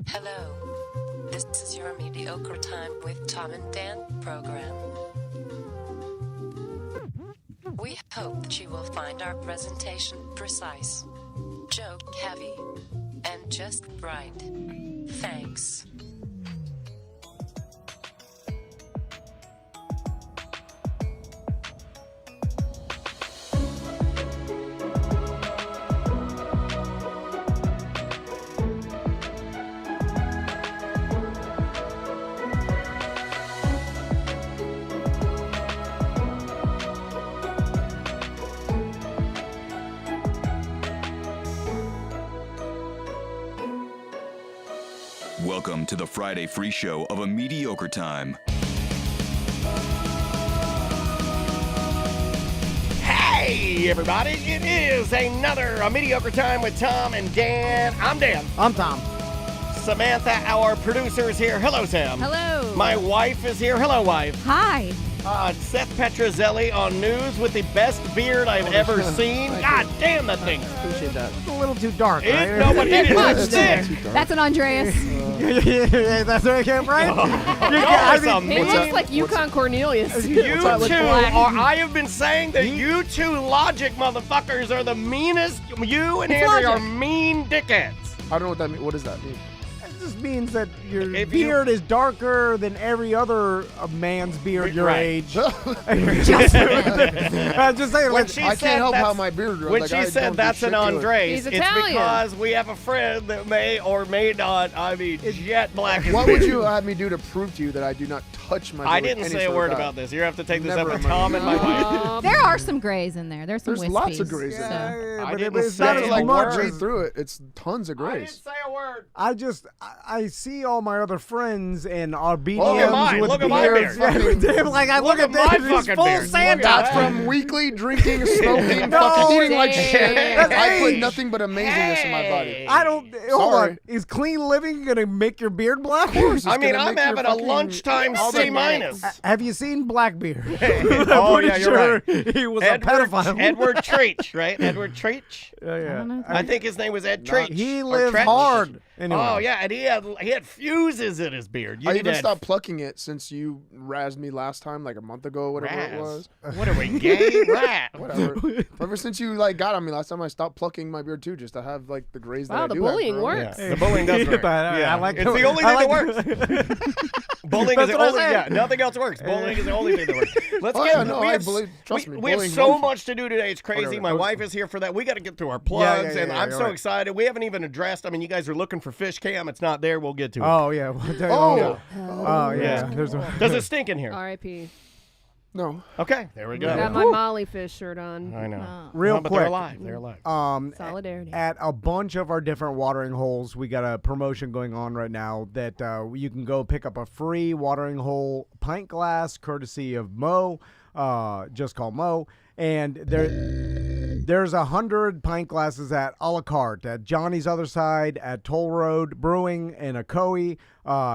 Hello. This is your Mediocre Time with Tom and Dan program. We hope that you will find our presentation precise, joke heavy, and just right. Thanks. Welcome to the Friday free show of A Mediocre Time. Hey, everybody, it is another A Mediocre Time with Tom and Dan. I'm Dan. I'm Tom. Samantha, our producer, is here. Hello, Sam. Hello. My wife is here. Hello, wife. Hi. Seth Petrozelli on news with the best beard I've ever seen. God damn, that thing. Appreciate that. It's a little too dark, right? No, but it is thick. That's an Andreas. That's what I can't, right? He looks like Yukon Cornelius. You two I have been saying that you two logic motherfuckers are the meanest. You and Andrew are mean dickheads. I don't know what that means. What does that mean? It just means that your beard is darker than every other man's beard your age. I'm just saying, like, I can't help how my beard grows. When like, she I said don't do that's shit an to it. Andres, He's it's Italian. because we have a friend that may or may not, jet black his What beard. would you have me do to prove to you that I do not touch my beard? I didn't say a word about this. You have to take this up with Tom and my wife. There are some grays in there. There's some There's wispies. lots of grays in So. there. I but didn't it's say not a as Like much read as through it. It's tons of I grays. didn't say a word. I see all my other friends and our BDMs Look at mine. with Look at my beards. beard. Yeah, like I look at my that, fucking it's full beard. Santa. That's from weekly drinking, smoking, No, fucking eating like damn. shit. That's I put age. nothing but amazingness in my body. I don't. Hold Sorry. on. Is clean living gonna make your beard black? I mean, I'm having a lunchtime C minus. Have you seen Blackbeard? Oh, yeah, you're right. He was a pedophile. Edward Treach, right? Edward Treach? Yeah. I think his name was Ed Treach. He or lived Tretch. hard. Anyway. Oh, yeah, and he had fuses in his beard. You I need even to stopped plucking it since you razzed me last time, like a month ago, whatever it was. What are we, gay? Rat. Whatever. Ever since you got on me last time, I stopped plucking my beard too, just to have like the grays that I Wow, do the have bullying grown. works. The bullying does work. I like it's the only thing that works. Bullying is That's the what I only. said. Yeah, nothing else works. Bullying is the only thing that works. Let's Oh, get. yeah, no, we I have, believe. Trust me, we have bullying so works. much to do today. It's crazy. Whatever. My wife is here for that. We got to get through our plugs, and I'm you're so right. excited. We haven't even addressed. I mean, you guys are looking for fish cam. It's not there. We'll get to it. Oh yeah. Oh. Oh yeah. There's a, Does it stink in here? R.I.P. No. Okay, there we go. Got my Molly fish shirt on. I know. real No, but quick. they're alive. They're alive. Solidarity. At a bunch of our different watering holes, we got a promotion going on right now that you can go pick up a free watering hole pint glass courtesy of Mo. Just call Mo. And there's 100 pint glasses at a la carte at Johnny's Other Side, at Toll Road Brewing, and Ocoee,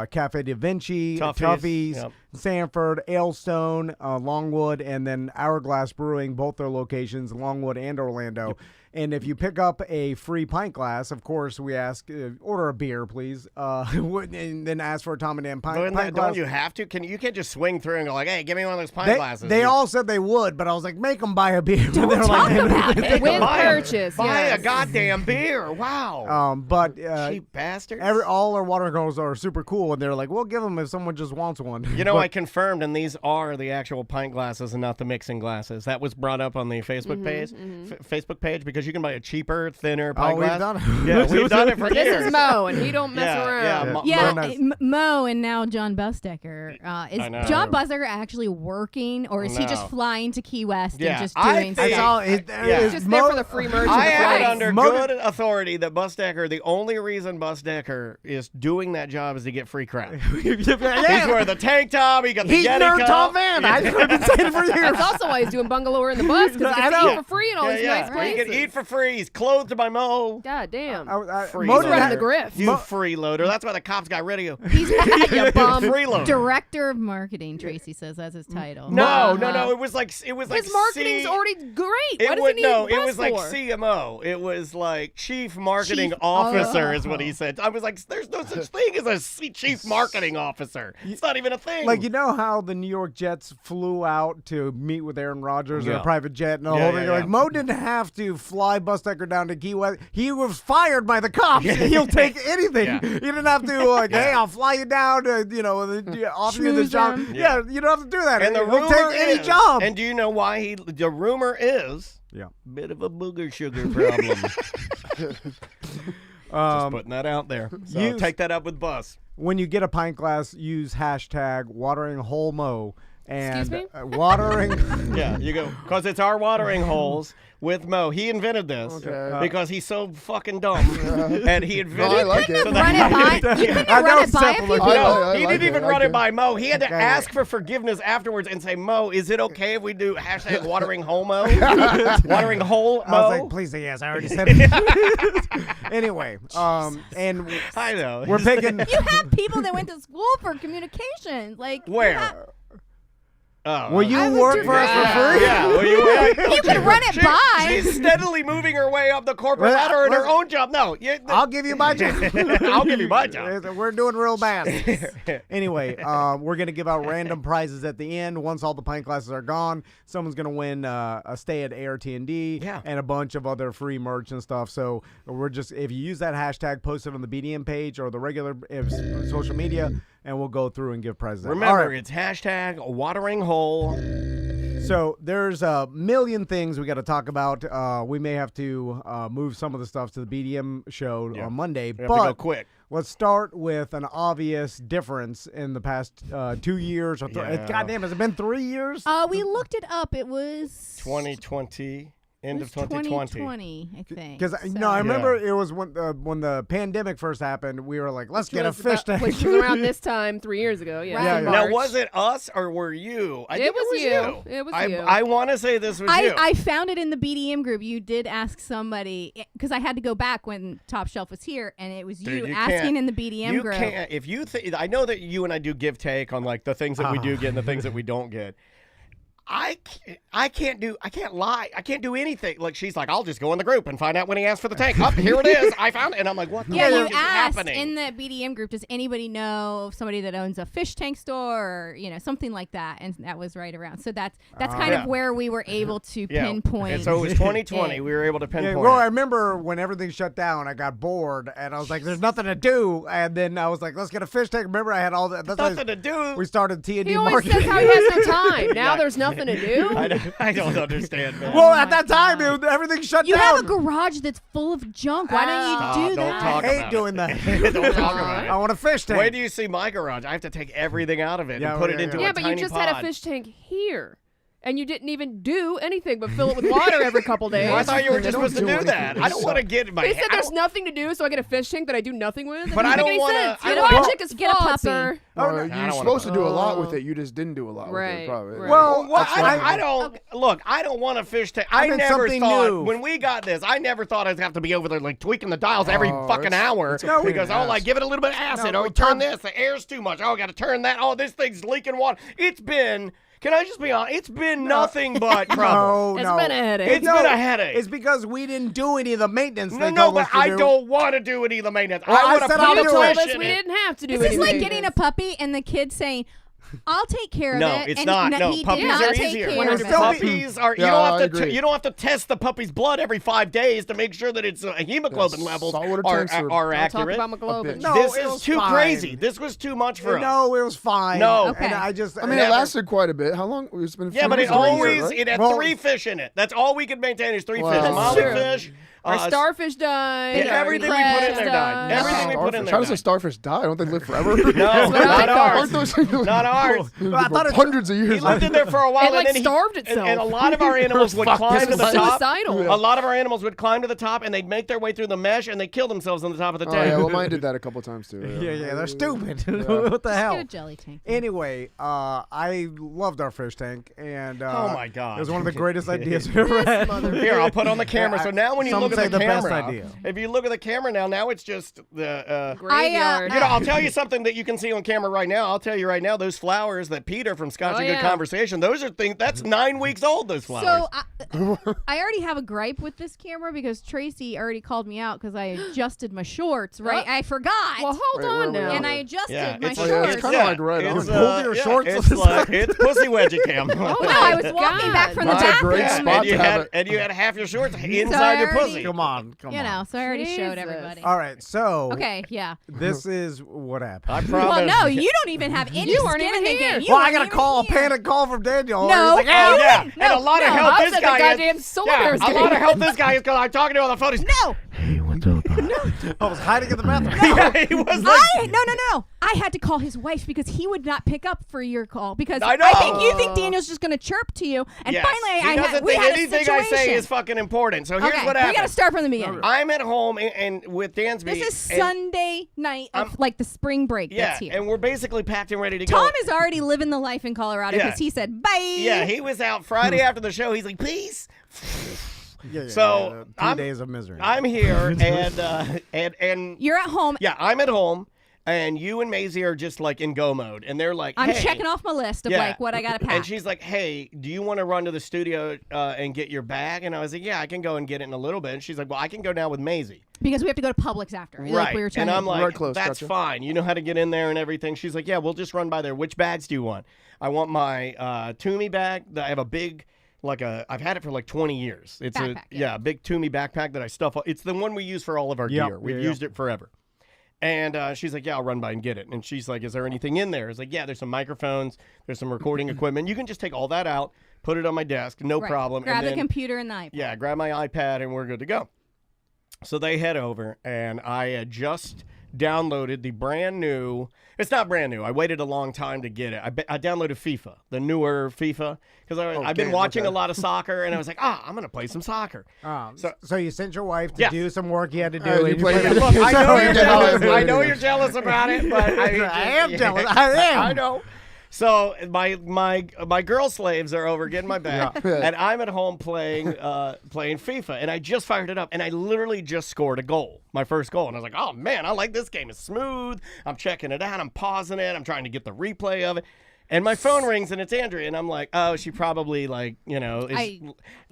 Cafe Da Vinci, Tuffy's, Yep. Sanford, Aylstone, Longwood, and then Hourglass Brewing, both their locations, Longwood and Orlando. Yep. And if you pick up a free pint glass, of course, we ask, order a beer, please, and then ask for a Tom and Dan pint glass. Don't you have to? You can't just swing through and go like, hey, give me one of those pint glasses. They all said they would, but I was like, make them buy a beer. Don't talk about it. With purchase, Buy yes. a goddamn beer. Wow. But cheap bastards. all our watering holes are super cool, and they're like, we'll give them if someone just wants one. You know, I confirmed, and these are the actual pint glasses and not the mixing glasses. That was brought up on the Facebook page because you can buy a cheaper, thinner pint glass. We've done it. Yeah, we've done it for This years. is Mo, and he don't mess around. Mo and now John Bustecker. Is I know. John Bustecker actually working, or is he just No. flying to Key West Yeah, and just I doing think- stuff? He's just there for the free merch. I have it have under good authority that Bustecker, the only reason Bustecker is doing that job is to get free crap. He's wearing the tank top. He got the He's Yeti nerd cup. top man. I've been saying it for years. That's also why he's doing bungalow in the bus, because he I gets to know. eat for free in all these nice You places. can eat for free. He's clothed by Mo. God damn. Free Mo He's didn't running have- the grift. You freeloader. That's why the cops got rid of you. He's You bum. Freeloader. director of marketing. Tracy says that's his title. No. It was like His marketing's already great. Why does he need it was like for? CMO. It was like chief marketing officer is what he said. I was like, there's no such thing as a chief marketing officer. It's not even a thing. Like, you know how the New York Jets flew out to meet with Aaron Rodgers in Yeah. a private jet and the Yeah, whole yeah, thing? yeah. Like, Mo didn't have to fly Bustecker down to Key West. He was fired by the cops. He'll take anything. Yeah. He didn't have to, like, hey, I'll fly you down to, offer you the Schmooze job. him. Yeah, you don't have to do that. and the He'll rumor take any is, job. And do you know why the rumor is Yeah. bit of a booger sugar problem. Just putting that out there. So take that up with Bus. When you get a pint glass, use hashtag watering hole Mo. And Excuse watering. Yeah, you go, because it's our watering holes with Mo. He invented this because he's so fucking dumb. And he invented No, I like it. it. so Run that- it by. You couldn't I know run it by Seth a will few look- people. No, I he like didn't even it, I run like it by Mo. He had to Okay. ask for forgiveness afterwards and say, Mo, is it okay if we do hashtag watering hole Mo? Watering hole Mo? I was like, please say yes. I already said it. Anyway, and I know. we're picking. You have people that went to school for communications. Like Where? Oh, Will you I would work do for us that. for free? Yeah, well, You could run it by. She's steadily moving her way up the corporate Well, ladder in her listen, own job. No, I'll give you my job. I'll give you my job. We're doing real bad. Anyway, we're going to give out random prizes at the end. Once all the pint glasses are gone, someone's going to win a stay at ART&D and a bunch of other free merch and stuff. So we're just, if you use that hashtag, post it on the BDM page or the regular social media, and we'll go through and give prizes out. Remember, All right. it's hashtag watering hole. So there's a million things we got to talk about. We may have to move some of the stuff to the BDM show on Monday, We have to but go quick. let's start with an obvious difference in the past 2 years. Or Yeah. God damn, has it been 3 years? We looked it up. It was 2020. End it of was 2020. I think. Because I remember it was when the pandemic first happened. We were like, let's get a fish tank. Which was around this time 3 years ago. Yeah. Right. in Now, March. was it us or were you? I It think was you. you. It was I, you. I want to say this was you. I found it in the BDM group. You did ask somebody because I had to go back when Top Shelf was here, and it was Dude, you you asking can't- in the BDM you group. can't. If you think, I know that you and I do give take on like the things that we do get and the things that we don't get. I can't lie. I can't do anything. Like she's like, I'll just go in the group and find out when he asked for the tank. Up here it is. I found it, and I'm like, what the Yeah, fuck you is asked happening? in the BDM group, does anybody know somebody that owns a fish tank store or, something like that? And that was right around. So that's kind of where we were able to pinpoint. And so it was 2020. it. We were able to pinpoint. Yeah, well, I remember when everything shut down, I got bored, and I was like, there's nothing to do. And then I was like, let's get a fish tank. Remember, I had all that. That's why nothing to do. we started T&D He always marketing. says how he has no time. Now there's nothing to do. I don't understand, man. Well, Oh at my that time, God. everything shut You down. have a garage that's full of junk. Why don't you do don't that? talk I hate about doing it. that. Don't talk about it. I want a fish tank. Where do you see my garage? I have to take everything out of it Yeah, and put yeah, it into yeah. a Yeah, but you tiny just pod. had a fish tank here. And you didn't even do anything but fill it with water every couple days. Well, I thought you were They just don't supposed to do do that. anything. I don't want to get in my They head. said there's nothing to do, so I get a fish tank that I do nothing with. But I don't want wanna- to. I Your don't- logic is Get a flawed, puppy. sir. No, I you're don't wanna- supposed to do a lot with it. You just didn't do a lot with Right, it, probably. right. Well, I don't look. I don't want to fish tank. I meant never something thought new. when we got this. I never thought I'd have to be over there like tweaking the dials every Oh, fucking it's- hour it's a pain because in the like ass. give it a little bit of acid. No, Oh, well, turn Tom- this. The air's too much. Oh, I got to turn that. Oh, this thing's leaking water. It's been. Can I just be honest? It's been nothing but trouble. No, It's no. been a headache. It's been a headache. It's because we didn't do any of the maintenance. No, they no, told but us to I do. don't want to do any of the maintenance. Well, I I want to said put I'll the You do told it. fish us in we it. didn't have to do This is anything. like getting a puppy and the kid saying, I'll take care of No, it. it's and not. No, he puppies did not are take easier. care When of it's it. still- puppies are Yeah, I agree. you don't have to test the puppy's blood every 5 days to make sure that its hemoglobin Yeah, levels saltwater are tanks are- are Don't talk accurate. about McGloban. No, This it is was too fine. crazy. This was too much for us. No, it was fine. No. Okay. And I just. I mean, Never. it lasted quite a bit. How long? It's been. Yeah, but it always always it had Well- 3 fish in it. That's all we could maintain is 3 Wow. fish. That's Molly true. fish, Our starfish died. Yeah, everything we put in there died. Everything we put in there How does a died. starfish die? Don't they live forever? No, not ours. Not ours. I thought it hundreds of He years. lived in there for a while, It like and then starved he, itself. and a lot of our animals would climb to the top. Suicidal. A lot of our animals would climb to the top, and they'd make their way through the mesh, and they kill themselves on the top of the Oh, tank. yeah, well, mine did that a couple times too. Yeah, they're stupid. What the hell? Get a jelly tank. Anyway, I loved our fish tank, and Oh, my God. it was one of the greatest ideas we ever had. Here, I'll put on the camera. So now when you Some look say at the best camera, idea. if you look at the camera now it's just the. Graveyard. You know, I'll tell you something that you can see on camera right now. I'll tell you right now, those flowers that Peter from Scotch and Good Conversation, those are things that's 9 weeks old. Those flowers. So I already have a gripe with this camera because Tracy already called me out because I adjusted my shorts. Right, I forgot. Well, hold on now. And I adjusted my it's, shorts. it's kind of like red. It's, on. your shorts. It's pussy wedgie cam. No, I was walking back from the That's a great bathroom. spot to have it. And you had half your shorts So inside I your already- pussy. Come on. You know, so I already showed Jesus. everybody. All right, so Okay, yeah. this is what happened. I promise. Well, no, you don't even have any You weren't skin even in the here. game. You Well, I weren't got a even call, a here. panic call from Daniel. No. He's like, Oh, hey, yeah. And a lot of help I this said guy the goddamn is. solar Yeah, bears a lot of help this guy is because I'm talking to him on the phone. He's, No. I was hiding in the bathroom. yeah, he was like, No. I had to call his wife because he would not pick up for your call because I know. I think you think Daniel's just going to chirp to you. And yes. finally, he doesn't we think had a anything situation. I say is fucking important. So here's okay, what we happened. got to start from the beginning. I'm at home and with Dansby. This is and- Sunday night of like the spring break Yeah, that's here. and we're basically packed and ready to go. Tom is already living the life in Colorado Yeah. because he said bye. Yeah, he was out Friday after the show. He's like, peace. Yeah, So, 3 I'm- days of misery. I'm here, and You're at home. yeah, I'm at home, and you and Maisie are just like in go mode, and they're like, I'm hey. checking off my list of Yeah. like what I got to pack. And she's like, hey, do you want to run to the studio and get your bag? And I was like, yeah, I can go and get it in a little bit. And she's like, well, I can go now with Maisie. because we have to go to Publix after. Right. Like we were trying and to I'm like, Right close, that's gotcha. fine. You know how to get in there and everything. She's like, yeah, we'll just run by there. Which bags do you want? I want my Toomey bag. I have a big, I've had it for like 20 years. It's Backpack, a big Toomey backpack that I stuff. It's the one we use for all of our Yep, gear. We've yeah, used it forever. And she's like, yeah, I'll run by and get it. And she's like, is there anything in there? It's like, yeah, there's some microphones. There's some recording equipment. You can just take all that out, put it on my desk, no Right. problem. Grab and the then, computer and the iPad. yeah, grab my iPad and we're good to go. So they head over, and I had just downloaded the brand new. It's not brand new. I waited a long time to get it. I downloaded FIFA, the newer FIFA, because I've been damn, watching okay. a lot of soccer, and I was like, I'm gonna play some soccer. So you sent your wife to Yeah. do some work you had to do. you and played played it. Look, I know Yeah, you're jealous. yeah, I know yeah. you're jealous about it, but I am jealous. I am. I know. So my girl slaves are over getting my bag, and I'm at home playing FIFA, and I just fired it up, and I literally just scored a goal, my first goal, and I was like, oh man, I like this game. It's smooth. I'm checking it out. I'm pausing it. I'm trying to get the replay of it. And my phone rings, and it's Andrea, and I'm like, oh, she probably is I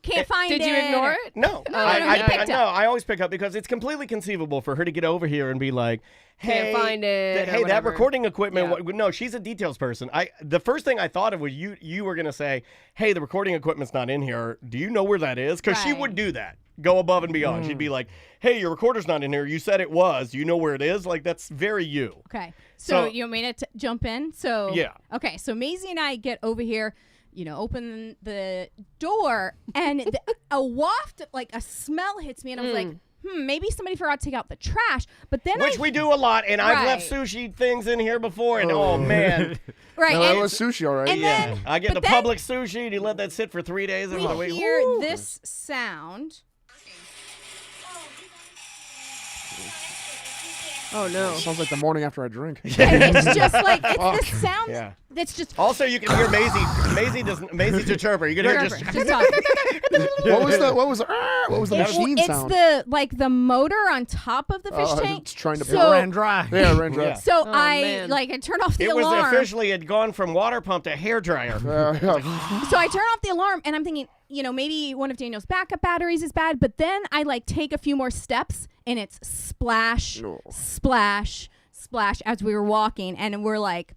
can't find it. Did you ignore it? no, no, he picked no, up. I always pick up because it's completely conceivable for her to get over here and be like, hey, Can't find it or Hey, that whatever. recording equipment. Yeah. No, she's a details person. The first thing I thought of was you were gonna say, hey, the recording equipment's not in here. Do you know where that is? Because she Right. would do that. Go above and beyond. She'd be like, hey, your recorder's not in here. You said it was. Do you know where it is? Like, that's very you. Okay. So So- you want me to jump in? So Yeah. Okay. So Maisie and I get over here. Open the door, and a waft, like a smell, hits me, and I was like, maybe somebody forgot to take out the trash. But then Which we do a lot, and I've left Right. sushi things in here before, and oh man, right, No, that and was sushi, all right. and Yeah. then I get but the then public sushi, and you let that sit for 3 days over the we week. hear Woo. this sound. Oh no. Sounds like the morning after I drink. And it's just like it's this sound Yeah. that's just Also, you can hear Maisie's a chirper. You can hear just. talk. What was the machine It's sound? the motor on top of the fish tank. It's trying to So- ran dry. Yeah, ran dry. Yeah. So Oh, I man. I turned off the It was alarm. officially had gone from water pump to hair dryer. Yeah. So I turn off the alarm and I'm thinking, maybe one of Daniel's backup batteries is bad, but then I take a few more steps and it's splash, No. splash, splash as we were walking, and we're like,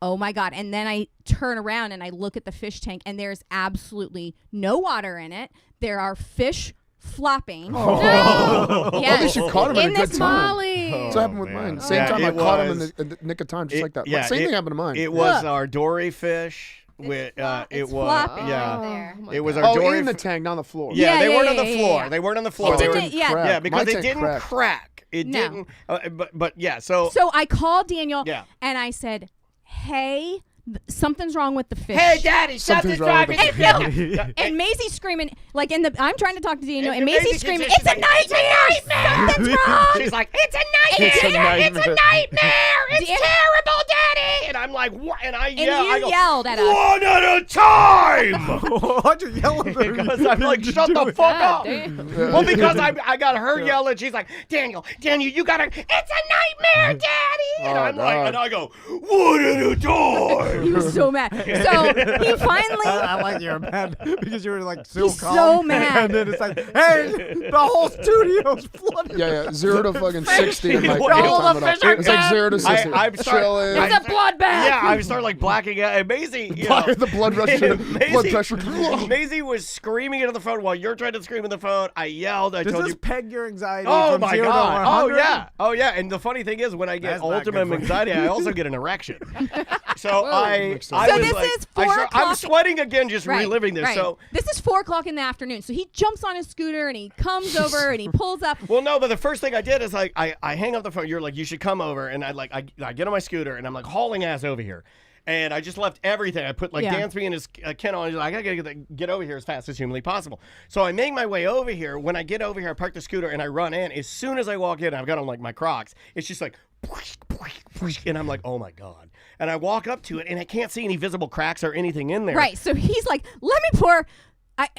oh my God. And then I turn around and I look at the fish tank and there's absolutely no water in it. There are fish flopping. Oh. Yes. At least you caught him at a in good this time. Molly. That's what happened with man. mine. Same Yeah, time I it caught him was- in the nick of time, just like that. Same it- thing happened to mine. It was Look. our dory fish It It's was flopping yeah. right there. my It was God. our Oh, dory. in the tank, not on the floor. Yeah, Yeah, they yeah, weren't on yeah, the yeah, floor. yeah. They weren't on the floor. It They were didn't- yeah. yeah, because My it tank didn't cracked. crack. It No. didn't. But yeah. So So I called Daniel Yeah. and I said, "Hey, something's wrong with the fish." hey, Daddy, Something's wrong with the Hey, Phil! And Maisie's screaming, like I'm trying to talk to Daniel, and Maisie Maisie's keeps screaming, saying, "It's a nightmare! Something's wrong!" she's like, it's a nightmare. It's a nightmare. It's Dan- terrible, Daddy. And I'm like, what? And I And yell. I you go, yelled at us. one at a time. Why'd you yell at her? Because I'm like, shut the fuck God up. damn. Well, because I got her yelling. She's like, Daniel, you gotta. It's a nightmare, Daddy. And Oh, I'm like, God. and I go, one at a time. He was so mad. So he finally. I like you're mad because you were like so He's calm. so mad. And then it's like, hey, the whole studio's flooded. Yeah, 0 to fucking 60. And like, All can't the time it fish out. are It's like dead. 0 to 60. I'm sorry. Chilling. It's a bloodbath. Yeah, I started like blacking out. And Maisie, you know, the blood rush, blood pressure. Maisie was screaming into the phone while you're trying to scream in the phone. I yelled. I Does told this you. peg your anxiety Oh from my 0 to god! 100? Oh yeah! And the funny thing is, when I get That's not good ultimate for you. anxiety, I also get an erection. So I makes sense. So was this like, is 4 o'clock. I'm sweating again, just Right, reliving this. right. So this is 4 o'clock in the afternoon. So he jumps on his scooter and he comes over and he pulls up. well, no, but the first thing I did is like I hang up the phone. You're like, you should come over, and I get on my scooter and I'm like hauling ass over here. And I just left everything. I put like Yeah. Dansby and his kennel. And I gotta get over here as fast as humanly possible. So I make my way over here. When I get over here, I park the scooter and I run in. As soon as I walk in, I've got on like my Crocs. It's just like, and I'm like, oh my god. And I walk up to it and I can't see any visible cracks or anything in there. Right. So he's like, "Let me pour."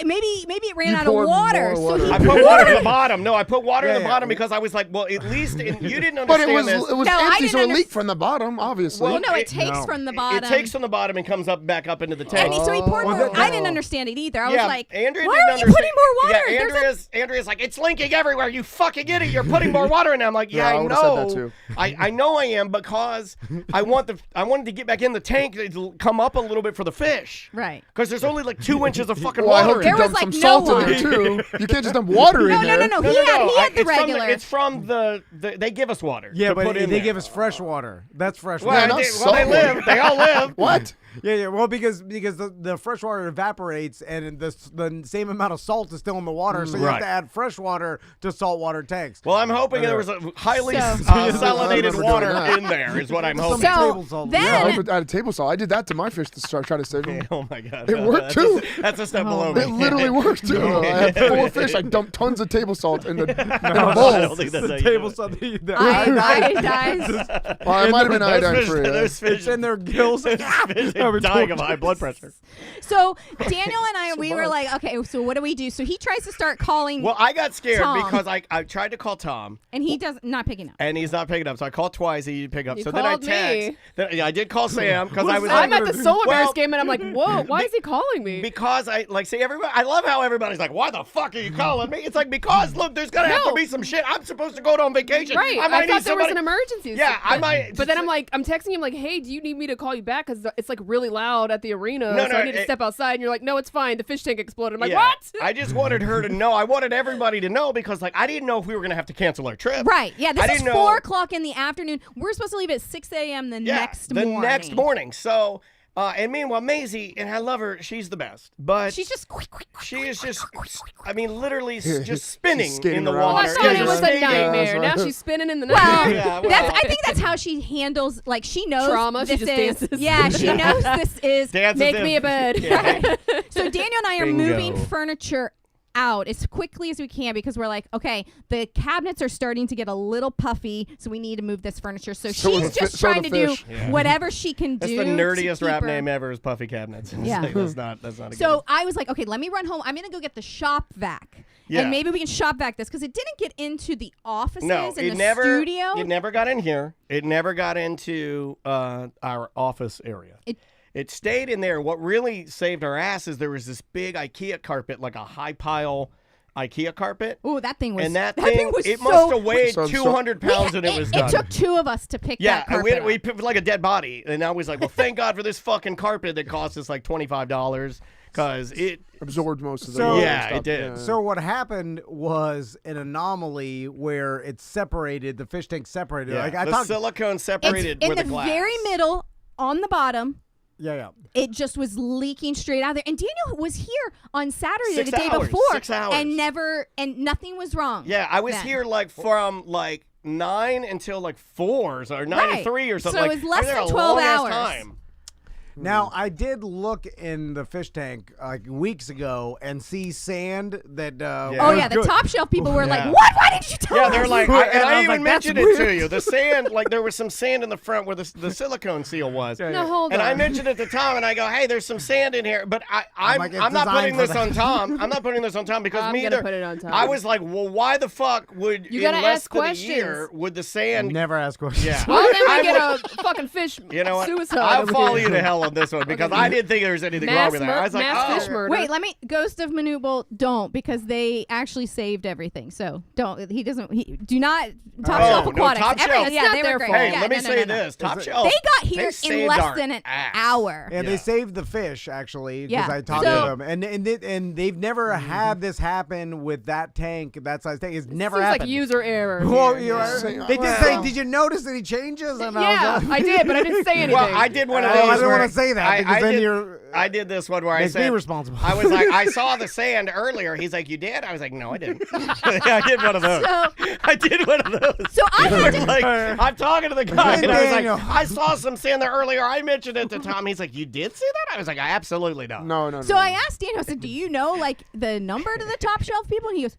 Maybe it ran You out of poured water. more So he water. I put water in the bottom. No, I put water in Yeah, the yeah. bottom because I was like, well, at least you didn't But understand this. it was No, I empty, so didn't it leaked from the bottom, obviously. Well, no, it it- takes no. from the bottom. It takes from the bottom and comes back up into the tank. And so he poured Well, more. that- I didn't understand it either. I was Yeah, like, Andrea "Why didn't are you understand. putting more water?" Yeah, There's Andrea's like, it's leaking everywhere. You fucking idiot! You're putting more water in. I'm like, yeah, Yeah, I I would've said know. that too. I know I am because I wanted to get back in the tank to come up a little bit for the fish. Right. Because there's only like 2 inches of fucking Well, I water. hope in you it. There was, dump some like, salt no in there, water. too. You can't just dump water in there. No. He had the It's regular. it's from the they give us water. Yeah, to but put in they there. give us fresh water. That's fresh Well, water. not they salt water. live. They all live. What? Yeah. Well, because the fresh water evaporates and the same amount of salt is still in the water, so you have Right. to add fresh water to saltwater tanks. Well, I'm hoping there was a highly So- salinated I remember water doing that. in there. Is what I'm Some hoping. So table salt. then- Yeah, I would add a table salt. I did that to my fish to start trying to save them. Oh my god! It worked, That's too. That's a step below It me. literally worked too. I had 4 fish. I dumped tons of table salt in a I bowl. don't think that's how the you do table it. salt. Iodized. Well, it might have been Those iodine fish, free. those fish, It's in their gills. those fish are dying of high blood pressure. So Daniel and I, we were like, okay, so what do we do? So he tries to start calling, Well, I got scared Tom. because I tried to call Tom. and he does not picking up. And he's not picking up, so I called twice. He didn't pick up. You so then I called me. text. Yeah, I did call Sam because I was I'm like, at the Solar Bears Well, game and I'm like, whoa, why is he calling me? because I like see everybody. I love how everybody's like, "Why the fuck are you calling me?" It's like because look, there's gonna have to No. be some shit. I'm supposed to go on vacation. Right. I might I need thought there was somebody. an emergency. Yeah, I might. But then I'm like, I'm texting him like, hey, do you need me to call you back? Because it's like really loud at the arena. No, so no, I need to it- step outside. And you're like, no, it's fine. The fish tank exploded. I'm like, Yeah. what? I just wanted her to know. I wanted everybody to know because like I didn't know if we were gonna have to cancel our trip. Right. Yeah, I this is didn't know- 4 o'clock in the afternoon. We're supposed to leave at 6 a.m. the next morning. next morning. So, and meanwhile, Maisie, and I love her, she's the best. But She's just she is just, I mean, literally just spinning skating in the around. Well, I water. thought Yeah, it was just a skating. nightmare. that's Now right. she's spinning in the Well, night. Yeah, well. I think that's how she handles. Like she knows Trauma, she This just is, dances. Yeah, she knows this is. Dances Make in. me a bed. Yeah. So Daniel and I are Bingo. moving furniture out as quickly as we can because we're like, okay, the cabinets are starting to get a little puffy, so we need to move this furniture. So So she's the just so trying the to do fish. Yeah. whatever she can That's do. the to nerdiest keep rap her- name ever is Puffy Cabinets. It's Yeah. like, that's not a good So one. I was like, okay, let me run home. I'm gonna go get the shop vac, Yeah. and maybe we can shop vac this because it didn't get into the offices No, and it the never. studio. It never got in here. It never got into our office area. It stayed in there. What really saved our ass is there was this big IKEA carpet, like a high pile IKEA carpet. Oh, that thing was. And that thing thing, was it so. must have weighed So- 200 pounds and it was done. It took 2 of us to pick Yeah, that and carpet we up. picked like a dead body. And I was like, well, thank God for this fucking carpet that cost us like $25 because it. Absorbed most of the So- water Yeah, stuff. it did. So what happened was an anomaly where it separated, the fish tank separated. Yeah, Like I the talked, silicone It's separated in with the the glass. very middle on the bottom. Yeah. It just was leaking straight out of there. And Daniel was here on Saturday, 6 the day hours, before, 6 hours. and nothing was wrong. Yeah, I was then. here like from like 9 until like 4 or 9 to 3 or something. So like, it was less I was there than a 12 long-ass hours. Time. Now, I did look in the fish tank like weeks ago and see sand that. Oh yeah, the was good. top shelf people were like, Yeah. "What? Why didn't you tell Yeah, us?" they're like, And and I I was even like, that's mentioned it to weird. you. The sand, like there was some sand in the front where the silicone seal was. No, hold And on. I mentioned it to Tom, and I go, "Hey, there's some sand in here," but I'm like, it's not putting designed for this on Tom. I'm not putting this on Tom because I'm me gonna either. put it on Tom. I was like, "Well, why the fuck would You in gotta less ask than questions. a year would the sand?" Never ask questions. Yeah. Well, then I we get would- a fucking fish You know what? suicide. I'll over follow here. you to hell on this one because I didn't think there was anything wrong Mass, with that. I was like, mass fish "Oh." murder. Wait, let me. Ghost of Manubal, don't, because they actually saved everything. So don't. He doesn't. Do not. Top Oh, Shelf no, Aquatics. Top Shelf. Everything. It's Yeah, not they their were great. fault. Hey, Yeah, let me no, no, say no, no. this: Top Is it- Shelf. They got here in saved less our than an ass. hour. And Yeah. they saved the fish actually because Yeah. I talked So- to them, and they've never had this happen with that tank, that size tank. It's never Seems happened. like user error. Well, here. you know, Yeah. they did say, "Did you notice any changes?" And Yeah, I did, but I didn't say anything. Well, I did one of I those. didn't where want to say that because then you're. I did this one where I Makes me said responsible. I was like, I saw the sand earlier. He's like, you did? I was like, no, I didn't. I did one of those. So- I did one of those. So I had to. Like, I'm talking to the guy, and I was Daniel. like, I saw some sand there earlier. I mentioned it to Tom. He's like, you did see that? I was like, I absolutely don't. No. So I asked Daniel, I said, "Do you know like the number to the Top Shelf people?" And he goes,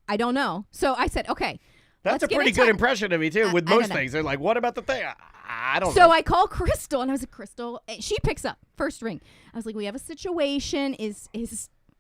"I don't know." So I said, "Okay." That's let's a get pretty in good touch. impression of me too. With I don't most know. things, they're like, what about the thing? I don't So know. I call Crystal, and I was like, "Crystal," and she picks up first ring. I was like, "We have a situation. Is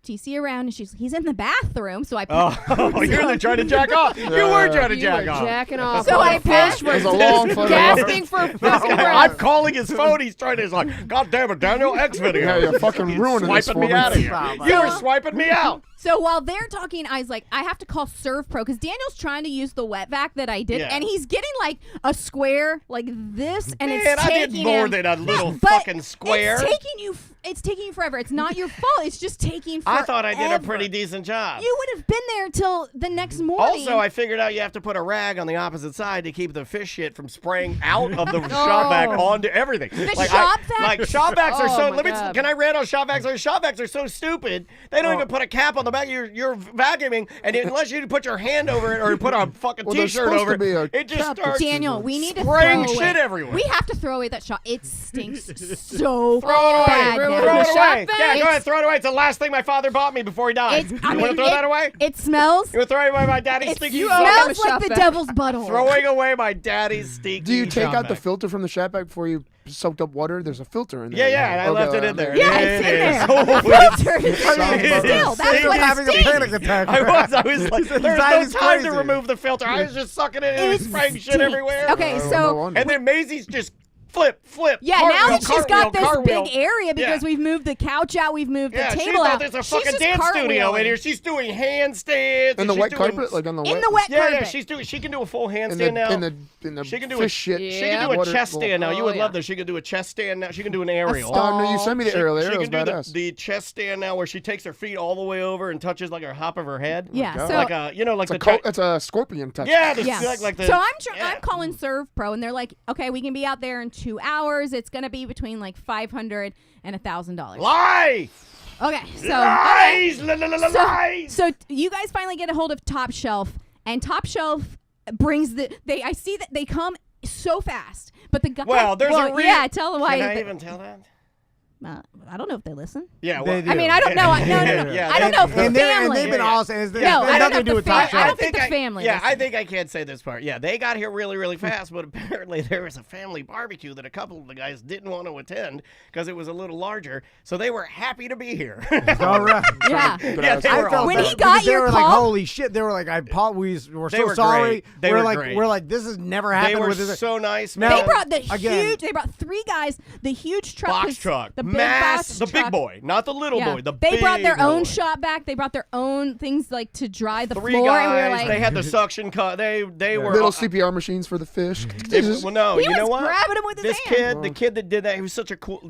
TC around?" And he's in the bathroom. So I Oh, you're trying to jack off. You were trying to You jack were off. jacking off. So on I the fish passed- for It was a long photo. gasping for fucking I'm breath. calling his phone. He's trying to. He's like, God damn it, Daniel, X video. Yeah, you're fucking ruining this swiping for me me. out of here. Stop. You were swiping me out. So while they're talking, I was like, I have to call Serve Pro because Daniel's trying to use the wet vac that I did, Yeah. and he's getting like a square like this, and Man, it's I taking did more him- than a little but fucking square. It's taking you. It's taking you forever. It's not your fault. It's just taking forever. I thought I did a pretty decent job. You would have been there till the next morning. Also, I figured out you have to put a rag on the opposite side to keep the fish shit from spraying out of the shop vac onto everything. shop vac? Like shop vacs are Oh, so. my God. Can I rant on shop vacs? Shop vacs are so stupid. They don't even put a cap on the back. You're vacuuming, and unless you put your hand over it or put a fucking Well, there's t-shirt supposed over to be a it, it just cap that starts. Daniel, we need to spraying throw shit away. everywhere. We have to throw away that shot. It stinks so Throw it away. bad Throw now. it Throw in it the away. shop Yeah, vac? go ahead. Throw it away. It's the last thing my father bought me before he died. It's, You want to throw that away? It smells. You want to throw away my daddy's It stinky owe shop? him a smells like shop the vac. devil's butthole. Throwing away my daddy's stinky. Do you take shop out the vac. filter from the shop vac before you soaked up water? There's a filter in Yeah, there. yeah, and I Okay, left it well, in there. Yeah, it's in there. Oh, Filter is Sorry. still. That's It's what it having a stinks. panic attack. I was like, there was Anxiety's no time to crazy. remove the filter. I was just sucking it in and It spraying shit stinks. everywhere. Okay, no so wonder. And then Maisie's just flip. yeah, cartwheel, now that she's got this cartwheel. big area because Yeah. we've moved the couch out, we've moved Yeah, the she table thought out. there's a She's fucking just dance studio in cartwheeling. here. She's doing handstands. In the she's wet doing, carpet, like on the in wet. the wet Yeah, carpet. yeah. She can do a full in handstand now. the She can do fish shit. She can do a water- chest stand now. You Oh, would yeah. love this. She can do a chest stand now. She can do an aerial. stall. No, you sent me the aerial. She It was can do badass. the chest stand now, where she takes her feet all the way over and touches like a hop of her head. Yeah, God. so like a like It's the it's a scorpion touch. yeah, the, yeah. like the. So yeah. I'm calling Serve Pro, and they're like, okay, we can be out there in 2 hours. It's gonna be between like $500 and $1,000. Lie! Okay, so Lies! Lies! So you guys finally get a hold of Top Shelf, and Top Shelf brings I see that they come so fast, but the guy. Well, there's a reason. yeah. Tell them why. Can I even tell that? I don't know if they listen. Yeah, They well, do. I mean, I don't know. No. Yeah, I don't know if the And family. they've been Yeah. awesome. It's No, nothing I don't to know do if with the Top fa- I Shelf. don't think the family Yeah, I listens. think I can't say this part. Yeah, they got here really, really fast, but apparently there was a family barbecue that a couple of the guys didn't want to attend because it was a little larger. So they were happy to be here. All right. Yeah. Yeah, they I were felt all When bad he because got they your were like, call- holy shit. They were like, we're They so were sorry. great. They we're were like, great. we're like, this has never They happened were with this. so nice, Now- man. They brought the Again- huge. They brought 3 guys. The huge truck. Box 'cause truck. The the big truck. boy, not the little boy. They brought their own boy. shop back. They brought their own things like to dry the 3 floor. guys. And we were like, They had the suction cut. They were Little CPR machines for the fish. well, no, he you was know what? grabbing him with his This hand. the kid that did that, he was such a cool.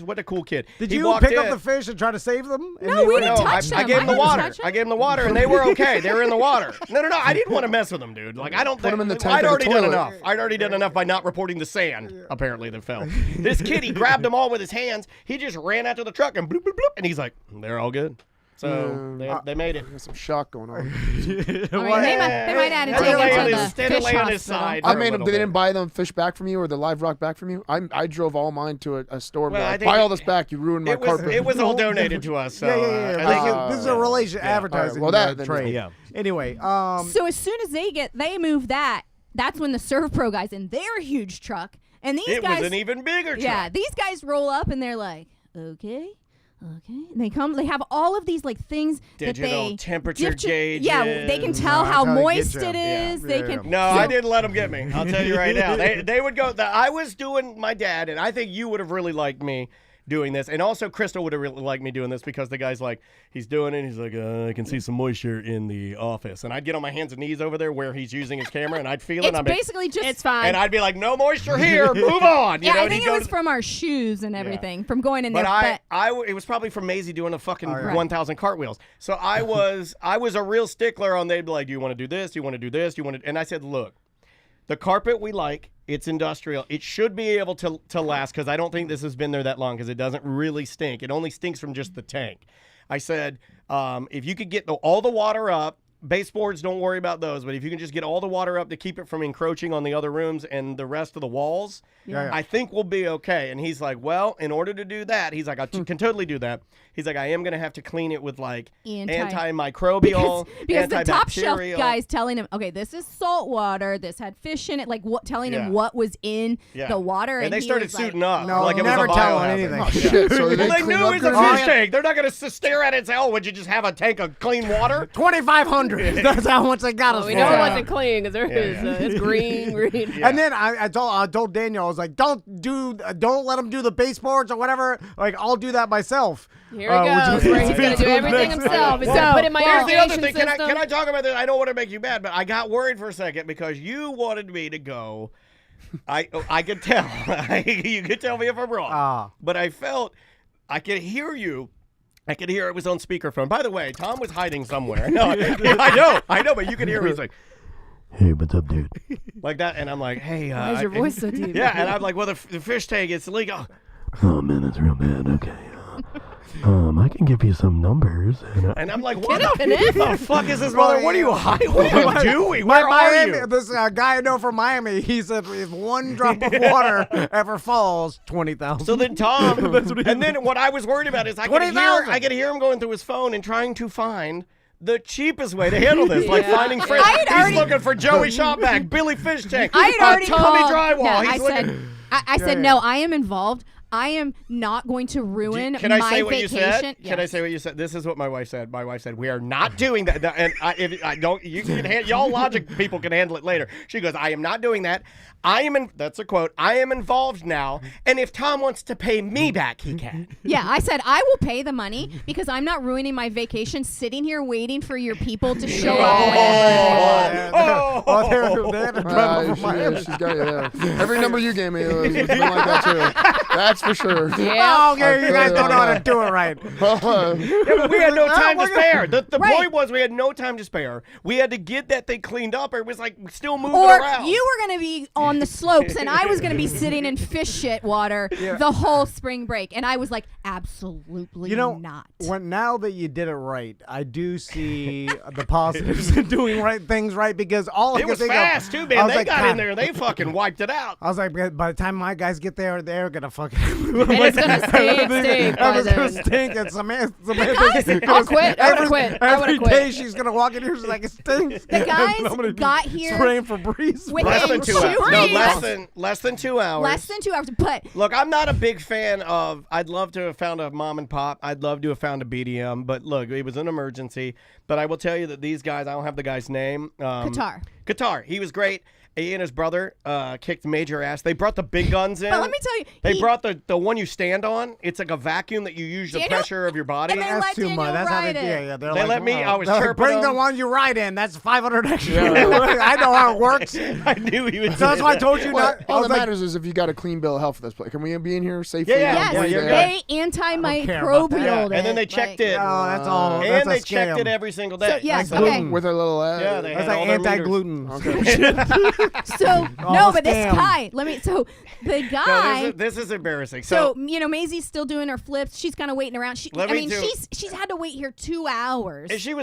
What a cool kid. Did He you walked pick up in- the fish and try to save them? And No, they we were- didn't touch I them. gave him the didn't water. touch them. I gave him the water, and they were okay. They were in the water. No, I didn't want to mess with them, dude. Like I don't think them in the tank I'd of the already done toilet. enough. I'd already done enough by not reporting the sand. Apparently, that fell. This kid, he grabbed them all with his hands. He just ran out to the truck and bloop bloop bloop, and he's like, "They're all good." So they made it. There's some shock going on. I mean, they might have to Instead take of him laying to his- the instead of fish laying on his hospital. side. I for a made them. little They bit. didn't buy them fish back from you or the live rock back from you. I drove all mine to a store. Well, Well, I think buy all this back. You ruined my It was carpet. it was all donated to us. So, Yeah. I think This is a relation advertising Well, that- trade. Yeah. Anyway, So as soon as they move that, that's when the Serve Pro guys in their huge truck and these it guys. was an even bigger truck. Yeah, these guys roll up and they're like, okay. And they come. They have all of these like things Digital that they temperature gauges. Yeah, they can tell That's how how they get moist you. it is. Yeah. They Yeah. can. No, I didn't let them get me. I'll tell you right now. They would go. I was doing my dad, and I think you would have really liked me doing this. And also, Crystal would have really liked me doing this because the guy's like, he's doing it. And he's like, I can see some moisture in the office. And I'd get on my hands and knees over there where he's using his camera, and I'd feel it. It's And I'd be, basically just. It's fine. and I'd be like, no moisture here. Move on. You Yeah, know, I and think he'd it go was to- from our shoes and everything from going in But there. it was probably from Maisie doing a fucking Right. 1,000 cartwheels. So I was a real stickler on. They'd be like, do you want to do this? Do you want to do this? Do you want to? And I said, look, the carpet we like, it's industrial. It should be able to last because I don't think this has been there that long because it doesn't really stink. It only stinks from just the tank. I said, if you could get all the water up, baseboards, don't worry about those. But if you can just get all the water up to keep it from encroaching on the other rooms and the rest of the walls, Yeah. I think we'll be okay. And he's like, well, in order to do that, he's like, I can totally do that. He's like, I am going to have to clean it with like antimicrobial, because the top shelf antibacterial. guys telling him, okay, this is salt water. This had fish in it. Like telling Yeah. him what was in Yeah. the water. And they he started was like, suiting up. No, like it never was a tell biohazard. anything. Oh, shit. So Well, they clean knew it was a upgrade? fish tank. They're not going to stare at it and say, oh, would you just have a tank of clean water? 2,500. That's how much they got us Well, we for. know it wasn't clean because there Yeah, is yeah. it's green. Yeah. And then I told Daniel, I was like, don't let him do the baseboards or whatever. Like, I'll do that myself. Here he goes, which where he's going to do everything next- himself. He's Well, going to put in my Here's the other irrigation thing. system. Can I talk about this? I don't want to make you mad, but I got worried for a second because you wanted me to go. I could tell. You could tell me if I'm wrong. But I felt I could hear you. I could hear it was on speakerphone. By the way, Tom was hiding somewhere. No, I know, but you could hear me. He's like, hey, what's up, dude? like that, and I'm like, hey. Why is your voice so deep? Yeah, and I'm like, well, the fish tank, it's legal. Oh, man, that's real bad. Okay. I can give you some numbers. And I'm like, what the fuck is this, mother? What are you hiding? What are you doing? My Where are Miami, you? this guy I know from Miami, he said if one drop of water ever falls, 20,000. So then Tom, and then what I was worried about is I could 20,000. hear him going through his phone and trying to find the cheapest way to handle this, like finding friends. I had He's already- looking for Joey Shopback, Billy Fish Tank, I had already Tommy called. Drywall. No, He's I said, looking. I said no. I am involved. I am not going to ruin Can I my say what vacation. you said? Can I Yes. say what you said? This is what my wife said. My wife said, we are not doing that. And if I don't, you can y'all logic people can handle it later. She goes, I am not doing that. That's a quote. I am involved now. And if Tom wants to pay me back, he can. Yeah, I said I will pay the money because I'm not ruining my vacation sitting here waiting for your people to show up. Oh, they had to drive over She, Miami. she's got yeah. Every number you gave me was like that too. That's for sure. Yeah. Oh, okay, you guys don't know how to do it right. Yeah, but we had no time to spare. The Right. point was we had no time to spare. We had to get that thing cleaned up, or it was like still moving Or around. you were going to be on the slopes and I was going to be sitting in fish shit water the whole spring break. And I was like, absolutely You know, not. now that you did it right, I do see the positives in doing things right because all I It could was think fast of, too, I man. was They like, got God. in there. They fucking wiped it out. I was like, by the time my guys get there, they're gonna fucking. And it's going to stink by It's gonna then. stink. And Samantha's I'll quit. I would've quit. I Every would've day quit. she's gonna walk in here. She's like, it stinks. The guys I'm gonna be got here spraying Febreze. within Less than 2 2 hours. No, weeks. less than 2 hours. Less than 2 hours. But Look, I'm not a big fan of. I'd love to have found a mom and pop. I'd love to have found a BDM. But look, it was an emergency. But I will tell you that these guys. I don't have the guy's name. Qatar. Qatar. He was great. He and his brother kicked major ass. They brought the big guns in. But let me tell you, They brought the one you stand on. It's like a vacuum that you use the pressure of your body. And they That's let too Daniel much. That's how ride it. they're They like, let me. I was they're like, chirping bring the them. one you ride in. That's 500 extra. I know how it works. So I knew he would. that's why I told you Well, not. I all was that like, matters is if you got a clean bill of health for this place. Can we be in here safely? Yeah, Yes, you're they good. antimicrobial And then they checked it. oh, that's all. And That's they a checked scam. it every single day. So, yes, Like okay. gluten. With our little Yeah, they That's had like all their meters. anti-gluten. So Oh, no, but this scam. guy. So the No, guy. this is embarrassing. So Maisie's still doing her flips. She's kind of waiting around. Let me do- She's had to wait here 2 hours. And she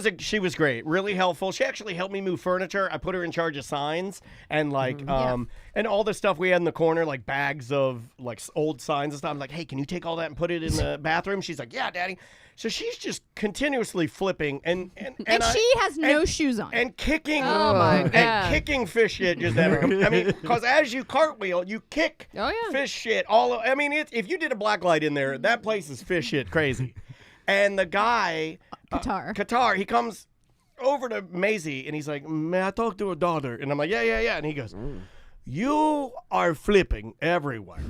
was great, really helpful. She actually helped me move furniture. I put her in charge of signs and and all the stuff we had in the corner, like bags of like old signs and stuff. I'm like, hey, can you take all that and put it in the bathroom? She's like, yeah, Daddy. So she's just continuously flipping and she has no shoes on. and kicking Oh, my God. and kicking fish shit just everywhere. I mean, because as you cartwheel, you kick Oh, yeah. fish shit I mean, if you did a black light in there, that place is fish shit crazy. And the guy, Qatar, he comes over to Maisie and he's like, may I talk to her daughter? And I'm like, yeah. And he goes, you are flipping everywhere.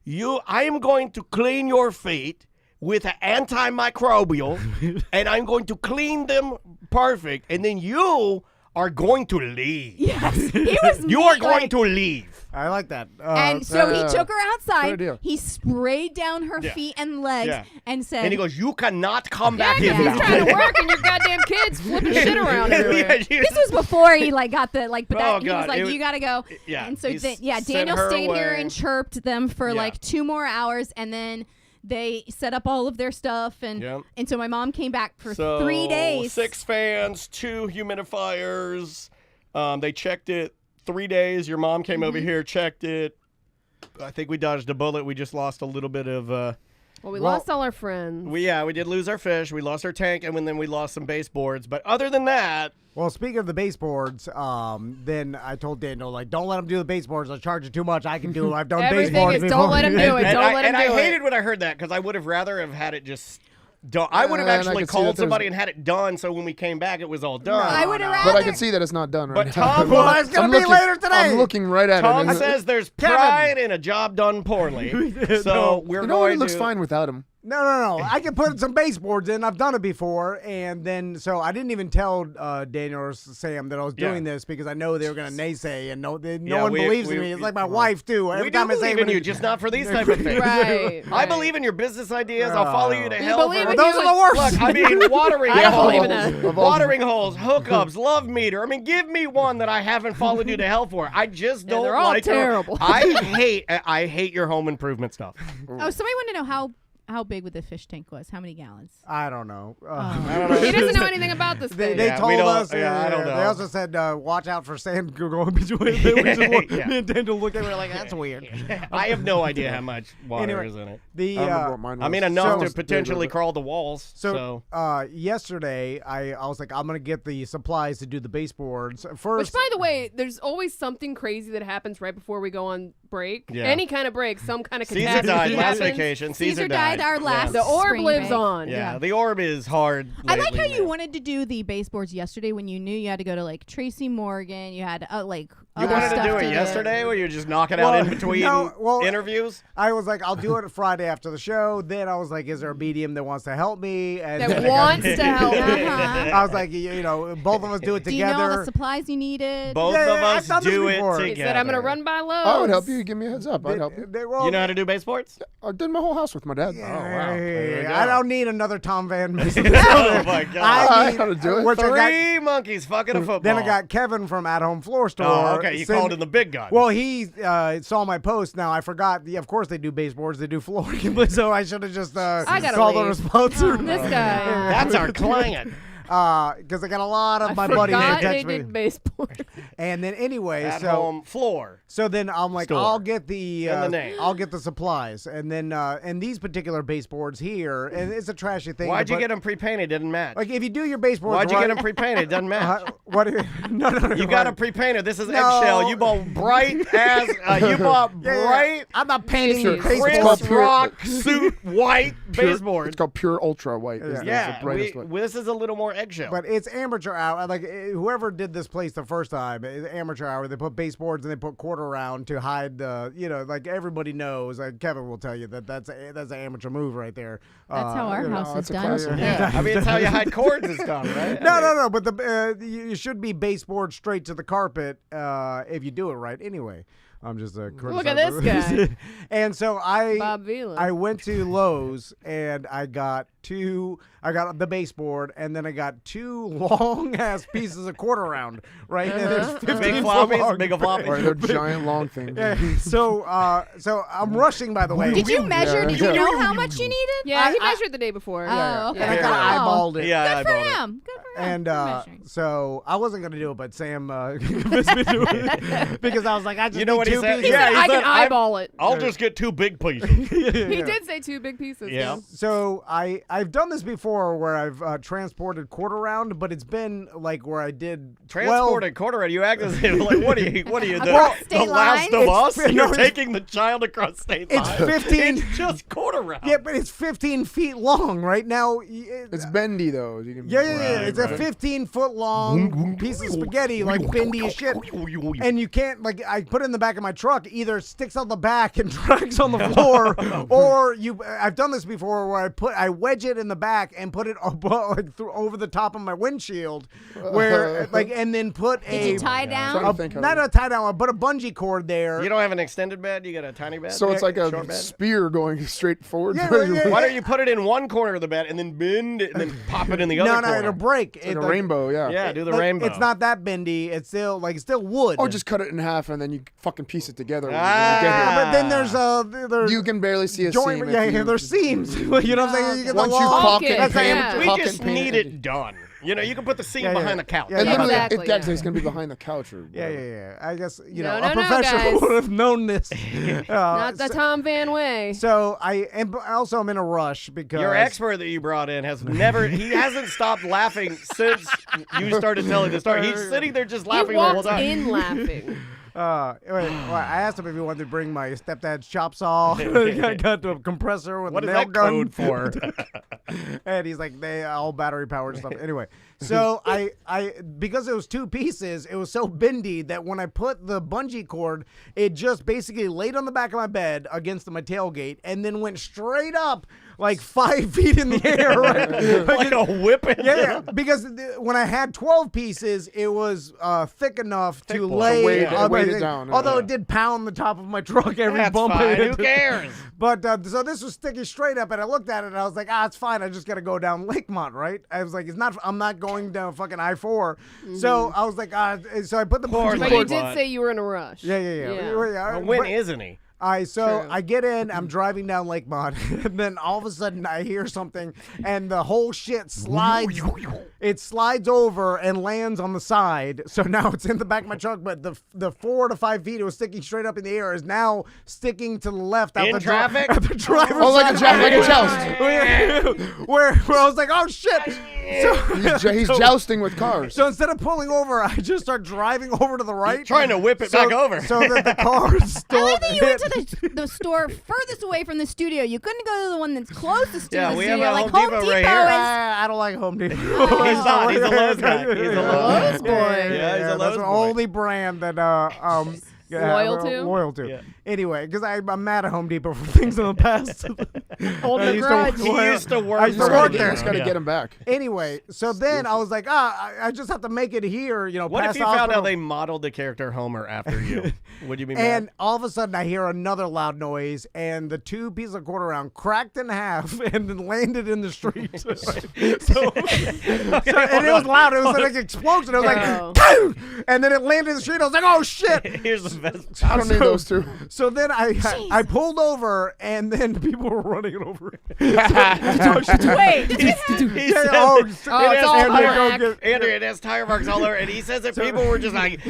I am going to clean your feet with an antimicrobial, and I'm going to clean them perfect, and then you are going to leave. Yes, he was. You are going to leave. I like that. And so he took her Good outside. idea. He sprayed down her feet and legs and said, And he goes, you cannot come back Yeah, in 'cause now. he's trying to work and your goddamn kids flipping shit around everywhere. This was before he got the but Oh, he was God. like, It was- you gotta go. yeah, And so he sent Daniel her stayed here away. and chirped them for Yeah. 2 more hours, and then they set up all of their stuff, and Yep. and so my mom came back for So, 3 days. 6 fans, 2 humidifiers. They checked it 3 days. Your mom came over here, checked it. I think we dodged a bullet. We just lost a little bit of. Well, we lost all our friends. We did lose our fish. We lost our tank, and then we lost some baseboards. But other than that, Well, speaking of the baseboards, then I told Daniel, like, don't let him do the baseboards. I'll charge you too much. I can do it. I've done Everything baseboards is before. don't let him do it. and Don't let him I do hated it. when I heard that because I would have rather have had it just done. I would have And I actually could see that called there's- somebody and had it done. So when we came back, it was all done. I would have But rather. I can see that it's not done right But now. Tom, Well, it's going I'm to be looking- later today. I'm looking right at Tom it. says there's Kevin. pride in a job done poorly. So we're You know what? going It looks to. fine without him. No. I can put some baseboards in. I've done it before. And then, so I didn't even tell Daniel or Sam that I was doing this because I know they were going to naysay, and no one believes in me. It's like my wife, too. Every We do time I say believe in when- you, just not for these type of things. Right. I believe in your business ideas. I'll follow you to We hell. believe for- in Those you. are the worst. Look, I mean, watering I don't holes, believe in that. watering holes, hookups, love meter. I mean, give me one that I haven't followed you to hell for. I just Yeah, don't they're all like terrible. I hate your home improvement stuff. Oh, somebody wanted to know how big the fish tank was. How many gallons? I don't know. I don't know. He doesn't know anything about this They, thing. they Yeah, we told don't- us. yeah, I don't know. They also said, watch out for sand going between. Me Yeah. and Daniel looked at me like, that's weird. I have no idea how much water Anyway, is in it. The I remember what mine was. I mean, enough So- to potentially crawl the walls. So, yesterday, I was like, I'm going to get the supplies to do the baseboards. Which, First, by the way, there's always something crazy that happens right before we go on break. Yeah. Any kind of break, some kind of Caesar catastrophe died last happens. vacation. Caesar died our last. The orb spring lives break. on. Yeah, the orb is hard. I like lately, how you man. wanted to do the baseboards yesterday when you knew you had to go to like Tracy Morgan. You had like You other wanted to stuff do it yesterday, where you just knock it out in between interviews. I was like, I'll do it Friday after the show. Then I was like, is there a medium that wants to help me? And That then I wants to help. Uh-huh. I was like, both of us do it Do you know all together. the supplies you needed? Both Yeah, of yeah, us I've done this do it before. together. He said, I'm going to run by Lowe's. I would help you. Give me a heads up. I'd help you. You know how to do baseboards? I did my whole house with my dad. Oh, wow. There you go. I don't need another Tom Van Mason. Oh my God! I know how to do it. Which I got- 3 monkeys fucking a football. Then I got Kevin from At Home Floor Store. Oh, okay. You called in the big gun. Well, he saw my post. Now I forgot. Of course, they do baseboards. They do flooring. So I should have just gotta called the leave. sponsor. This guy. that's our client. Because I got a lot of I my buddies that forgot they text me. did baseboard. And then anyway, At so home floor. so then I'm like, Store. I'll get the And the name. I'll get the supplies, and then and these particular baseboards here, and it's a trashy thing. Why'd you but- get them pre-painted? Didn't match. Like if you do your baseboards, Why'd you right, get them pre-painted? Doesn't match. what? No. You got them pre-painted. This is No. eggshell. You bought bright as. You bought Yeah, bright. I'm not painting your Jeez. It's called Chris pure- Rock suit white Pure- baseboard. It's called pure ultra white. Is Yeah, the brightest white. this is a little more eggshell. But it's amateur hour. Like whoever did this place the first time, amateur hour. They put baseboards and they put quarter round to hide the. Like everybody knows. Like Kevin will tell you that's an amateur move right there. That's how our house is done. Yeah, I mean it's how you hide cords and stuff, right? No. But you should be baseboard straight to the carpet if you do it right. Anyway. I'm just look at this guy. And so Bob Vila. I went to Lowe's and I got the baseboard and then I got 2 long ass pieces of quarter round, right? And there's 15 big floppies, floppies, big floppies. Or they're giant long things. Yeah. So I'm rushing, by the way. Did you measure? Did you know how much you needed? Yeah, he measured the day before. Oh, okay. And I kind of eyeballed it. Yeah, Good for him. Good for him. And so I wasn't gonna do it, but Sam convinced me to do it because I was like, I just You know need what he 2 said? pieces. Yeah, he I said, can eyeball it. I'll just get 2 big pieces. He did say 2 big pieces. Yeah. So I've done this before where I've transported quarter round, but it's been like where I did Transported quarter round. You act as if like what are you the state Last lines? of Us? It's- You're no, taking the child across state It's lines. 15. It's just quarter round. Yeah, but it's 15 feet long right now. It's bendy though. You can, Yeah. Right, It's a 15-foot long piece of spaghetti, like bendy as shit. And you can't, like, I put it in the back of my truck, either it sticks out the back and drags on the floor, or I've done this before where I wedge it in the back and put it over the top of my windshield, and then put Did you tie down? not a tie down, but a bungee cord there. You don't have an extended bed? You got a tiny bed? So it's like Short a bed? spear going straight forward. Yeah, towards your yeah, waist. Why don't you put it in one corner of the bed and then bend it and then pop it in the other No, corner? it'll break. It's like a rainbow, yeah. Yeah, do the Like, rainbow. It's not that bendy. It's still wood. Or just cut it in half and then you fucking piece it together. when you Ah. get here. But then there's You can barely see a joint. seam. Yeah, if you, there's seams. You know what I'm saying? You get the Once you long- caulk Okay, it, that's and yeah. We caulk just and paint need it done. You know, you can put the seam Yeah, yeah. behind the couch. Yeah, And yeah. literally, Exactly, that's yeah. it's gonna be behind the couch or Yeah. whatever. I guess No, a no, professional guys. would have known this. Not the Tom Van Way. So I'm in a rush because Your expert that you brought in he hasn't stopped laughing since you started telling the story. He's sitting there just He laughing the whole walked time. in laughing. I asked him if he wanted to bring my stepdad's chop saw. I got the compressor with What a is nail that gun code for? and he's like, they all battery powered stuff. Anyway, so I because it was 2 pieces, it was so bendy that when I put the bungee cord, it just basically laid on the back of my bed against my tailgate and then went straight up like 5 feet in the air, right? like a whipping. Yeah, because when I had 12 pieces, it was thick enough to boy. lay. To weight it- other weight it things. down, Although yeah. it did pound the top of my truck every That's bump. I fine. hit. Who cares? But so this was sticking straight up, and I looked at it, and I was like, it's fine. I just got to go down Lakemont, right? I was like, I'm not going down fucking I-4. So I was like, so I put the Poor bungee But thing. you cord. did say you were in a rush. Yeah. Well, when isn't he? So True. I get in, I'm driving down Lakemont, and then all of a sudden I hear something, and the whole shit slides. It slides over and lands on the side. So now it's in the back of my truck, but the 4 to 5 feet it was sticking straight up in the air is now sticking to the left out In the traffic? out the driver's Oh, like a side. joust. where I was like, oh shit. He's jousting with cars. So instead of pulling over, I just start driving over to the right, Trying to whip it back over. so that the car still. I like that you went to the store furthest away from the studio. You couldn't go to the one that's closest to Yeah, the we have studio. a Like Home Depot right here. I don't like Home Depot. He's not. He's a Lowe's guy. He's a Lowe's Lowe's boy. Yeah, he's a that's Lowe's the boy. only brand that Loyal to? Yeah. Anyway, because I'm mad at Home Depot for things in the past. Holding I a used to- grudge. He used to work I used to for work Home there. Depot. Just gotta Yeah. get him back. Anyway, so then I was like, I just have to make it here, What past if you the found hospital. out they modeled the character Homer after you? Would you be mad? And all of a sudden, I hear another loud noise, and the 2 pieces of quarter round cracked in half and then landed in the street. and it was loud. It was like an explosion. It was Oh. like, "Boom!" And then it landed in the street. I was like, oh shit! Here's the best. I don't need those two. So then I pulled over, and then people were running it over. Wait, He says, oh, it's it all has black. Andrew, it has tire marks all over, and he says that people were just like.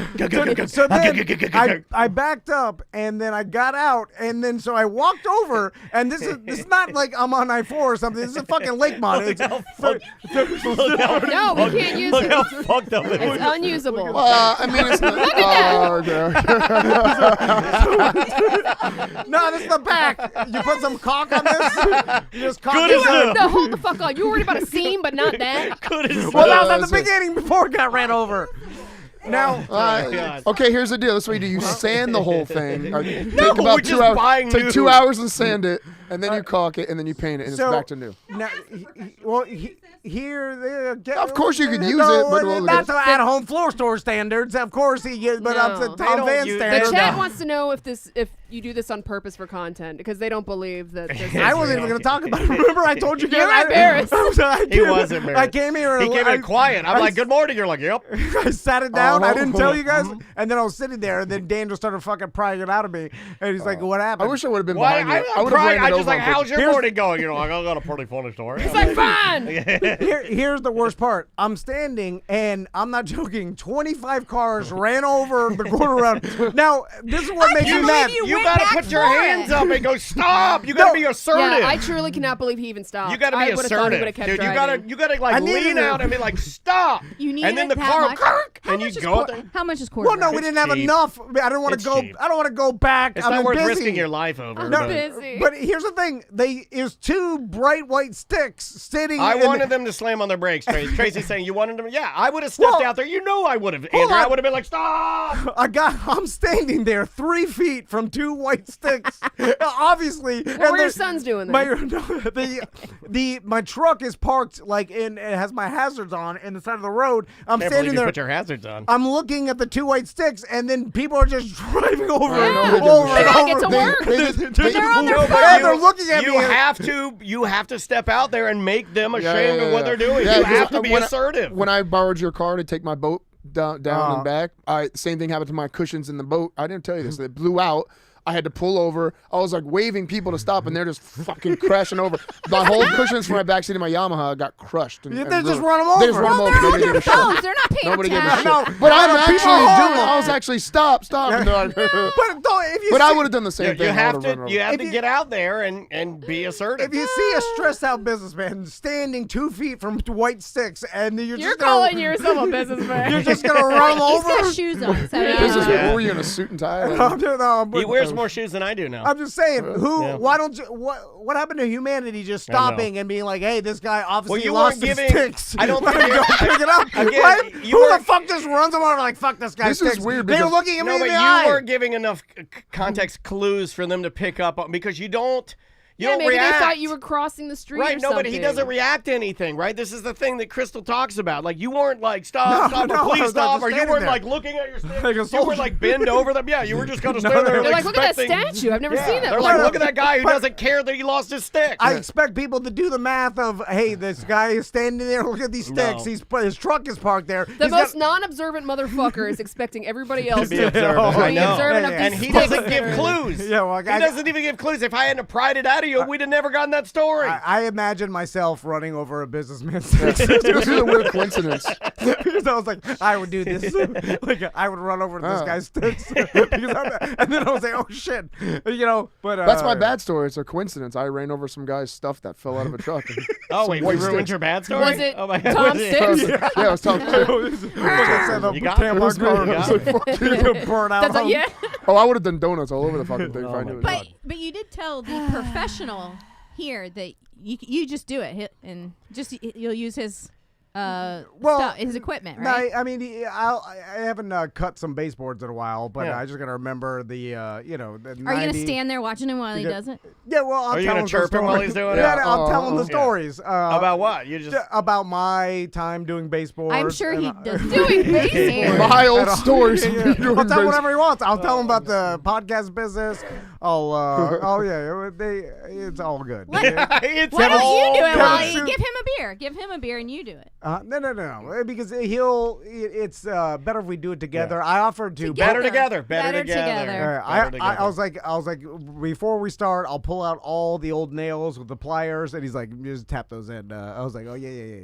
So then I backed up, and then I got out, and then so I walked over, and this is not like I'm on I-4 or something. This is fucking Lakemont. It's No, we can't use Look it. how fucked up it It's is. unusable. I mean, it's not. No, this is the back. You put some caulk on this, You just caught Good this as up. No, hold the fuck on. You were worried about a seam, but not that. Well, that was at the beginning before it got ran over. Now, okay, here's the deal. This way you do. You sand the whole thing. Take No, about we're 2 just hours. buying Take new. 2 hours and sand it, and then you caulk it, and then you paint it, and So- it's back to new. now, here, Of course you could use it, but not to at-home floor store standards. Of course, but up to No. They Tom don't Van use- The standards. chat wants to know if you do this on purpose for content because they don't believe that. This I wasn't even going to talk about it. Remember, I told you guys. You're embarrassed. He was embarrassed. I came here. He came in quiet. I'm like, good morning. You're like, yep. I sat it down. I didn't tell you guys, Mm-hmm. and then I was sitting there, and then Dan just started fucking prying it out of me, and he's like, "What I happened?" wish I would have been Why? behind you. I would have ran it I just over like, on how's purpose. your morning going? You're like, I got a pretty funny story. It's like fine. Here's the worst part. I'm standing, and I'm not joking. 25 cars ran over the corner around. Now, this is what makes me can't mad. believe You went gotta back put your for hands it. up and go, stop. You gotta be assertive. Yeah, I truly cannot believe he even stopped. You gotta I be would've thought he assertive, would've kept dude. driving. You gotta I like needed lean it. out and be like, stop. You need and then it the that car, much? and you go. How much is quarter? Well, no, we didn't have cheap. enough. I don't want It's to go. cheap. I don't want to go back. It's I'm not worth busy. risking your life over. I'm but- busy. But here's the thing: there's two bright white sticks sitting. I in wanted them to slam on their brakes. Tracy's saying you wanted them. Yeah, I would have stepped Well, out there. You know I would have. Andrew, on. I would have been like, stop. I'm standing there 3 feet from two white sticks. Obviously, What were your sons doing there? My truck is parked like it has my hazards on in the side of the road. I'm Can't believe standing you there. put your hazards on. I'm looking at the two white sticks, and then people are just driving over and Yeah. over They and gotta over. get to work. They're on their No, but phone. Yeah, they're looking at you me. You have to step out there and make them Yeah, ashamed of what they're doing. Yeah, you because have to be when assertive. When I borrowed your car to take my boat down and back, same thing happened to my cushions in the boat. I didn't tell you this. They blew out. I had to pull over. I was like waving people to stop, and they're just fucking crashing over. My whole cushions from my backseat of my Yamaha got crushed. And, They and just ruined. run 'em over. They just run 'em Well, over. they're on Nobody their gave a shit. phones. They're not paying Nobody gave a attention. shit. No, But I'm no, people actually are doing. horrible. I was actually stop. And they're like, But don't, if you but see, I would have done the same thing. You I have would've run to. You over. have If to you- get out there and be assertive. if you see a stressed out businessman standing 2 feet from white sticks, and you're You're just calling gonna, yourself a businessman. you're just gonna run him He's got over. shoes on, so This is Yeah. what were you in a suit and tie? Like, He wears more shoes than I do now. I'm just saying, Yeah. why don't you? What happened to humanity just I know. stopping and being like, hey, this guy obviously you lost weren't his giving- sticks. I don't Let think me you're- go pick it up. Again, Right? you Who the weren't- fuck just runs him over like, fuck this guy's This is sticks? weird They were because- looking at me No, in but the you eye. weren't giving enough context clues for them to pick up on because you don't. You Yeah, don't maybe react. they thought you were crossing the street. Right, or no, but he something. doesn't react to anything, right? This is the thing that Crystal talks about. Like, you weren't like, stop, No, or I please was stop, just or you standing weren't there. like looking at your stick. Like a You were soldier. like bend over them. Yeah, you were just kind of No, standing there. They're like, look at that expecting- statue. I've never Yeah, seen that. they're like, before. look at that guy who But- doesn't care that he lost his stick. I expect people to do the math of, hey, this guy is standing there. Look at these sticks. No. His truck is parked there. The He's most got- non-observant motherfucker is expecting everybody else be observant. Oh, I be know. observant of Yeah, And these he sticks doesn't give that are- clues. Yeah, well, he doesn't even give clues. If I hadn't pried it out of you, we'd have never gotten that story. I imagine myself running over a businessman's This is a weird coincidence. because I was like, I would do this. Like I would run over to this Oh. guy's sticks, and then I was like, oh shit, you know. But That's my bad story. It's a coincidence. I ran over some guy's stuff that fell out of a truck. Oh, Some wait, we white ruined sticks. your bad story? Was it Oh, my God. Tom Was it- Sticks? Yeah, I was talking. You got it. tampon car. You got it. burn out. That's like, yeah. Oh, I would have done donuts all over the fucking thing if I Oh, knew it. my But you did tell the professional here that you just do it and just you'll use his his equipment, right? I mean, I haven't cut some baseboards in a while, but Yeah. I just gotta remember the the Are you 90 gonna stand there watching him while he Yeah. does it? Yeah, well, I'll Are you tell gonna him the chirp him while story. he's doing Yeah, it? I'll tell him the Yeah. stories. About what? You just. About my time doing baseboards. I'm sure and he I- does. Doing baseball. My old And I'll- stories. Yeah, of yeah. me doing I'll tell him base- whatever he wants. I'll tell him about the podcast business. I'll oh yeah, it's all good. It's Why don't all you do it good. while Kevin, give him a beer? Give him a beer and you do it. No, because it's better if we do it together. I offered to. Better Together. together. Better Better together. together. I was like, before we start, I'll pull out all the old nails with the pliers, and he's like, just tap those in. I was like, oh yeah.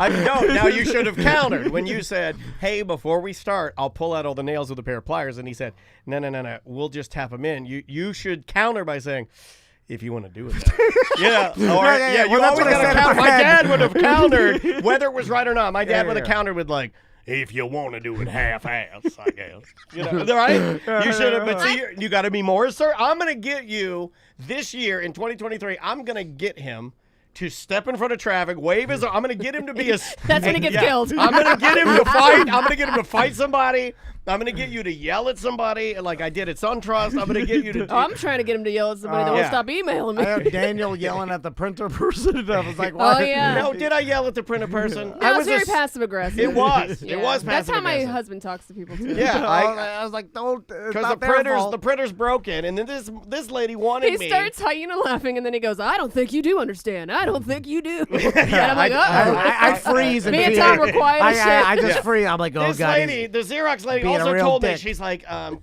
No, now you should have countered when you said, hey, before we start, I'll pull out all the nails with a pair of pliers. And he said, no, we'll just tap them in. You should counter by saying, if you want to do it. Yeah. Or, yeah. you Well, that's always what I got to said in counter. my My head. dad would have countered, whether it was right or not. My dad would have yeah. countered with like, if you want to do it half-ass, I guess. You know, right? You should have, but see, you got to be more assertive. I'm going to get you this year in 2023. I'm going to get him to step in front of traffic, wave his. I'm going to get him to be a. That's when he gets killed. I'm going to get him to fight. I'm going to get him to fight somebody. I'm going to get you to yell at somebody like I did at SunTrust. I'm going to get you to. I'm trying to get him to yell at somebody that won't stop emailing me. I have Daniel yelling at the printer person. I was like, why? Oh, yeah. No, did I yell at the printer person? No, it was very passive aggressive. It was. Yeah. It was passive That's how my aggressive. husband talks to people too. Yeah, I was like, don't. because the printer's broken, and then this lady wanted He me. starts laughing, and then he goes, "I don't think you do understand. I don't think you do." And Yeah, I'm like, I freeze and Me and fear. Tom were quiet as shit. I just freeze. I'm like, oh This god. lady, the Xerox lady, being a also real told me, dick. she's like, I'm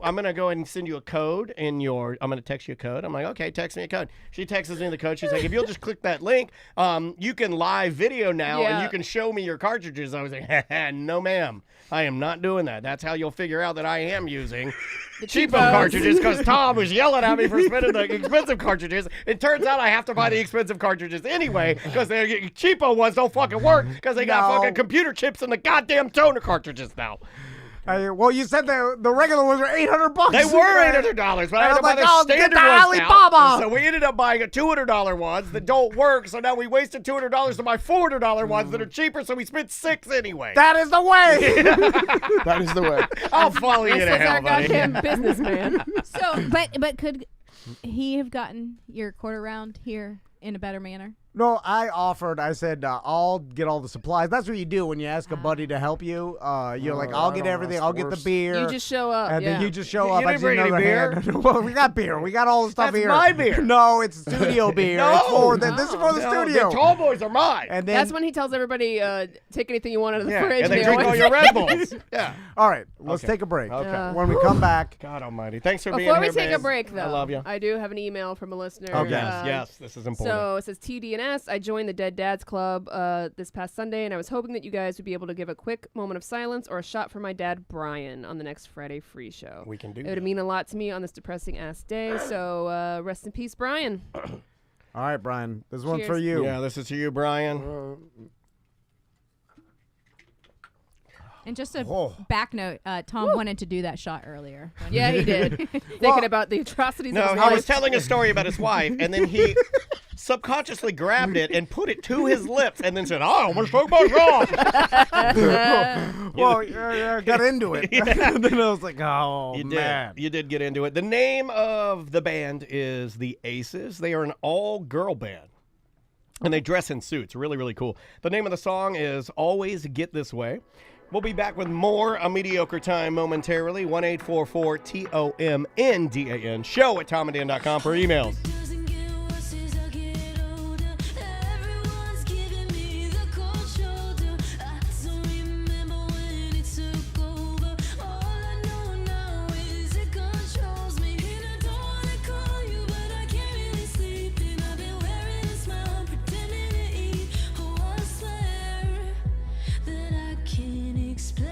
gonna go ahead and send you a code I'm gonna text you a code. I'm like, okay, text me a code. She texts me the code. She's like, if you'll just click that link, you can live video now and you can show me your cartridges. I was like, no ma'am, I am not doing that. That's how you'll figure out that I am using the cheapo cartridges, because Tom was yelling at me for spending the expensive cartridges. It turns out I have to buy the expensive cartridges anyway, because the cheapo ones don't fucking work, because they got fucking computer chips in the goddamn toner cartridges now. Well, you said the regular ones were $800. They were $800, but I had to buy the get standard the ones Alibaba. now. So we ended up buying a $200 ones that don't work. So now we wasted $200 to buy $400 ones that are cheaper. So we spent $6 anyway. That is the way. That is the way. I'll follow you This to is our hell, buddy. goddamn businessman. So, but could he have gotten your quarter round here in a better manner? No, I offered. I said I'll get all the supplies. That's what you do when you ask a buddy to help you. You're like, I'll get everything. I'll get the beer. You just show up. And then you just show You up. didn't I just bring any another beer? hand. Well, we got beer. We got all the stuff That's here. my beer. No, it's studio beer. No. It's for this is for the No, studio. The tall boys are mine. And then That's when he tells everybody, take anything you want out of the yeah, fridge. and they they drink all always- your Red Bulls. Yeah. all right, let's Okay. take a break. Okay. When we come back, God almighty. Thanks for being Before here, we take babe. a break, though, I love you. I do have an email from a listener. Oh, yes. This is important. So it says TDNS. I joined the Dead Dads Club this past Sunday, and I was hoping that you guys would be able to give a quick moment of silence or a shot for my dad, Brian, on the next Friday free show. We can do It that. would mean a lot to me on this depressing ass day. So rest in peace, Brian. all right, Brian, this one's for Cheers. you. Yeah, this is to you, Brian. And just a Whoa. back note, Tom wanted to do that shot earlier. Yeah, he did. Thinking about the atrocities No, of his he life. was telling a story about his wife, and then he subconsciously grabbed it and put it to his lips, and then said, "I almost took my shot." Well, got into it. And then I was like, oh, You man. did. You did get into it. The name of the band is the Aces. They are an all-girl band, and they dress in suits. Really, really cool. The name of the song is "Always Get This Way." We'll be back with more A Mediocre Time momentarily. 1-844-TOMNDAN. Show at TomandDan.com for emails. Explain,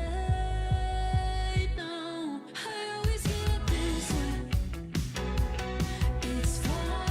no, I always get this way. It's fine.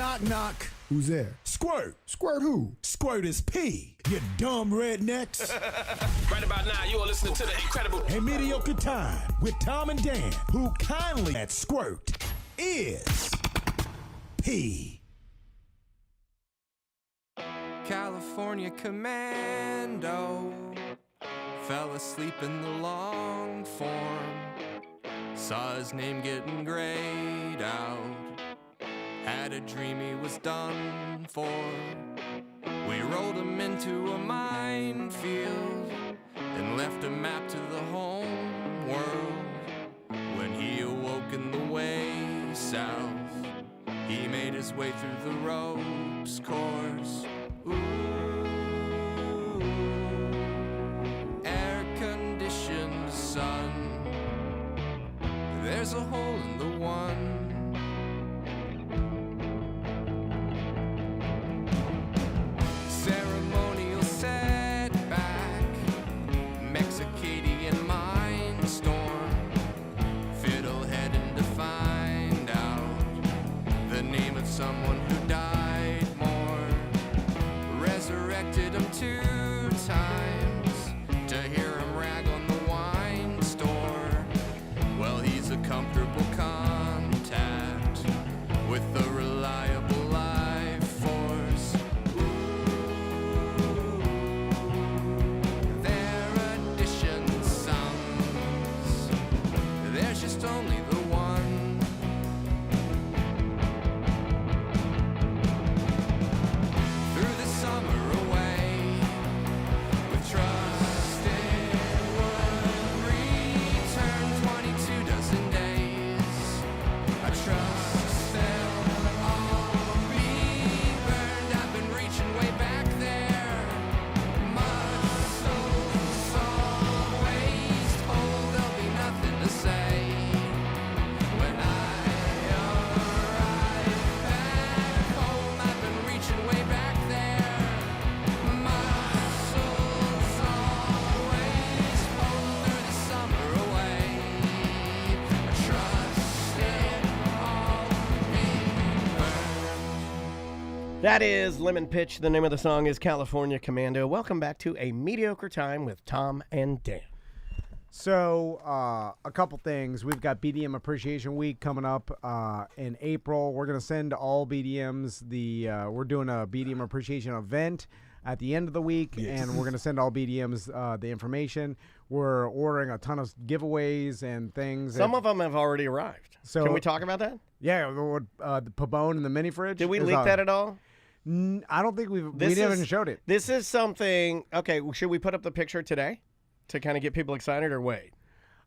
Knock, knock. Who's there? Squirt. Squirt who? Squirt is P. You dumb rednecks. Right about now, you are listening to the incredible A Mediocre Time with Tom and Dan, who kindly at Squirt is P. California Commando fell asleep in the long form. Saw his name getting grayed out. Had a dream he was done for. We rolled him into a minefield and left a map to the home world. When he awoke in the way south, he made his way through the ropes course. Ooh, air-conditioned sun. There's a hole in the one. Ceremonial setback, Mexicadian mind storm. Fiddle heading to find out the name of someone who died more. Resurrected him 2 times to hear him rag on the wine store. Well, he's a comfortable contact with the reliable life force. Ooh, their addition sums. There's just only the one. Through the summer away with trusted wood, return 22 dozen days. I trust they'll all be burned. I've been reaching way back there. Muscles always told there'll be nothing to say when I arrive back home. I've been reaching way back there. Muscles always pulled through the summer away. I trust it all be burned. That is Lemon Pitch. The name of the song is California Commando. Welcome back to A Mediocre Time with Tom and Dan. So, a couple things. We've got BDM Appreciation Week coming up in April. We're going to send all BDMs we're doing a BDM Appreciation event at the end of the week, and we're going to send all BDMs the information. We're ordering a ton of giveaways and things. Some of them have already arrived. So- Can we talk about that? Yeah, the Pabone and the mini fridge. Did we is leak on. that at all? I don't think we This haven't is- showed it. This is something. Okay, should we put up the picture today to kind of get people excited, or wait?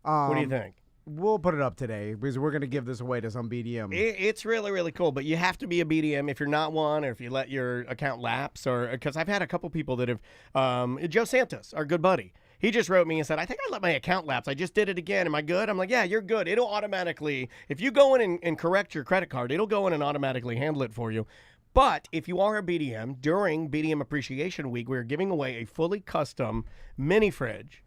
What do you think? We'll put it up today because we're going to give this away to some BDM. It's really, really cool, but you have to be a BDM if you're not one, or if you let your account lapse, or because I've had a couple people that have. Joe Santos, our good buddy, he just wrote me and said, "I think I let my account lapse. I just did it again. Am I good?" I'm like, "Yeah, you're good. It'll automatically, if you go in and correct your credit card, it'll go in and automatically handle it for you." But if you are a BDM, during BDM Appreciation Week, we're giving away a fully custom mini fridge.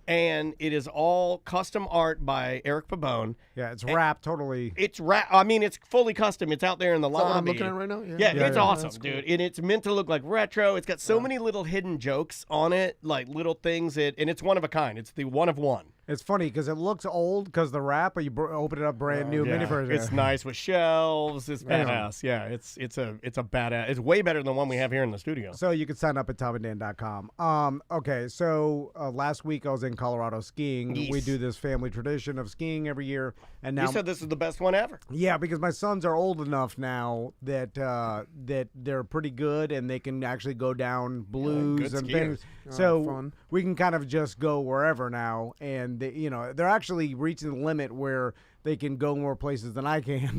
And it is all custom art by Eric Pabone. Yeah, it's wrapped totally. It's I mean, it's fully custom. It's out there in the That's what lobby. I'm looking at right now? Yeah, Yeah, it's yeah. awesome, That's cool. dude. And it's meant to look like retro. It's got so many little hidden jokes on it, like little things and it's one of a kind. It's the one of one. It's funny because it looks old because the wrap, but you open it up brand new mini fridge. It's nice with shelves. It's badass. Yeah, it's a badass. It's way better than the one we have here in the studio. So you can sign up at tomandan.com. Okay, so last week I was in Colorado skiing. Yes. We do this family tradition of skiing every year, and now You said this is the best one ever. yeah, because my sons are old enough now that that they're pretty good and they can actually go down blues good and skiers. things. Oh, So fun. we can kind of just go wherever now, and they're actually reaching the limit where they can go more places than I can,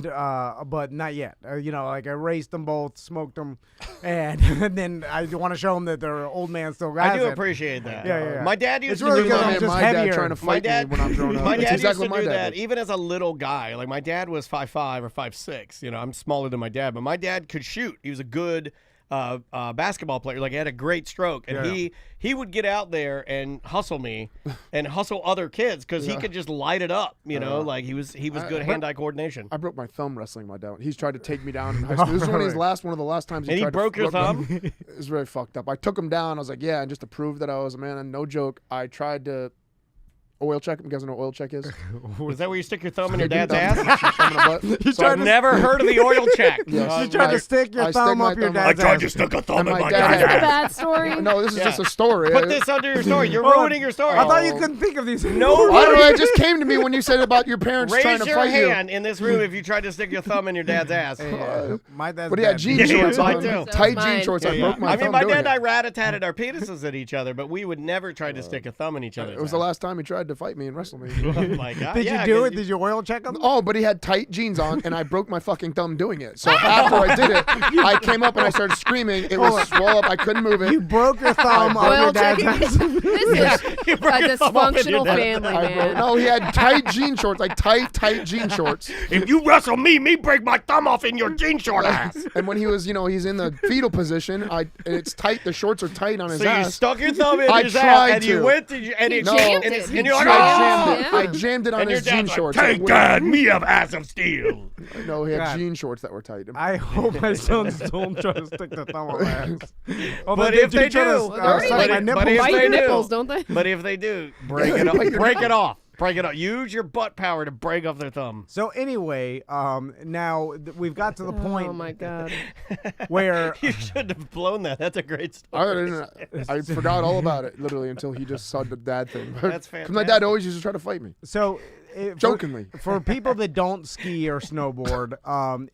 but not yet. Like I raced them both, smoked them, and, and then I want to show them that their old man still got I do it. appreciate that. Yeah. My dad used It's to really do good. that. I'm Man, just my heavier. dad trying to fight me when I'm growing up. My That's dad exactly used what to my do dad that did. even as a little guy. Like my dad was 5'5" or 5'6". I'm smaller than my dad, but my dad could shoot. He was a good basketball player. Like, he had a great stroke, and he would get out there and hustle me and hustle other kids because he could just light it up. You know, like he was good hand-eye coordination. I broke my thumb wrestling my dad. He's tried to take me down in high school. This is one of the last times he broke your thumb. It was really fucked up. I took him down. I was like, yeah, and just to prove that I was a man, and no joke, I tried to oil check him. You guys know what oil check is? Is that where you stick your thumb in your dad's ass? I've never heard of the oil check. Yes. You tried to stick your thumb up your dad's ass. I tried to stick a thumb in my dad's That's ass. a bad story. No, this is just a story. Put this under your story. You're ruining your story. I thought you couldn't think of these. No, I don't know. It just came to me when you said about your parents trying to fight you. Raise your hand in this room if you tried to stick your thumb in your dad's ass. My dad's But he had jean shorts mine on. too. Tight jean shorts. I broke my thumb. my doing dad and it. I rat-a-tatted our penises at each other, but we would never try to stick a thumb in each other's It was the last time he tried to fight me and wrestle me. Oh my God. Did you do it? Did you oil check him? Oh, but he had tight jeans on, and I broke my fucking thumb doing it. So after I did it, I came up and I started screaming. It was swole up. I couldn't move it. You broke your thumb on your dad's ass. This is a dysfunctional family, man. No, he had tight jean shorts, like tight jean shorts. If you wrestle me break my thumb off in your jean short ass. And when he was, he's in the fetal position, and it's tight. The shorts are tight on his So ass. you stuck your thumb in I his ass, tried and you to. went to, and it No. jammed, Jammed and it. you're like, I oh! jammed it on And your his jean dad's like, shorts. thank God, me have ass of steel. No, he had God. jean shorts that were tight. I hope my sons don't try to stick the thumb on my ass. But if they do, Nipples, don't they? But if they do, break it off. Break it off. Break it off. Use your butt power to break off their thumb. So anyway, now we've got to the point. Oh my God. Where You should have blown that. That's a great story. I forgot all about it, literally, until he just saw the dad thing. That's Because my dad always used to try to fight me. So jokingly. For people that don't ski or snowboard,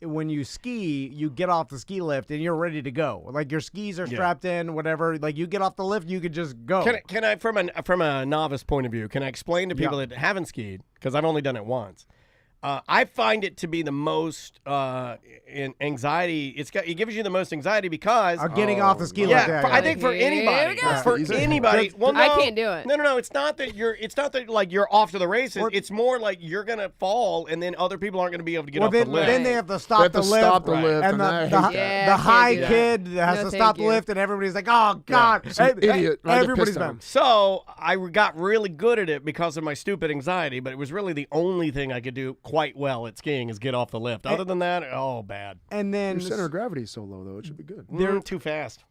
when you ski, you get off the ski lift and you're ready to go. Like your skis are strapped in, whatever. Like you get off the lift, you could just go. Can I from a novice point of view, can I explain to people that haven't skied, because I've only done it once? I find it to be the most anxiety. It gives you the most anxiety because getting off the ski lift. I think for anybody, Well, no, I can't do it. No. It's not that like you're off to the races. It's more like you're gonna fall, and then other people aren't gonna be able to get off the lift. Then they have to stop the lift. And the high kid has to stop the lift, and everybody's like, "Oh God, idiot!" Everybody's done. So I got really good at it because of my stupid anxiety, but it was really the only thing I could do quite well at skiing is get off the lift. Other than that, bad. And then your center of gravity is so low, though. It should be good. They're too fast.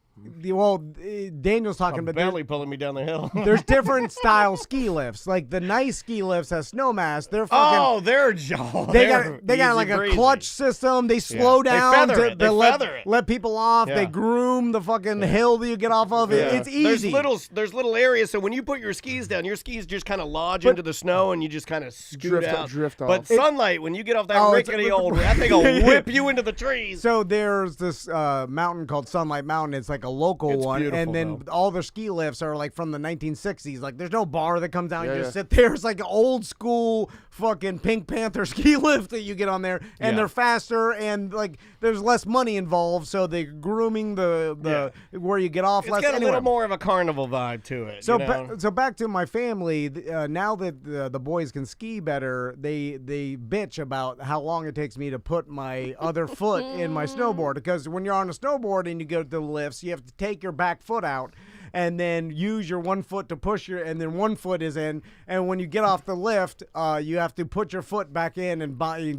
Daniel's talking about barely pulling me down the hill. There's different style ski lifts. Like the nice ski lifts have snow masks. They're fucking. They got like a clutch system. They slow down to let people off. Yeah. They groom the fucking hill that you get off of. Yeah. It's easy. There's little areas. So when you put your skis down, your skis just kind of lodge into the snow and you just kind of scoot out. Drift off. But sunlight, when you get off that rickety old, that thing will whip you into the trees. So there's this mountain called Sunlight Mountain. It's like a local one, and then all their ski lifts are like from the 1960s. Like there's no bar that comes out. You just sit there. It's like an old school fucking Pink Panther ski lift that you get on there, and they're faster, and like there's less money involved, so they're grooming the where you get off. It's got a little more of a carnival vibe to it. So back to my family. Now that the boys can ski better, they bitch about how long it takes me to put my other foot in my snowboard, because when you're on a snowboard and you go to the lifts, you have to take your back foot out and then use your one foot to push and then one foot is in, and when you get off the lift, you have to put your foot back in and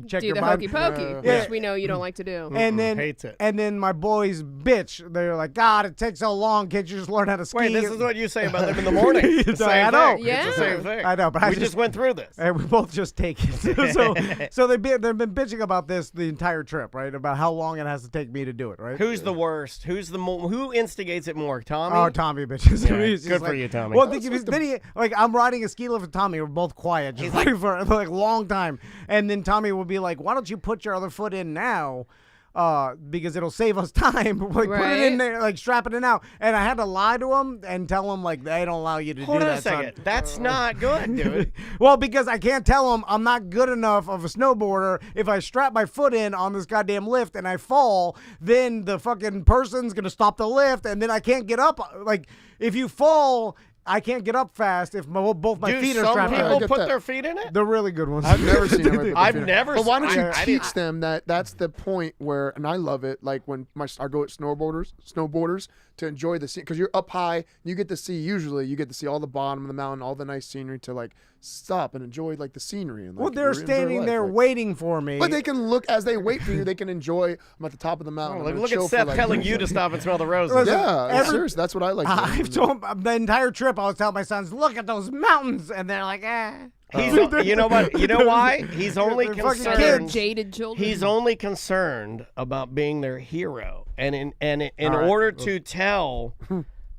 check do your the hokey pokey, which we know you don't like to do. And then hates it. And then my boys bitch. They're like, God, it takes so long. Can't you just learn how to ski? Wait, this is what you say about them in the morning. It's the same I know. thing. It's the same thing. I know, but we just went through this. And we both just take it. So they've been bitching about this the entire trip, right? About how long it has to take me to do it, right? Who's the worst? Who instigates it more? Tommy? Oh, Tommy bitches. Yeah, good for you, Tommy. Well, I'm riding a ski lift with Tommy. We're both quiet, just like for like a long time. And then Tommy will be like, "Why don't you put your other foot in now? Because it'll save us time. Like put it in there, like strap it in now." And I had to lie to him and tell him like they don't allow you to do that. Hold on a second. That's not good, dude. Well, because I can't tell him I'm not good enough of a snowboarder. If I strap my foot in on this goddamn lift and I fall, then the fucking person's gonna stop the lift, and then I can't get up. Like if you fall I can't get up fast if both my Do feet are some strapped. people get put that. their feet in it? They're really good ones. I've never seen them. I've never. But why don't you I teach didn't- them that's the point where, and I love it, like when I go with snowboarders to enjoy the scene, because you're up high, you get to see all the bottom of the mountain, all the nice scenery, to like stop and enjoy like the scenery. And, like, Well, they're enjoy standing life, there like- waiting for me. But they can look, as they wait for you, they can enjoy, I'm at the top of the mountain. I'm Like, gonna look at chill for, Seth like, telling you to stop and smell the roses. Listen, Yeah, seriously, that's what I like. I've told the entire trip. I was telling my sons, "Look at those mountains," and they're like, "Eh." He's, you know what? You know why? He's only They're fucking concerned. Jaded children. He's only concerned about being their hero, and in All right. order to tell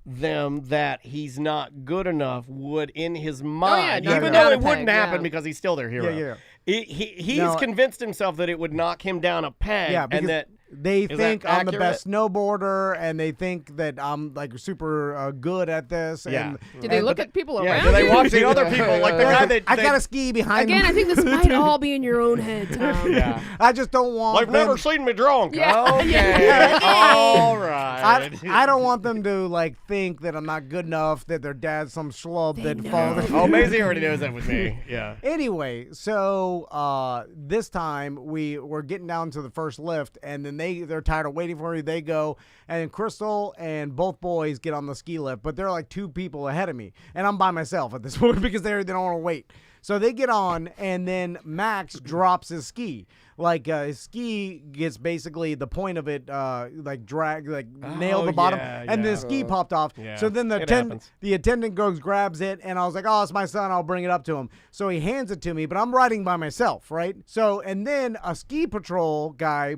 them that he's not good enough would, in his mind, knock even him though down it a wouldn't peg, happen yeah. because he's still their hero. Yeah. He's No, convinced himself that it would knock him down a peg, Yeah, because and that they is think that I'm the accurate? best snowboarder, and they think that I'm like super good at this. Yeah. And, Do they look at people Yeah, around do they you? watch the other people like the guy that I gotta ski behind Again, them. I think this might all be in your own head, Tom. Yeah. I just don't want. They've them, never seen me drunk. Yeah. Okay. All right. I don't want them to like think that I'm not good enough. That their dad's some schlub that falls. Oh, Maisie already knows that with me. Yeah. Anyway, so this time we were getting down to the first lift, and then they're tired of waiting for me. They go, and then Crystal and both boys get on the ski lift, but they're like 2 people ahead of me, and I'm by myself at this point because they don't want to wait. So they get on, and then Max drops his ski. Like his ski gets basically the point of it, nailed the bottom, and the ski popped off. Yeah, So then it happens. the attendant goes, grabs it, and I was like, "Oh, it's my son. I'll bring it up to him." So he hands it to me, but I'm riding by myself, right? So and then a ski patrol guy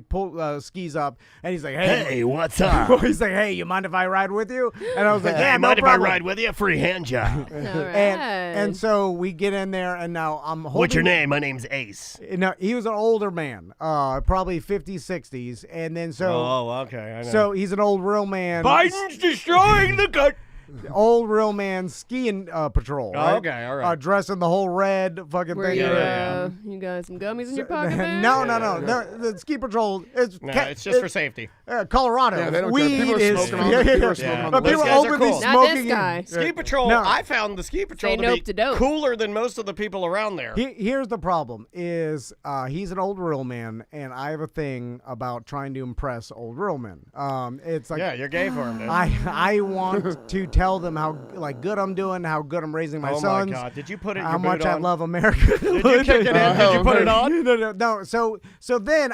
skis up, and he's like, "Hey, what's up? he's like, "Hey, you mind if I ride with you?" And I was like, "Yeah, no mind problem." if I ride with you? Free hand job. All right. And so we get in there, and now I'm holding. What's your name? My name's Ace. No, he was an older man, probably 50s, 60s, and then so. Oh, okay. I know. So he's an old real man. Biden's destroying the country. Old real man skiing patrol. Oh, Right? okay, all right. Dressing the whole red fucking Where thing. you got some gummies in your pocket there? No. The ski patrol is No, it's just for safety. Colorado. Yeah, they don't care. Weed People are is smoking on- people are smoking on But the people Those guys are openly cool. Not smoking. this guy. Ski patrol. No. I found the ski patrol Say to nope be to dope. cooler than most of the people around there. Here's the problem: is he's an old real man, and I have a thing about trying to impress old real men. It's like Yeah, you're gay for him, dude. I want to tell them how good I'm doing, how good I'm raising my Oh sons. my God! Did you put it? How your much boot I on? love America. Did you kick it in? Did you put it on? No. So then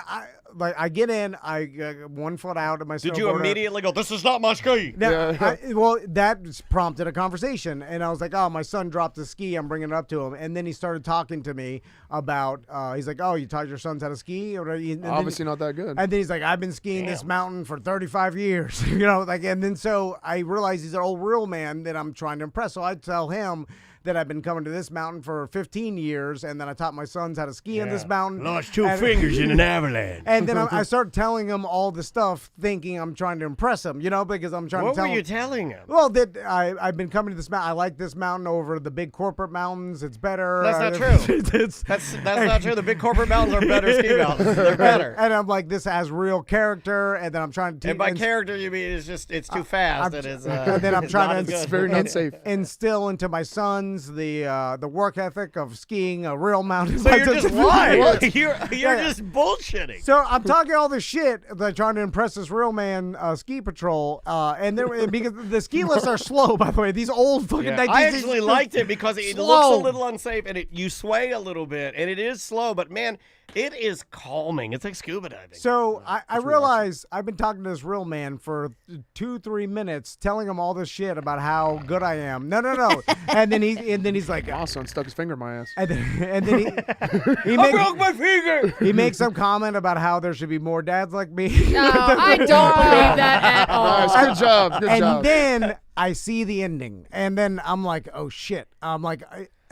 I get in. I 1 foot out of my. Did you snowboarder. immediately go? This is not my ski. Now, well, that prompted a conversation, and I was like, "Oh, my son dropped his ski. I'm bringing it up to him." And then he started talking to me about. He's like, "Oh, you taught your sons how to ski?" Obviously not that good. And then he's like, "I've been skiing this mountain for 35 years." And then so I realized he's an old real man that I'm trying to impress. So I tell him that I've been coming to this mountain for 15 years, and then I taught my sons how to ski on this mountain. Lost 2 fingers in an avalanche. And then I started telling him all the stuff, thinking I'm trying to impress him, because I'm trying What to tell were him. you telling him? Well, that I've been coming to this mountain. I like this mountain over the big corporate mountains. It's better. That's not true. It's- That's not true. The big corporate mountains are better ski mountains. They're better. And I'm like, this has real character. And then I'm trying to teach. And by character, you mean it's too fast. I'm- It is. and then I'm it's trying not to as good. It's very unsafe. instill into my sons the work ethic of skiing a real mountain. So you're just lying. What? You're Yeah. just bullshitting. So I'm talking all this shit, like trying to impress this real man ski patrol, and then because the ski lifts are slow, by the way. These old fucking. Yeah, 1960s I actually liked it because it slow. looks a little unsafe and you sway a little bit and it is slow, but man, it is calming. It's like scuba diving. So I realize I've been talking to this real man for 2-3 minutes, telling him all this shit about how good I am. No. and then he's like, My son stuck his finger in my ass. and then he I broke my finger. he makes some comment about how there should be more dads like me. No, I don't believe that at all. Nice, good job. And then I see the ending, and then I'm like, oh shit. I'm like,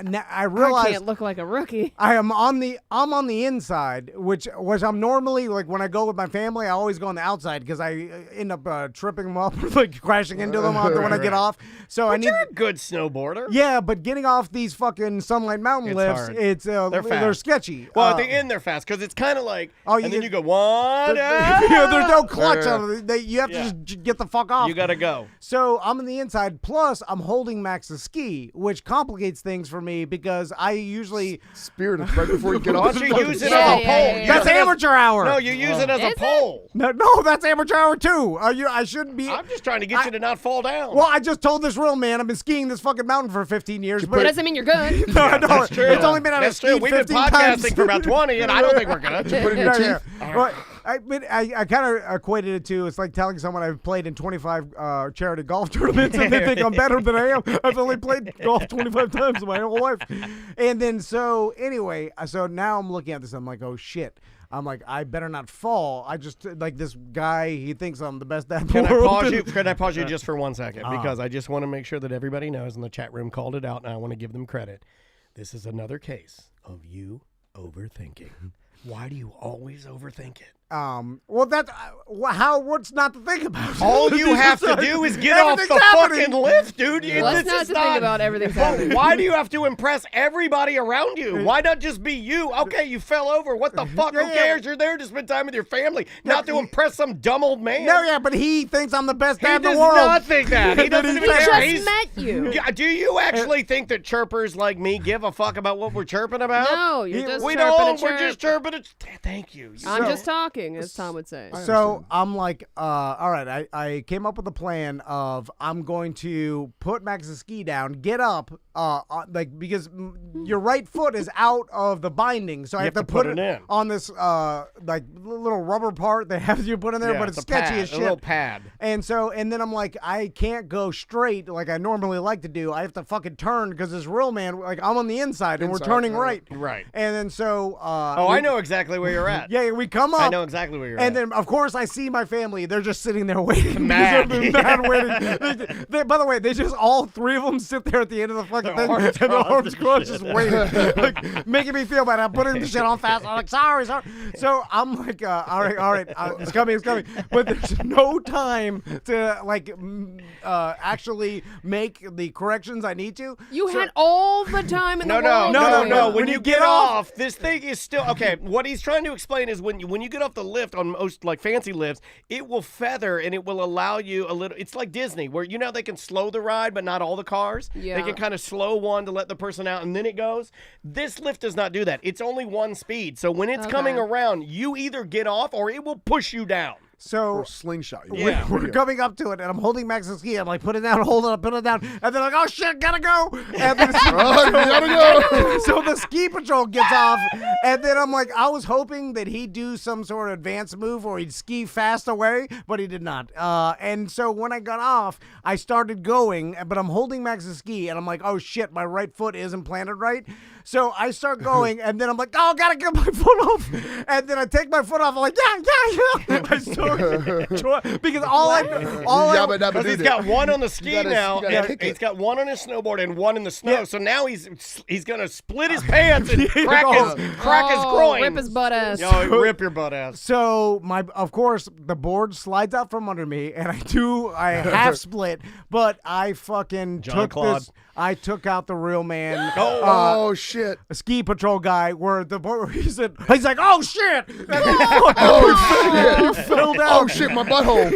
now I I realized can't look like a rookie. I'm on the inside, which I'm normally like when I go with my family, I always go on the outside because I end up tripping them up, like crashing into them when I get off. So I need. You're a good snowboarder. Yeah, but getting off these fucking Sunlight Mountain It's lifts, hard. it's They're they're fast. sketchy. Well, at the end they're fast because it's kind of like, you and then get- you go one. yeah, there's no clutch on it. You have to just get the fuck off. You gotta go. So I'm on the inside. Plus, I'm holding Max's ski, which complicates things for me because I usually Spirit is right before you get Why off. don't you use it Yeah, as a yeah, pole? yeah, yeah. That's Use it as- amateur hour. No, you use it as Is a it? pole. No, that's amateur hour too. I shouldn't be. I'm just trying to get you to not fall down. Well, I just told this real man I've been skiing this fucking mountain for 15 years. That But doesn't mean you're good. no, I don't. That's true. It's only been on That's a true. ski We've been 15 podcasting times. for about 20, and I don't think we're good. Put it in your Yeah, teeth. yeah. Well, I kind of equated it to, it's like telling someone I've played in 25 charity golf tournaments and they think I'm better than I am. I've only played golf 25 times in my whole life. And then so anyway, so now I'm looking at this. I'm like, oh shit. I'm like, I better not fall. I just like this guy. He thinks I'm the best dad in Can the I world. pause you? Can I pause you just for 1 second? Because I just want to make sure that everybody knows, and the chat room called it out, and I want to give them credit. This is another case of you overthinking. Why do you always overthink it? Well, that's what's not to think about? All you have to do is get off the Everything's happening. fucking lift, dude. What's This not is to think about? Everything's But happening. why do you have to impress everybody around you? Why not just be you? Okay, you fell over. What the fuck? Who Yeah. cares? You're there to spend time with your family, not to impress some dumb old man. No, yeah, but he thinks I'm the best He dad in does the world. not think that. He doesn't even He care. just He's- met you. Yeah, do you actually think that chirpers like me give a fuck about what we're chirping about? No, you're just we chirping don't. a We're chirp. just chirping. Thank you. I'm just talking, as Tom would say. So I'm like, all right, I came up with a plan of I'm going to put Max's ski down, get up, like because your right foot is out of the binding, so I have to put it in on this like little rubber part they have you put in there, Yeah, but it's a sketchy pad, as shit. A little pad. And then I'm like, I can't go straight like I normally like to do. I have to fucking turn because this real man, like I'm on the inside and we're turning right. Right. And then so. I know exactly where you're at. Yeah, we come up. I know exactly where you're at. And then, of course, I see my family. They're just sitting there waiting. Mad. They're mad waiting. By the way, they just all three of them sit there at the end of the fucking thing, and their arms crossed, just waiting, like making me feel bad. I'm putting the shit on fast. I'm like, sorry. So I'm like, all right, it's coming. But there's no time to like actually make the corrections I need to. You had all the time in the No. world. When you get off, this thing is still okay. What he's trying to explain is when you get off the lift on most like fancy lifts, it will feather and it will allow you a little. It's like Disney, where you know they can slow the ride, but not all the cars. Yeah. They can kind of slow one to let the person out, and then it goes. This lift does not do that. It's only one speed. So when it's coming around, you either get off or it will push you down. So Or slingshot. Yeah. we're coming up to it, and I'm holding Max's ski. I'm like, put it down, hold it up, put it down. And they're like, oh, shit, gotta go. And then Gotta go. so the ski patrol gets off, and then I'm like, I was hoping that he'd do some sort of advanced move or he'd ski fast away, but he did not. And so when I got off, I started going, but I'm holding Max's ski, and I'm like, oh, shit, my right foot isn't planted right. So I start going, and then I'm like, oh, gotta get my foot off. And then I take my foot off. I'm like, yeah. I start because because he's got one on the ski now, you gotta and kick he's it. got one on his snowboard and one in the snow. Yeah. So now he's gonna split his pants and crack his groin, rip his butt ass. Rip your butt ass. So of course, the board slides out from under me, and I half split, but I fucking I took out the real man. Oh shit! A ski patrol guy, where he's like, oh shit! Oh shit! Fell down. Oh shit! My butthole.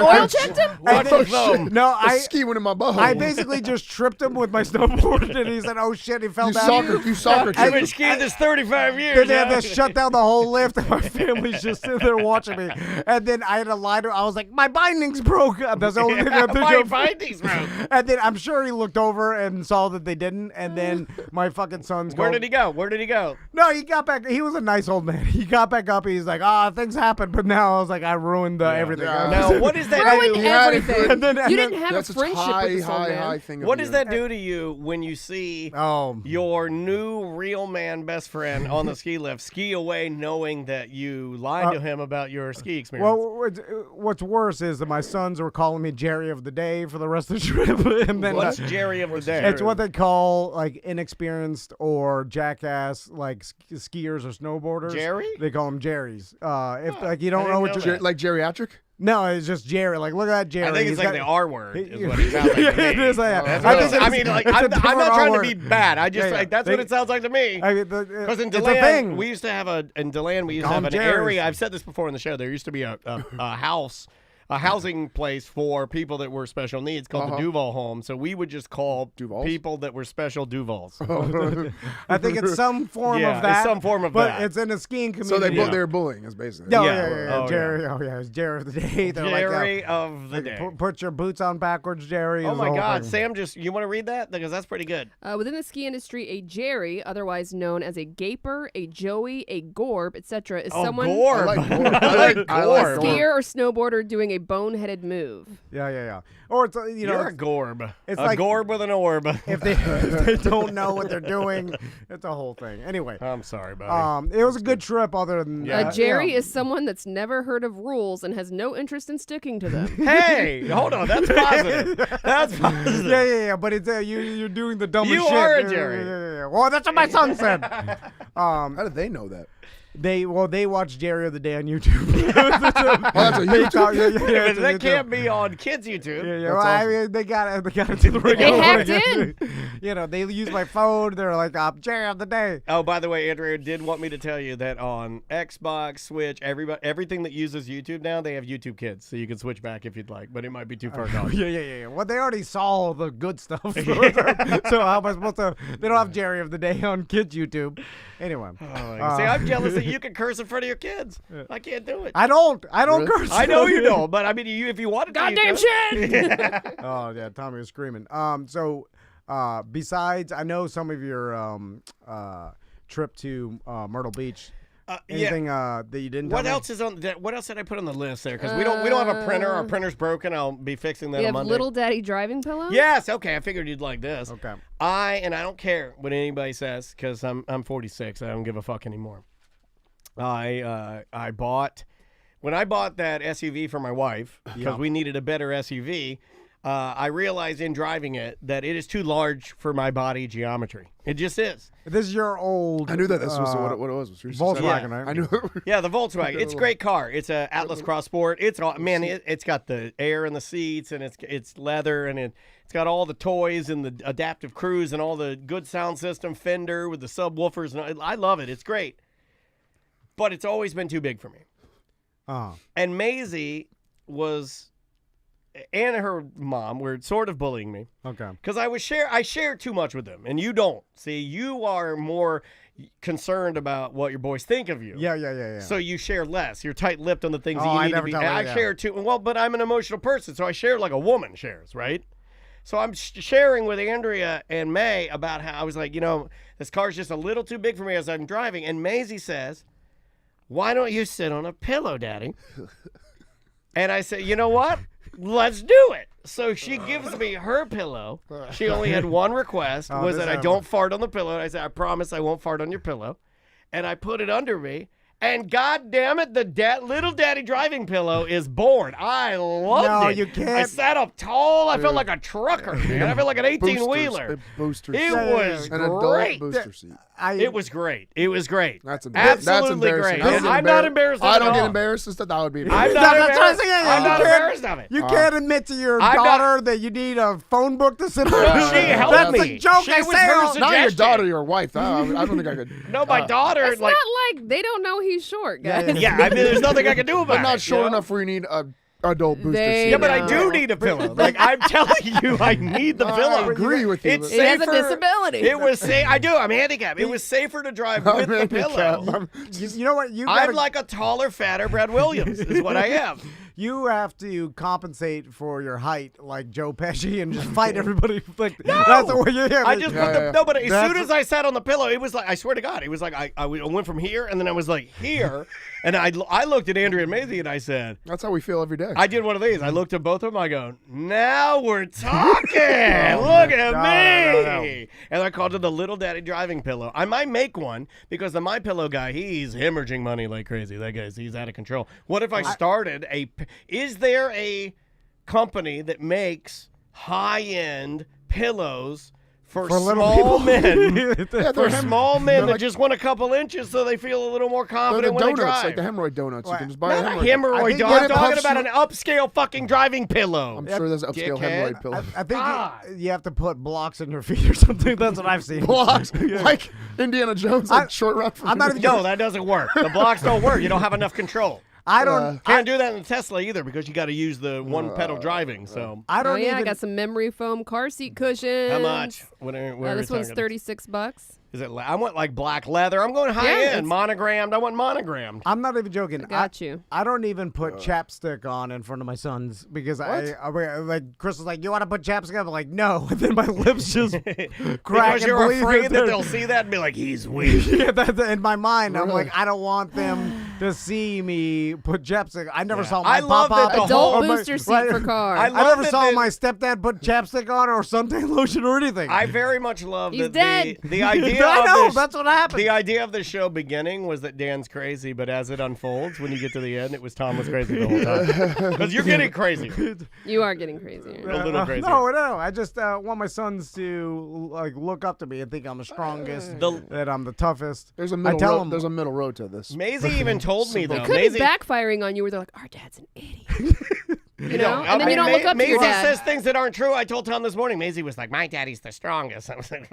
Oil checked him? Oh shit! No, The ski went in my butthole. I basically just tripped him with my snowboard, and he said, "Oh shit!" He fell You down. soccer. I've been skiing this 35 years. Then they had to shut down the whole lift, and my family's just sitting there watching me. And then I had to lie to him. I was like, "My bindings broke." That's the only thing I think My of. bindings broke. And then I'm sure he looked over and saw that they didn't. And then my fucking son's Where going, did he go? Where did he go? No, he got back. He was a nice old man. He got back up. He's like, things happened. But now I was like, I ruined everything. Yeah. Now, what is that? Ruined everything. And then- You didn't have That's a a friendship with this old man. high thing. What does that do to you when you see your new real man best friend on the ski lift ski away knowing that you lied to him about your ski experience? Well, what's worse is that my sons were calling me Jerry of the Day for the rest of the trip. And then, What's Jerry of the day? It's what they call like inexperienced or jackass like skiers or snowboarders. Jerry? They call them Jerrys. If like you don't know what you're Like geriatric? no, it's just Jerry. Like look at that Jerry. I think it's He's like got- the R word is what it sounds like to me. It is like, That's I what think I it's- mean, like, it's a I'm different not trying to R be word. bad. I just Yeah, like that's they- what it sounds like to me. Because In it's a DeLand, thing. we used to have in DeLand, we used to Call have 'em an Jerry's. area. I've said this before in the show. There used to be a housing place for people that were special needs called the Duval Home. So we would just call Duvals? people that were special Duvals. I think it's some form Yeah, of that. it's some form of but that. it's in a skiing So community. they're bullying us basically. No, Yeah. yeah. Oh, Jerry. Oh, yeah. It's Jerry of the day. They're Jerry like, of the day. Put your boots on backwards, Jerry. Oh is the my whole God, thing. Sam! You want to read that because that's pretty good. Within the ski industry, a Jerry, otherwise known as a gaper, a joey, a gorb, etc., is someone Gorb. I like Gorb. I like a Gorb. skier or snowboarder doing a boneheaded move. Yeah. Or it's you know, You're a Gorb. it's a like- Gorb with an orb. if they don't know what they're doing, it's a whole thing. Anyway, I'm sorry, buddy. it was a good trip. Other than Yeah. A Jerry yeah. is someone that's never heard of rules and has no interest in sticking to them. Hey, hold on. That's positive. That's positive. Yeah. But it's you're doing the dumbest You shit. are a Yeah, Jerry. yeah. Well, that's what my son said. How did they know that? They watch Jerry of the Day on YouTube. That's a They YouTube. talk- yeah, it's a that YouTube. can't be on kids' YouTube. Yeah. Well, I mean, they got it to the ring. They hacked in. You know, they use my phone. They're like, Jerry of the Day. Oh, by the way, Andrea did want me to tell you that on Xbox, Switch, everything that uses YouTube now, they have YouTube Kids, so you can switch back if you'd like, but it might be too far gone. Yeah. Well, they already saw all the good stuff. So how am I supposed to? They don't have Jerry of the Day on kids' YouTube. Anyway. See, I'm jealous that you can curse in front of your kids. I can't do it. I don't curse. I know you don't, but I mean, if you wanted to, Goddamn you could. shit! Oh yeah, Tommy was screaming. So besides, I know some of your trip to Myrtle Beach. Anything that you didn't? What tell me? else is on? What else did I put on the list there? Because we don't have a printer. Our printer's broken. I'll be fixing that You on have Monday. Little Daddy driving pillow? Yes. Okay. I figured you'd like this. Okay. I don't care what anybody says because I'm 46. I don't give a fuck anymore. I bought when I bought that SUV for my wife because we needed a better SUV. I realized in driving it that it is too large for my body geometry. It just is. This is your old. I knew that this was what it was. Volkswagen, right? I knew. Yeah, the Volkswagen. It's a great car. It's a Atlas Cross Sport. It's all man. It's got the air in the seats and it's leather and it's got all the toys and the adaptive cruise and all the good sound system Fender with the subwoofers and I love it. It's great, but it's always been too big for me. And Maisie and her mom were sort of bullying me. Okay. Because I share too much with them, and you don't. See, you are more concerned about what your boys think of you. Yeah. So you share less. You're tight-lipped on the things that Oh, you I need to never be. tell her, I yeah. share too. Well, but I'm an emotional person, so I share like a woman shares, right? So I'm sharing with Andrea and May about how I was like, this car's just a little too big for me as I'm driving, and Maisie says, "Why don't you sit on a pillow, Daddy?" And I say, "You know what? Let's do it." So she gives me her pillow. She only had one request, was that I don't fart on the pillow. And I said, "I promise I won't fart on your pillow." And I put it under me. And God damn it, the little daddy driving pillow is born. I loved it. you can't. I sat up tall. I felt like a trucker, man. I felt like an 18-wheeler. Booster It seat. was An adult great. booster seat. It was great. It was great. That's absolutely embarrassing. great. And I'm not embarrassed of it I don't at get all. embarrassed. That would be. I'm That's not what I'm embarrassed. saying. I'm not embarrassed of it. You can't admit to your I'm not- daughter that you need a phone book to sit on. She helped That's me. a joke. She I was say her all- suggestion. Not your daughter, your wife. I don't think I could. No, my daughter. It's not like they don't know he's short, guys. Yeah, I mean, there's nothing I can do about it. I'm not short you know? enough where you need a adult booster They seat. Yeah, but I No. do need a pillow. Like I'm telling you, I need the pillow. I agree with you. It's He has a safer. disability. It was safe. I do. I'm handicapped. It was safer to drive with the pillow. You know what? I'm like a taller, fatter Brad Williams. Is what I am. You have to compensate for your height, like Joe Pesci, and just fight everybody. Like that's the way you. Yeah, I just put the no, but as That's- soon as I sat on the pillow, it was like I swear to God, it was like I went from here and then I was like here, and I looked at Andrea and Maisie and I said, That's how we feel every day. I did one of these. I looked at both of them. I go, now we're talking. Look at me. No. And I called it the Little Daddy driving pillow. I might make one because the My Pillow guy, he's hemorrhaging money like crazy. That guy's he's out of control. What if I started is there a company that makes high-end pillows for little small people. men. For small men that like- just want a couple inches so they feel a little more They're confident the when donuts, they drive. like the hemorrhoid donuts. You can just buy Not a a hemorrhoid. hemorrhoid think dog. when I'm it talking puffs about an upscale fucking driving pillow. I'm sure there's upscale dickhead. hemorrhoid pillow. I think you have to put blocks in your feet or something. That's what I've seen. Blocks, like Indiana Jones, like short route. I'm not even. No, that doesn't work. The blocks don't work. You don't have enough control. I don't. Can't do that in Tesla either because you got to use the one pedal driving. So I don't Oh yeah, I even. got some memory foam car seat cushions. how much? What are we This one's talking? $36. Is it? I want like black leather. I'm going high Yeah, end, it's- monogrammed. I want monogrammed. I'm not even joking. Got you. I don't even put chapstick on in front of my sons because I like Chris was like, "You want to put chapstick?" I'm like, "No." And then my lips just crack. Because and you're bleed. afraid that they'll see that and be like, he's weak. Yeah, that's in my mind. I'm like, I don't want them to see me put chapstick. I never saw my I love pop-up. that the Adult whole- booster seat for cars. I I love never that saw the- my stepdad put chapstick on or suntan lotion or anything. I very much love He's that dead. the idea I of know, this, that's what happened. The idea of the show beginning was that Dan's crazy, but as it unfolds, when you get to the end, it was Tom was crazy the whole time. Because you're getting crazy. You are getting crazier. A little crazy. No. I just want my sons to like look up to me and think I'm the strongest, that I'm the toughest. There's a I middle tell road. them, There's a middle road to this. Maisie even told me, though. It could Maisie, be backfiring on you where they're like, our dad's an idiot. You know? And then you don't look up to Maisie your dad. says things that aren't true. I told Tom this morning. Maisie was like, my daddy's the strongest. I was like,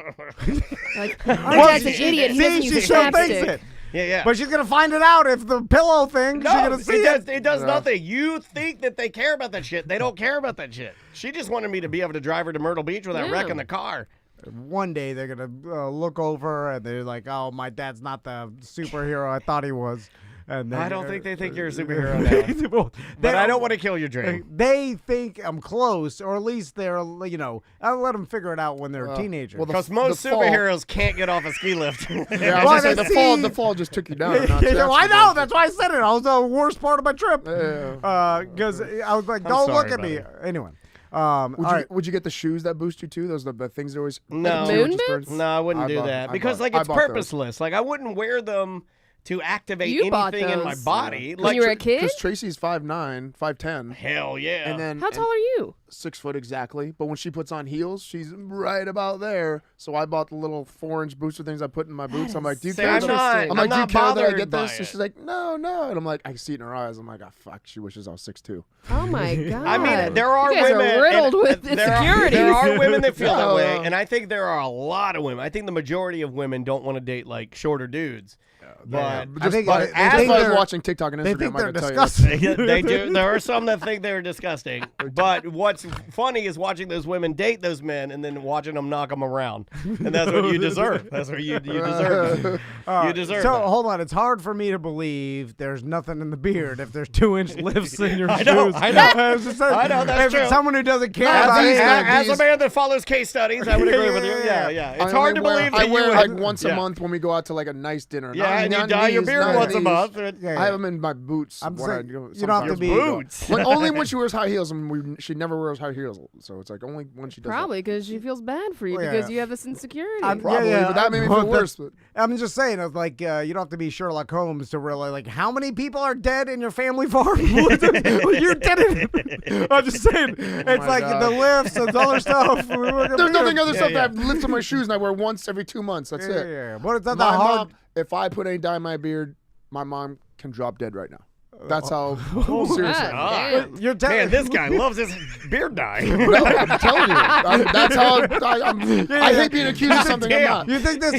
Like, our dad's an idiot. He doesn't she use still thinks chapstick. it. yeah. But she's gonna find it out if the pillow thing. she's No, gonna see it. it does nothing. You think that they care about that shit. They don't care about that shit. She just wanted me to be able to drive her to Myrtle Beach without wrecking the car. One day they're gonna look over and they're like, "Oh, my dad's not the superhero I thought he was." And then, I don't think they think you're a superhero now. Well, But I don't want to kill your dream. They think I'm close, or at least they're, I'll let them figure it out when they're teenagers. well, Because most the fall- superheroes can't get off a ski lift. Yeah, I was Well, gonna say see- the fall just took you down. Well, I know. That's why I said it. I was the worst part of my trip. Yeah. Because I was like, I'm don't sorry, look at me. buddy. Anyway. All right. Would you get the shoes that boost you too? Those are the things that always No. Moonbits? No, I wouldn't I do bought- that I because bought- like I it's bought those. purposeless. Like I wouldn't wear them to activate You bought anything in my those. body. When Like you were a kid? Because Tracy's 5'9", 5'10", hell yeah. and then How tall are you? 6 foot exactly. But when she puts on heels, she's right about there. So I bought the little 4-inch booster things I put in my boots. I'm like, do you See, care? I'm that not- I'm I'm like, do you not care that I bothered get by this? And it. she's like, no. And I'm like, I see it in her eyes. I'm like, oh fuck, she wishes I was 6'2". Oh my god! I mean, there are you guys women are riddled and- with there are- insecurities. There are women that feel that Yeah. way, and I think there are a lot of women. I think the majority of women don't want to date like shorter dudes. But I think but they as think by they're- watching TikTok and They Instagram, think I they're can tell you. disgusting. they do. There are some that think they're disgusting. But what's funny is watching those women date those men and then watching them knock them around. And that's what you deserve. That's what you deserve. You deserve So that. hold on, it's hard for me to believe there's nothing in the beard if there's 2-inch lifts in your I know, shoes. I know. I was just saying, I know, that's if true. someone who doesn't care As, about a, it, as a man that follows case studies, I would agree with you. Yeah. It's I hard to only believe I that wear you like would- once yeah. a month when we go out to like a nice dinner. Yeah, Not- and you not dye your these, beard not once a these. month. I have them in my boots. I'm when I saying, go- you don't have to sometimes. be Boots. Like, only when she wears high heels, and she never wears high heels. So it's like only when she does. Probably because she feels bad for you Well, yeah. because you have this insecurity. Probably, but that made me feel worse. But I'm just saying, it's like you don't have to be Sherlock Holmes to realize, like, how many people are dead in your family farm? You're dead in it. I'm just saying, it's my like God. the lifts and other stuff. there's nothing other stuff yeah. that I lift on my shoes and I wear once every 2 months. That's it. Yeah, but it's not My that hard. mom, if I put any dye in my beard, my mom can drop dead right now. That's how seriously. God damn. You're Man, this guy loves his beard dye. No, I'm telling you. That's how I hate being accused of something I'm not. You think this?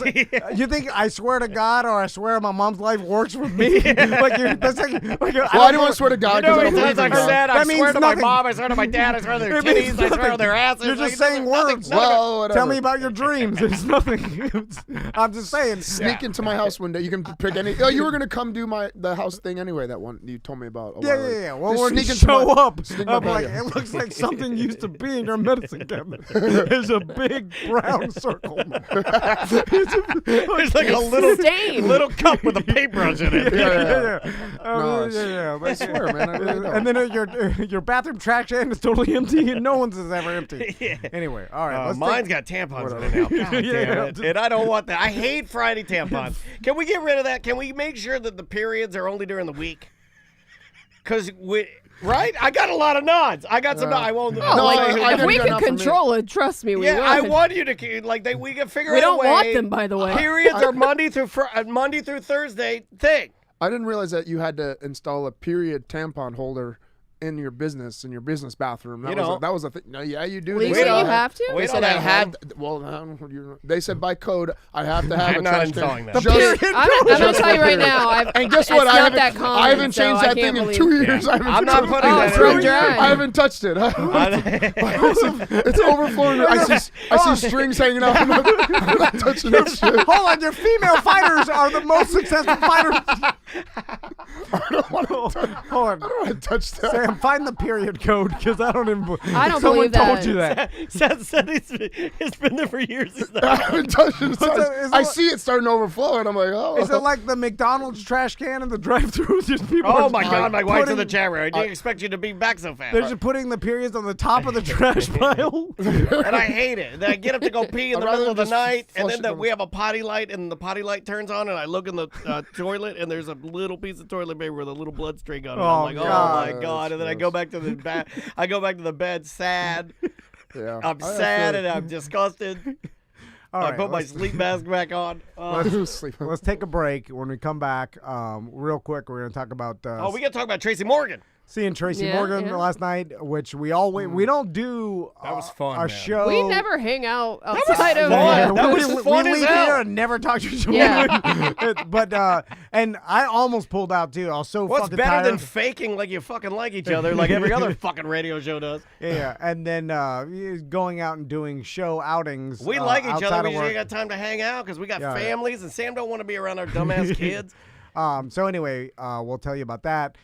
You think I swear to God or I swear my mom's life works with me? That's like Well, I didn't want to swear to God You know because how I many don't believe times in I've God. said, I That means swear to my nothing. mom, I swear to my dad, I swear to their It means titties, I swear to nothing. their asses. You're Like, just saying nothing- words. Well, whatever. Tell me about your dreams. It's nothing. I'm just saying. Sneak into my house one day. You can pick any. Oh, you were gonna come do the house thing anyway. That one you told me about. A while ago. Yeah. Well, Just when you sneak into show my- up, sneak my I'm like, patio. it looks like something used to be in your medicine cabinet. There's a big brown circle. There's like a little Stain. little cup with a paintbrush in it. Yeah. No, I But- swear, man. I really don't. And then your bathroom trash can is totally empty, and no one's is ever empty. Anyway, all right. let's Mine's take- got tampons in it now. God damn it. And I don't want that. I hate Friday tampons. Can we get rid of that? Can we make sure that the periods are only during the week? Because Right? I got a lot of nods. I got some. I won't. Oh, No, like, I if we got could enough from control it, trust me, we Yeah, would. I want you to we can figure We out a don't way. want them, by the way. Periods are Monday through Thursday thing. I didn't realize that you had to install a period tampon holder in your business bathroom. That was a thing. No, yeah, you do. Legally, We don't- you have to. They said I had. Well, they said by code I have to have I'm a not trash installing can. that. I'm going to tell you right now. And guess it's what? not that common, I haven't so changed I that can't thing in believe- 2 years. Yeah. I'm not putting Oh, that it's in. real dry. I haven't touched it. It's overflowing. I see strings hanging out. I'm not touching that shit. Hold on, your female fighters are the most successful fighters. I don't want to Hold on. touch that. Sam, find the period code because I don't even. I don't Someone believe that. told you that. Seth said it's been there for years. He's I not- haven't touched it. Is it I see it starting to overflow, and I'm like, oh. Is it like the McDonald's trash can in the drive-thru? Just people. Oh are my just God, my wife's in the putting- chat room. I didn't expect you to be back so fast. They're just putting the periods on the top of the trash pile. And I hate it. Then I get up to go pee in I'd the rather middle of the just night, and flush then it down. we have a potty light, and the potty light turns on, and I look in the toilet, and there's a little piece of toilet paper with a little blood streak on it. Oh, I'm like, God. oh my God! And then I go back to the I go back to the bed, sad. Yeah. I'm sad and I'm disgusted. All I right, put my let's- sleep mask back on. Let's take a break. When we come back, real quick, we're going to talk about. Oh, we got to talk about Tracy Morgan. Seeing Tracy Yeah, Morgan yeah. last night, which we don't do. That was fun, Our man. show. We never hang out was outside of. fun. That we, was fun we as leave hell. here and never talk to each other. Yeah. But and I almost pulled out too. I was so What's fucking better tired. than faking like you fucking like each other, like every other fucking radio show does? Yeah, and then going out and doing show outings. We like each outside other. We of just work. ain't got time to hang out because we got Yeah. families, and Sam don't want to be around our dumbass kids. So anyway, we'll tell you about that.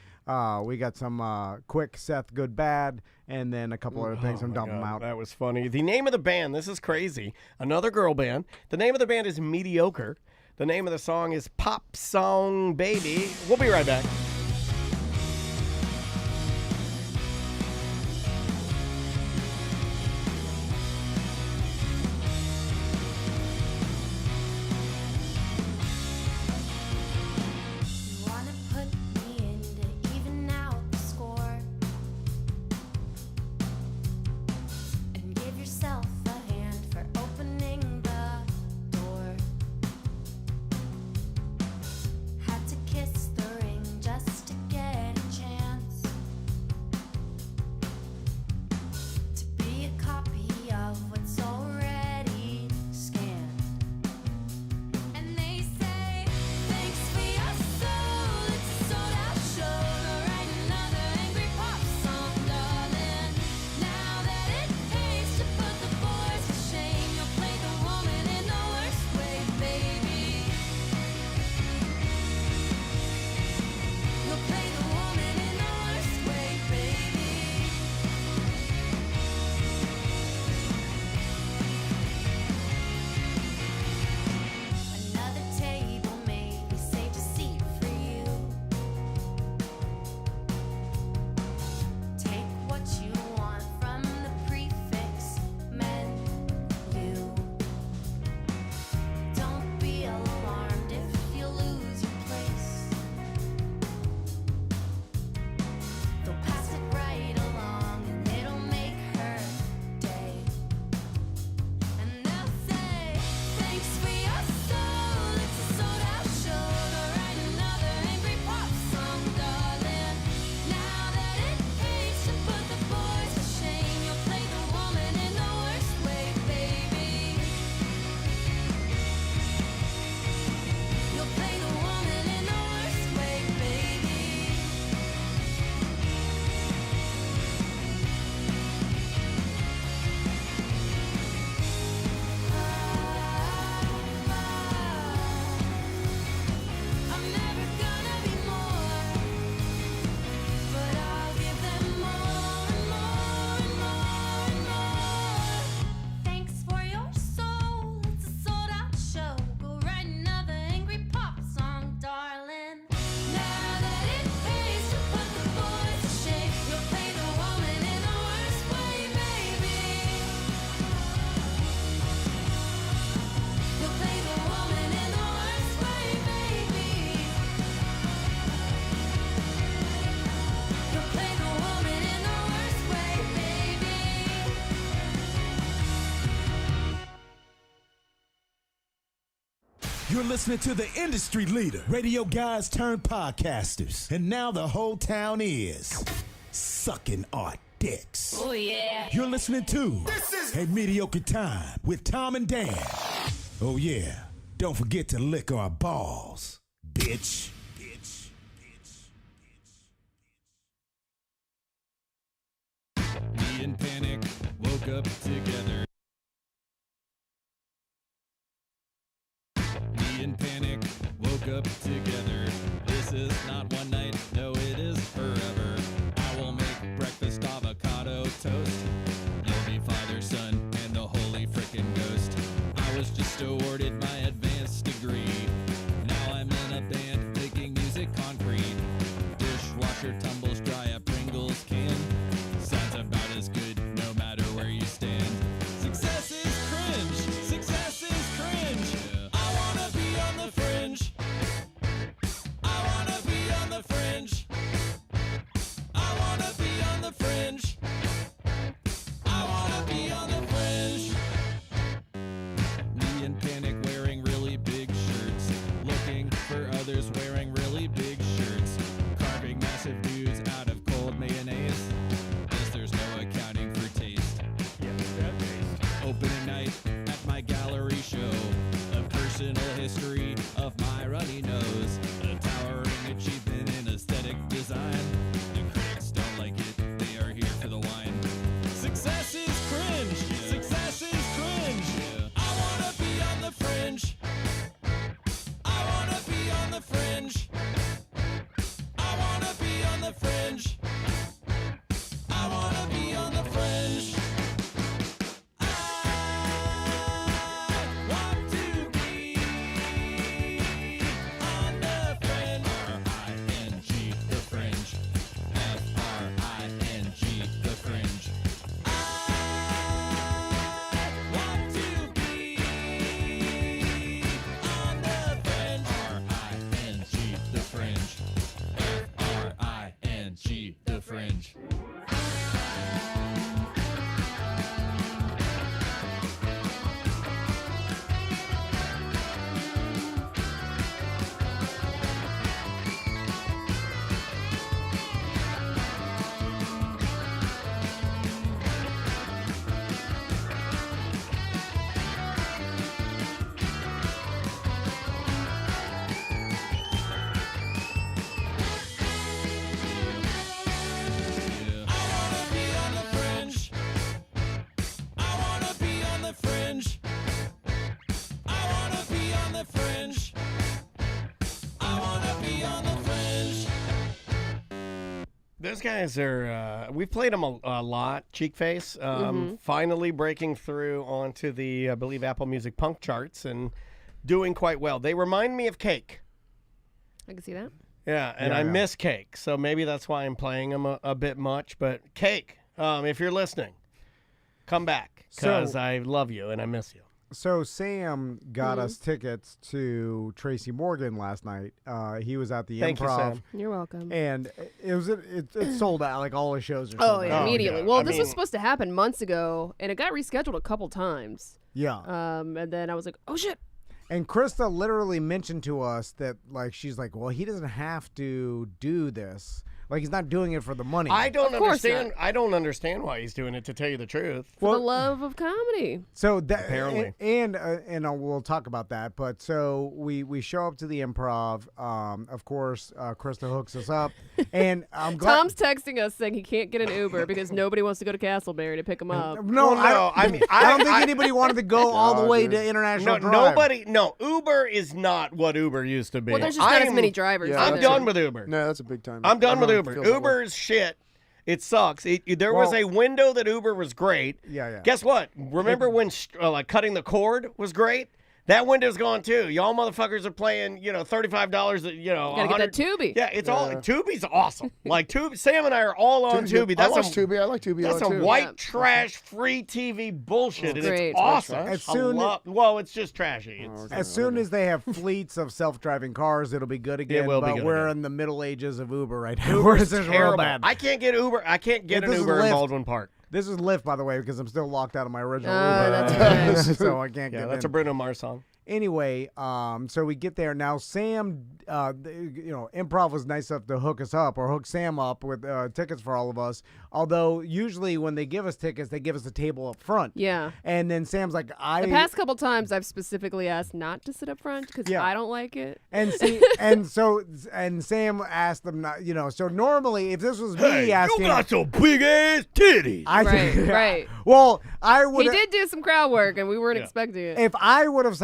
We got some quick Seth good bad, and then a couple other things. I'm dumping them out. That was funny. The name of the band, this is crazy. Another girl band. The name of the band is Mediocre. The name of the song is Pop Song Baby. We'll be right back. You wanna put me into even out the score and give yourself a hand for opening the door. Had to kiss the ring just You're listening to the industry leader, radio guys turned podcasters. And now the whole town is sucking our dicks. Oh, yeah. You're listening to A Mediocre Time with Tom and Dan. Oh, yeah. Don't forget to lick our balls, bitch. Me and Panic woke up together. Me and Panic woke up together. This is not one night, no, it is forever. I will make breakfast avocado toast. You'll be father, son, and the holy frickin' ghost. I was just awarded my advanced degree. Now I'm in a band making music concrete. Dishwasher tumbles dry a Pringles can. Sounds about as good no matter where you stand. Success is cringe. Success is cringe. I wanna be on the fringe. I wanna be on the fringe. I wanna be on the fringe. I wanna be on the fringe. Me and Panic wearing really big shirts. Looking for others wearing really big shirts. Carving massive dudes out of cold mayonnaise. Guess there's no accounting for taste. Opening night at my gallery show. A personal history of my runny nose. A towering achievement in aesthetic design. The critics don't like it, they are here for the wine. Success is cringe. Success is cringe. I wanna be on the fringe. I wanna be on the fringe. I wanna be on the fringe. I wanna be on the fringe. I want to be on the fringe. R-I-N-G, the fringe. F-R-I-N-G, the fringe. I want to be on the fringe. R-I-N-G, the fringe. F-R-I-N-G, the fringe. Those guys are, we've played them a lot, Cheekface, finally breaking through onto the, I believe, Apple Music Punk charts and doing quite well. They remind me of Cake. I can see that. Yeah, and I miss Cake, so maybe that's why I'm playing them a bit much. But Cake, if you're listening, come back, because I love you and I miss you. So Sam got us tickets to Tracy Morgan last night. He was at the Thank you, Improv. Sam. You're welcome. And it sold out. Like all his shows are sold Oh, out. yeah, immediately. yeah. Well, I this mean- was supposed to happen months ago, and it got rescheduled a couple times. Yeah. And then I was like, oh, shit. And Krista literally mentioned to us that, like, she's like, well, he doesn't have to do this. Like, he's not doing it for the money. I don't Of course understand. not. I don't understand why he's doing it, to tell you the truth. For the love of comedy. So that Apparently. and we'll talk about that. But so we show up to the Improv. Of course, Krista hooks us up, and I'm glad. Tom's texting us saying he can't get an Uber because nobody wants to go to Castleberry to pick him up. No, Well, no, I mean, I don't think anybody wanted to go all the way to International Drive. Nobody. No, Uber is not what Uber used to be. Well, there's just not as many drivers. Yeah, I'm either. done with Uber. No, that's a big time. I'm done with Everyone Uber. feels that way. Uber is shit. It sucks. There was a window that Uber was great. Yeah. Guess what? Remember when like cutting the cord was great? That window's gone too. Y'all motherfuckers are playing, $35. You gotta get that Tubi. Yeah, it's all Tubi's awesome. Like Tubi, Sam and I are all on Tubi. I watch Tubi. I like Tubi. That's a some lot, too. white trash free TV bullshit, and great. it's awesome. As soon well, it's just trashy. As soon as they have fleets of self-driving cars, it'll be good again. will be but good we're again. in the middle ages of Uber right now. Uber's This is real terrible. bad. I can't get Uber. I can't get Well, an this is Uber in Lyft. Baldwin Park. This is Lyft, by the way, because I'm still locked out of my original Oh, Uber. that's right. So I can't Yeah, get that's in. a Bruno Mars song. Anyway, so we get there. Now, Sam, Improv was nice enough to hook us up or hook Sam up with tickets for all of us. Although, usually when they give us tickets, they give us a table up front. Yeah. And then Sam's like, The past couple times, I've specifically asked not to sit up front because I don't like it. And see, and Sam asked them not, so normally if this was me asking. You got some big ass titties. Right. Well, I would. He did do some crowd work, and we weren't expecting it. If I would have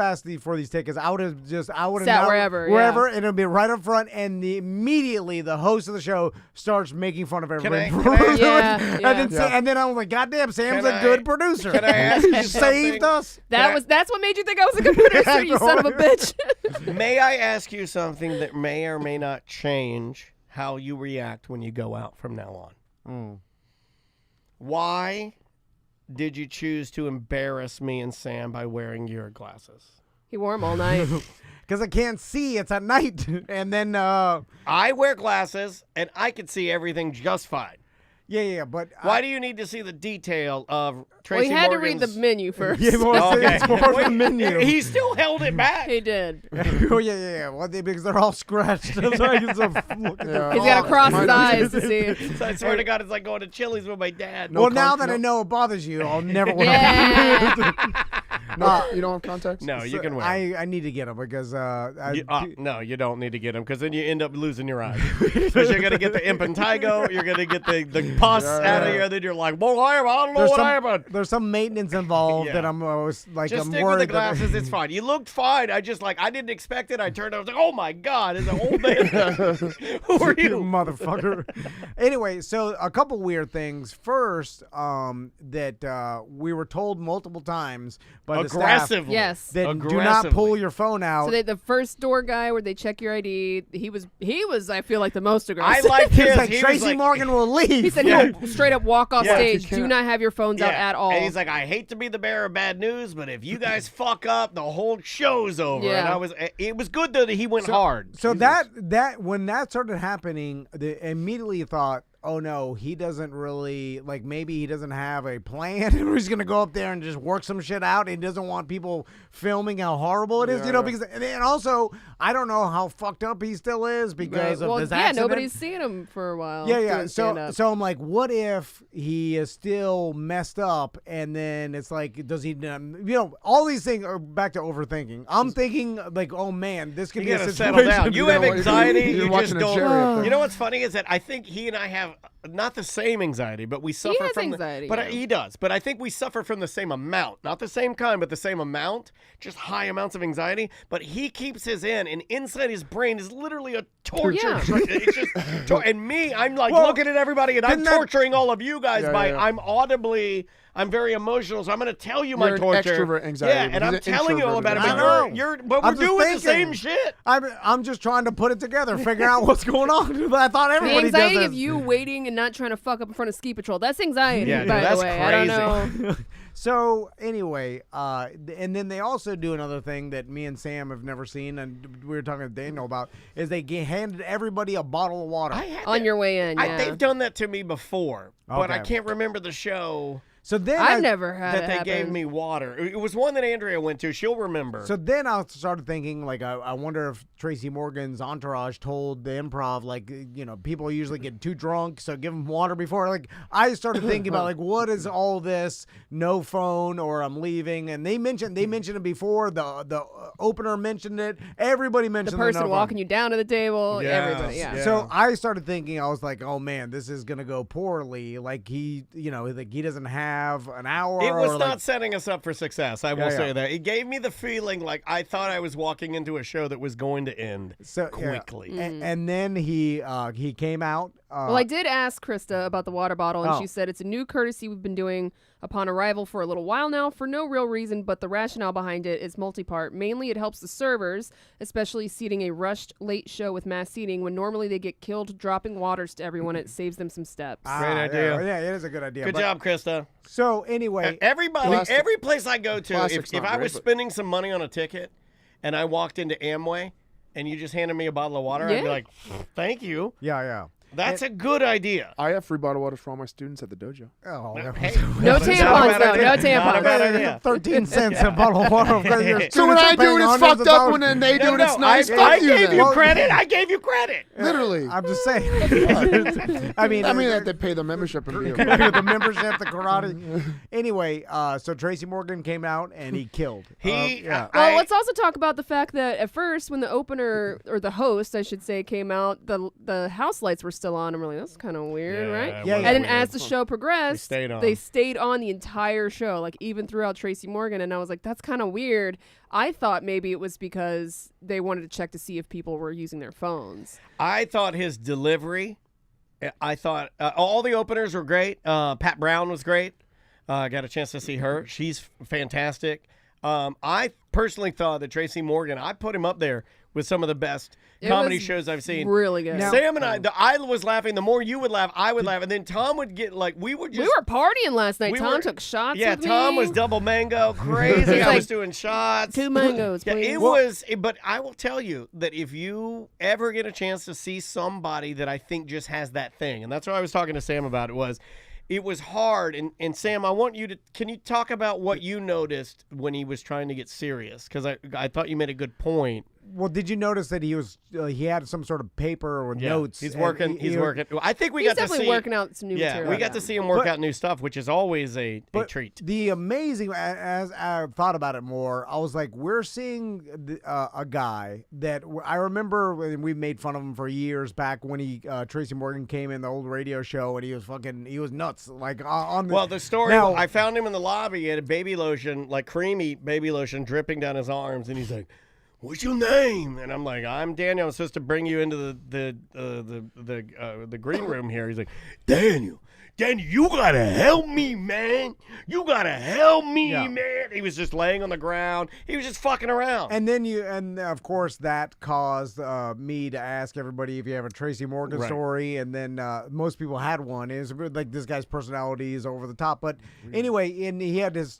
asked for these tickets, I would have sat wherever, and it'll be right up front. And immediately the host of the show starts making fun of everybody. And then I was like, God damn, Sam's a good producer. Can I ask you saved us. That's what made you think I was a good producer, you son of a bitch. May I ask you something that may or may not change how you react when you go out from now on? Why did you choose to embarrass me and Sam by wearing your glasses? He wore them all night. Because I can't see. It's at night. And then I wear glasses, and I can see everything just fine. Yeah, but why do you need to see the detail of Tracy Well, he had Morgan's... to read the menu first. It's more the menu. He still held it back. He did. Oh, yeah. Well, because they're all scratched. So I can look at them. He's got to cross his eyes to see. So I swear to God, it's like going to Chili's with my dad. Now that I know it bothers you, I'll never wear them. You don't have contacts? No, you can wear them. I need to get them because... no, you don't need to get them because then you end up losing your eyes. Because you're going to get the impetigo, you're going to get the pus out of you, and then you're like, well, I don't know what happened. There's some maintenance involved that I'm like, just I'm stick worried with the glasses. It's fine. You looked fine. I didn't expect it. I turned. I was like, oh my God, it's an old man. Who are you, motherfucker? Anyway, so a couple weird things. First, that we were told multiple times by the staff that do not pull your phone out. So the first door guy where they check your ID, he was I feel like the most aggressive. I like his. Like Tracy Morgan will leave. He said, no, straight up walk off stage. Do not have your phones out at all. And he's like, I hate to be the bearer of bad news, but if you guys fuck up, the whole show's over. Yeah. And it was good that he went hard. So that when that started happening, they immediately thought, oh no, he doesn't really, like, maybe he doesn't have a plan and he's going to go up there and just work some shit out. He doesn't want people filming how horrible it is, because, and also, I don't know how fucked up he still is because of this accident. Nobody's seen him for a while. Yeah. So I'm like, what if he is still messed up and then it's like, does he, all these things are back to overthinking. I'm thinking like, oh man, this could be a situation. Settle down. You have anxiety. You're you watching just a Jerry up don't. there. You know what's funny is that I think he and I have not the same anxiety, but we suffer has from anxiety, but yeah. he does. But I think we suffer from the same amount, not the same kind, but the same amount. Just high amounts of anxiety. But he keeps his in, and inside his brain is literally a torture. Yeah. It's just, and me, I'm like looking at everybody, and I'm torturing all of you guys by I'm very emotional, so I'm going to tell you my torture. Extrovert anxiety. Yeah, and I'm telling you all about it. I know. But we're doing the same shit. I'm just trying to put it together, figure out what's going on. I thought everybody the anxiety does of you waiting and not trying to fuck up in front of Ski Patrol. That's anxiety, Yeah, by that's the way. crazy. I don't know. So anyway, and then they also do another thing that me and Sam have never seen, and we were talking to Daniel about, is they handed everybody a bottle of water. On your way in, yeah. They've done that to me before, but I Okay. can't remember the show. So then I've never had that it they happen. gave me water. It was one that Andrea went to. She'll remember. So then I started thinking, like, I wonder if Tracy Morgan's entourage told the Improv, like, people usually get too drunk, so give them water before. Like, I started thinking about, like, what is all this? No phone, or I'm leaving. And they mentioned it before. The opener mentioned it. Everybody mentioned the person no walking phone. you down to the table. Yes. Everybody. Yeah. So I started thinking, I was like, oh man, this is gonna go poorly. Like he doesn't have an hour. It was or not setting us up for success. I will say yeah. that. It gave me the feeling like I thought I was walking into a show that was going to end quickly. Yeah. And then he came out. Well, I did ask Krista about the water bottle, and Oh. she said it's a new courtesy we've been doing upon arrival for a little while now for no real reason, but the rationale behind it is multi-part. Mainly, it helps the servers, especially seating a rushed late show with mass seating when normally they get killed dropping waters to everyone. It saves them some steps. Great idea. Yeah, it is a good idea. Good job, Krista. So anyway, every place I go to, Plastic's if not I great, was but- spending some money on a ticket and I walked into Amway and you just handed me a bottle of water, I'd be Yeah. like, thank you. Yeah. That's a good idea. I have free bottled water for all my students at the dojo. Oh, Hey, No that's not a tampons, bad though. idea. No Not a bad tampons. idea. 13 cents a bottle of water. So when I do it, it's fucked up. When then they do it, it's nice. I Fuck you gave then. you credit. I gave you credit. Literally. I'm just saying. I mean, that they pay the membership and be the membership, the karate. Anyway, so Tracy Morgan came out and he killed. Well, let's also talk about the fact that at first, when the opener or the host, I should say, came out, the house lights were still on. I'm really, that's kind of weird, right? Yeah. And then as the show progressed, they stayed on the entire show, like even throughout Tracy Morgan. And I was like, that's kind of weird. I thought maybe it was because they wanted to check to see if people were using their phones. I thought his delivery, I thought all the openers were great. Pat Brown was great. I got a chance to see her. She's fantastic. I personally thought that Tracy Morgan, I put him up there with some of the best comedy shows I've seen. Really good. Sam and I was laughing. The more you would laugh, I would laugh. And then Tom would get we were partying last night. Tom took shots with me. Tom was double mango. Crazy. I was doing shots. 2 mangoes, Yeah, please. but I will tell you that if you ever get a chance to see somebody that I think just has that thing, and that's what I was talking to Sam about, it was hard. And Sam, I want you to, can you talk about what you noticed when he was trying to get serious? Because I thought you made a good point. Well, did you notice that he had some sort of paper or notes? He's working. He's working. I think we He's got to see. definitely working out some new material. Yeah, we got to see him work out new stuff, which is always a treat. The amazing, as I thought about it more, I was like, we're seeing a guy that I remember when we made fun of him for years back when Tracy Morgan came in the old radio show and he was nuts. Like the story. Now, I found him in the lobby. He had a baby lotion, like creamy baby lotion, dripping down his arms, and he's like, "What's your name?" And I'm like, "I'm Daniel. I'm supposed to bring you into the green room here." He's like, "Daniel, you gotta help me, man. You gotta help me, man." He was just laying on the ground. He was just fucking around. And then of course that caused me to ask everybody if you have a Tracy Morgan story. And then most people had one. It was like, this guy's personality is over the top. But anyway, and he had his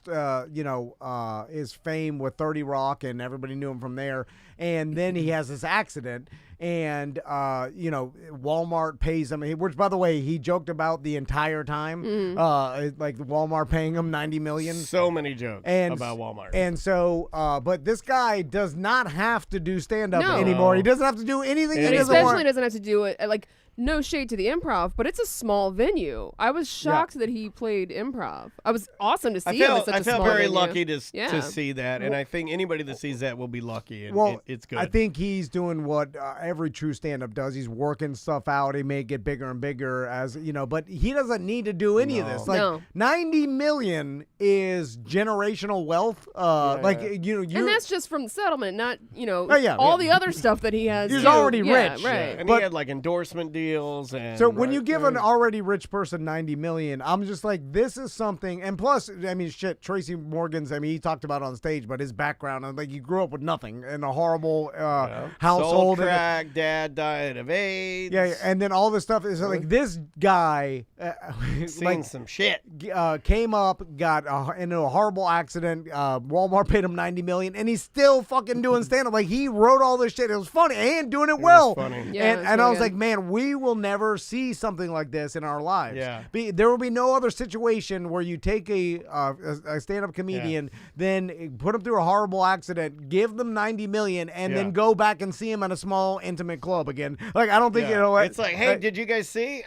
his fame with 30 Rock, and everybody knew him from there. And then he has this accident, and Walmart pays him, which, by the way, he joked about the entire time, like Walmart paying him $90 million. So many jokes about Walmart. And so, but this guy does not have to do stand-up anymore. He doesn't have to do anything. And he especially doesn't have to do it like. No shade to the Improv, but it's a small venue. I was shocked that he played Improv. I was awesome to see him in such a small venue. I felt very lucky to see that, and I think anybody that sees that will be lucky, and it's good. I think he's doing what every true stand-up does. He's working stuff out. He may get bigger and bigger but he doesn't need to do any of this. Like, $90 million is generational wealth. And that's just from the settlement, not all the other stuff that he has. He's already rich, right? And he had like endorsement deals. And so when you give an already rich person $90 million, I'm just like, this is something. And plus, I mean, shit, Tracy Morgan's, he talked about it on stage, but his background, he grew up with nothing in a horrible household. Sold crack, dad died of AIDS. Yeah, and then all this stuff is like, this guy seen some shit. Came up, got into a horrible accident. Walmart paid him $90 million, and he's still fucking doing stand-up. Like, he wrote all this shit. It was funny and doing it well. Funny. Yeah, and I was like, man, we will never see something like this in our lives. Yeah. There will be no other situation where you take a stand-up comedian, then put him through a horrible accident, give them $90 million, and then go back and see him in a small, intimate club again. Like, I don't think, It's like, hey, did you guys see?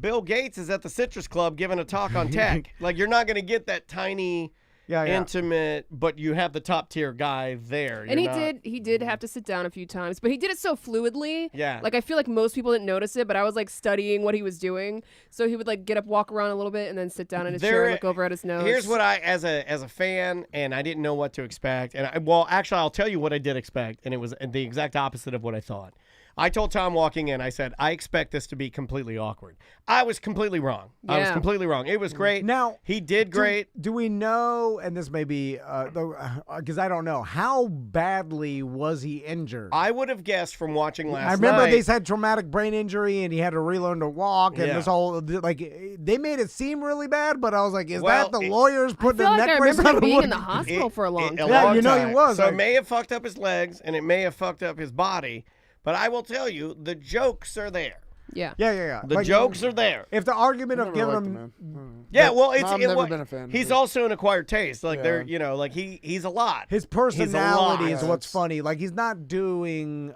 Bill Gates is at the Citrus Club giving a talk on tech. Like, you're not going to get that tiny... intimate, but you have the top tier guy there. And he did have to sit down a few times, but he did it so fluidly. Yeah. Like, I feel like most people didn't notice it, but I was like studying what he was doing. So he would like get up, walk around a little bit, and then sit down in his chair and look over at his notes. Here's what I, as a fan, and I didn't know what to expect. And actually, I'll tell you what I did expect, and it was the exact opposite of what I thought. I told Tom walking in, I said, I expect this to be completely awkward. I was completely wrong. Yeah. I was completely wrong. It was great. Now, he did great. Do we know, and this may be, because I don't know, how badly was he injured? I would have guessed from watching last night. I remember they said traumatic brain injury, and he had to relearn to walk, and this whole, like, they made it seem really bad, but I was like, is that the lawyers putting the neck brace on him? I remember him being in the hospital for a long time. Yeah, you know he was. So it may have fucked up his legs, and it may have fucked up his body. But I will tell you, the jokes are there. Yeah. Yeah. The jokes are there. If the argument of Never giving liked him, the man. Yeah, well, I've never been a fan. He's also an acquired taste. Like Yeah. they're, like he's a lot. his personality He's is a lot. what's funny. Like he's not doing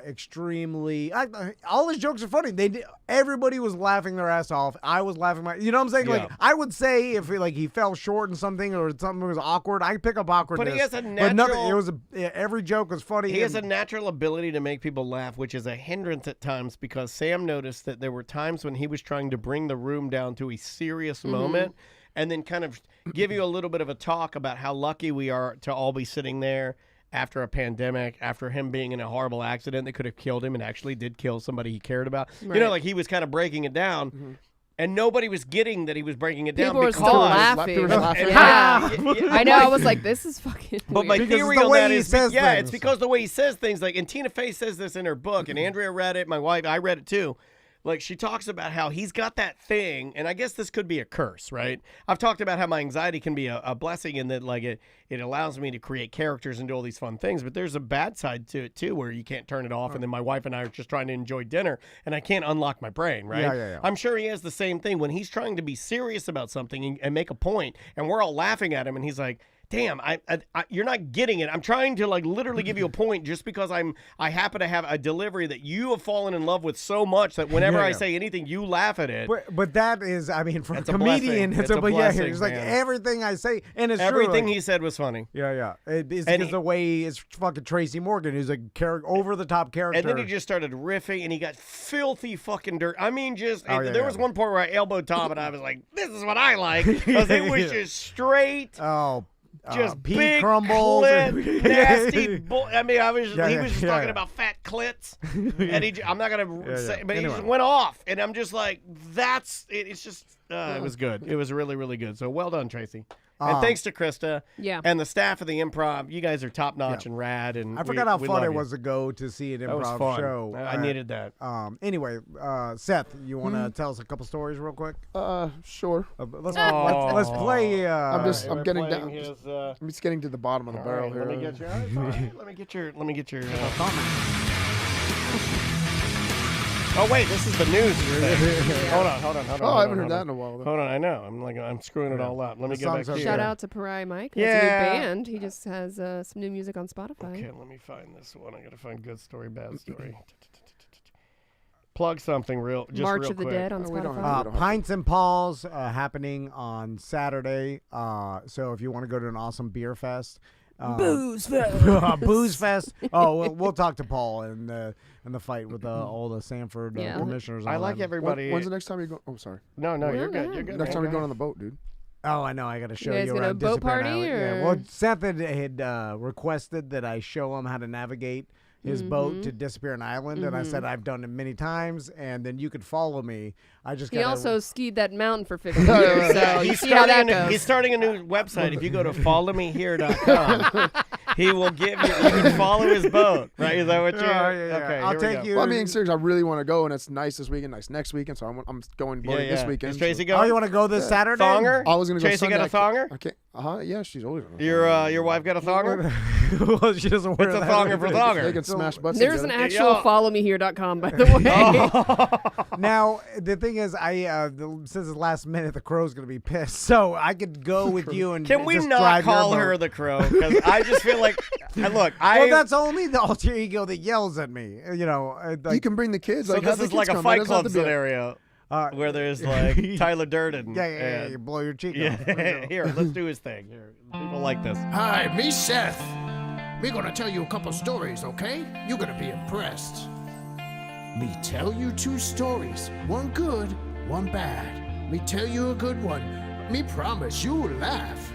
extremely. All his jokes are funny. Everybody was laughing their ass off. I was laughing you know what I'm saying? Like Yeah. I would say if he fell short in something or something was awkward, I pick up awkwardness. But he has a But nothing. natural- It was every joke was funny. He has a and- natural ability to make people laugh, which is a hindrance at times because Sam noticed that there were times when he was trying to bring the room down to a serious moment and then kind of give you a little bit of a talk about how lucky we are to all be sitting there after a pandemic, after him being in a horrible accident that could have killed him and actually did kill somebody he cared about. Right. Like he was kind of breaking it down. And nobody was getting that he was breaking it down People were because still laughing. They were laughing. Yeah. Yeah, I know. I was like, this is fucking But my weird. Because theory it's the on way that he is, says it's things. because the way he says things. Like, and Tina Fey says this in her book, and Andrea read it. My wife, I read it too. Like, she talks about how he's got that thing, and I guess this could be a curse, right? I've talked about how my anxiety can be a blessing in that, like, it allows me to create characters and do all these fun things. But there's a bad side to it too, where you can't turn it off, and then my wife and I are just trying to enjoy dinner, and I can't unlock my brain, right? Yeah. I'm sure he has the same thing when he's trying to be serious about something and make a point, and we're all laughing at him, and he's like, damn, you're not getting it. I'm trying to literally give you a point just because I happen to have a delivery that you have fallen in love with so much that whenever I say anything, you laugh at it. But that is, I mean, for It's a a comedian, blessing. it's It's a blessing, it's like man. everything I say, and it's true, Everything like- he said was funny. Yeah. It's And because the way it's fucking Tracy Morgan, who's a over the top character. And then he just started riffing, and he got filthy fucking dirt. I mean, there was yeah. one point where I elbowed Tom, and I was like, "This is what I like," because it was just straight. Just pea big crumbles clit, nasty. I mean, he was just talking yeah. about fat clits, and I'm not gonna say, but he Anyway. just went off, and I'm just like, that's it. It's just, it was good. It was really, really good. So well done, Tracy. And thanks to Krista and the staff of the Improv. You guys are top notch and rad. And I forgot how we fun love it you. was to go to see an That was improv fun. show. I needed that. Anyway, Seth, you want to tell us a couple stories real quick? Sure. Let's play. I'm We're getting playing down. his, I'm just getting to the bottom of the barrel here. Let me get your. Let me get your Oh wait, this is the news thing. Hold on. Oh, I haven't heard that in a while. Hold on, I know. I'm screwing it all up. Let me The get back songs are here. Shout out to Parai Mike. That's Yeah. a new band. He just has some new music on Spotify. Okay, let me find this one. I gotta find good story, bad story. Plug something just March real of the quick. Dead on Spotify. Pints and Paws happening on Saturday. So if you want to go to an awesome beer fest. Booze fest. Booze fest. Oh, we'll talk to Paul and the fight with all the Sanford commissioners. and I all like that. everybody. When's the next time you go? Oh, sorry. No, you're good. You're good. Next time man. you're going on the boat, dude. Oh, I know. I got to show guys you gonna around boat Disappearing party, Island. Yeah. or- Well, Seth had requested that I show him how to navigate his boat to Disappearing Island, and I said I've done it many times, and then you could follow me. I just He gotta, also skied that mountain for 50 years, so you see how that goes. He's starting a new website. If you go to followmehere.com, he will give you can follow his boat. Right? Is that what you're? Yeah. Okay, I'll here we take go. you. Well, I mean, seriously, I really want to go, and it's nice this weekend, nice next weekend, so I'm going boating this weekend. Is Tracy so- going? Oh, you want to go this Saturday? Thonger? I was going to go Tracy Sunday. got a thonger? I can't. Yeah, she's always on a Your wife got a thonger? Well, she doesn't wear It's a that. thonger for thonger. They can smash butts There's an together. actual followmehere.com, by the way. Now, the thing is, since it's last minute, the crow's going to be pissed. So I could go with you and Can we just not drive your call boat. her the crow? Because I just feel like, well, that's only the alter ego that yells at me. You know, You can bring the kids. So Like, this have the is like kids a come. It Fight doesn't have Club to be a- scenario where there's like Tyler Durden. Yeah, you blow your cheek off. Here, let's do his thing. Here, people like this. Hi, me Seth. Me gonna tell you a couple stories, okay? You're gonna be impressed. Me tell you 2 stories, one good, one bad. Me tell you a good one. Me promise you'll laugh.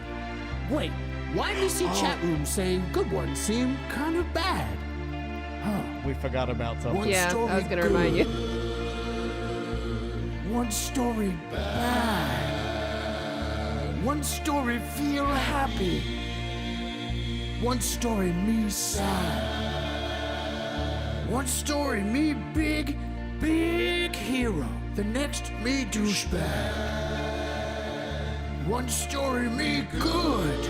Wait, why me see chat room saying good ones seem kind of bad? Huh? We forgot about something. Yeah, I was going to remind you. One story bad. One story feel happy. One story me sad. One story me big hero. The next me douchebag. One story me good.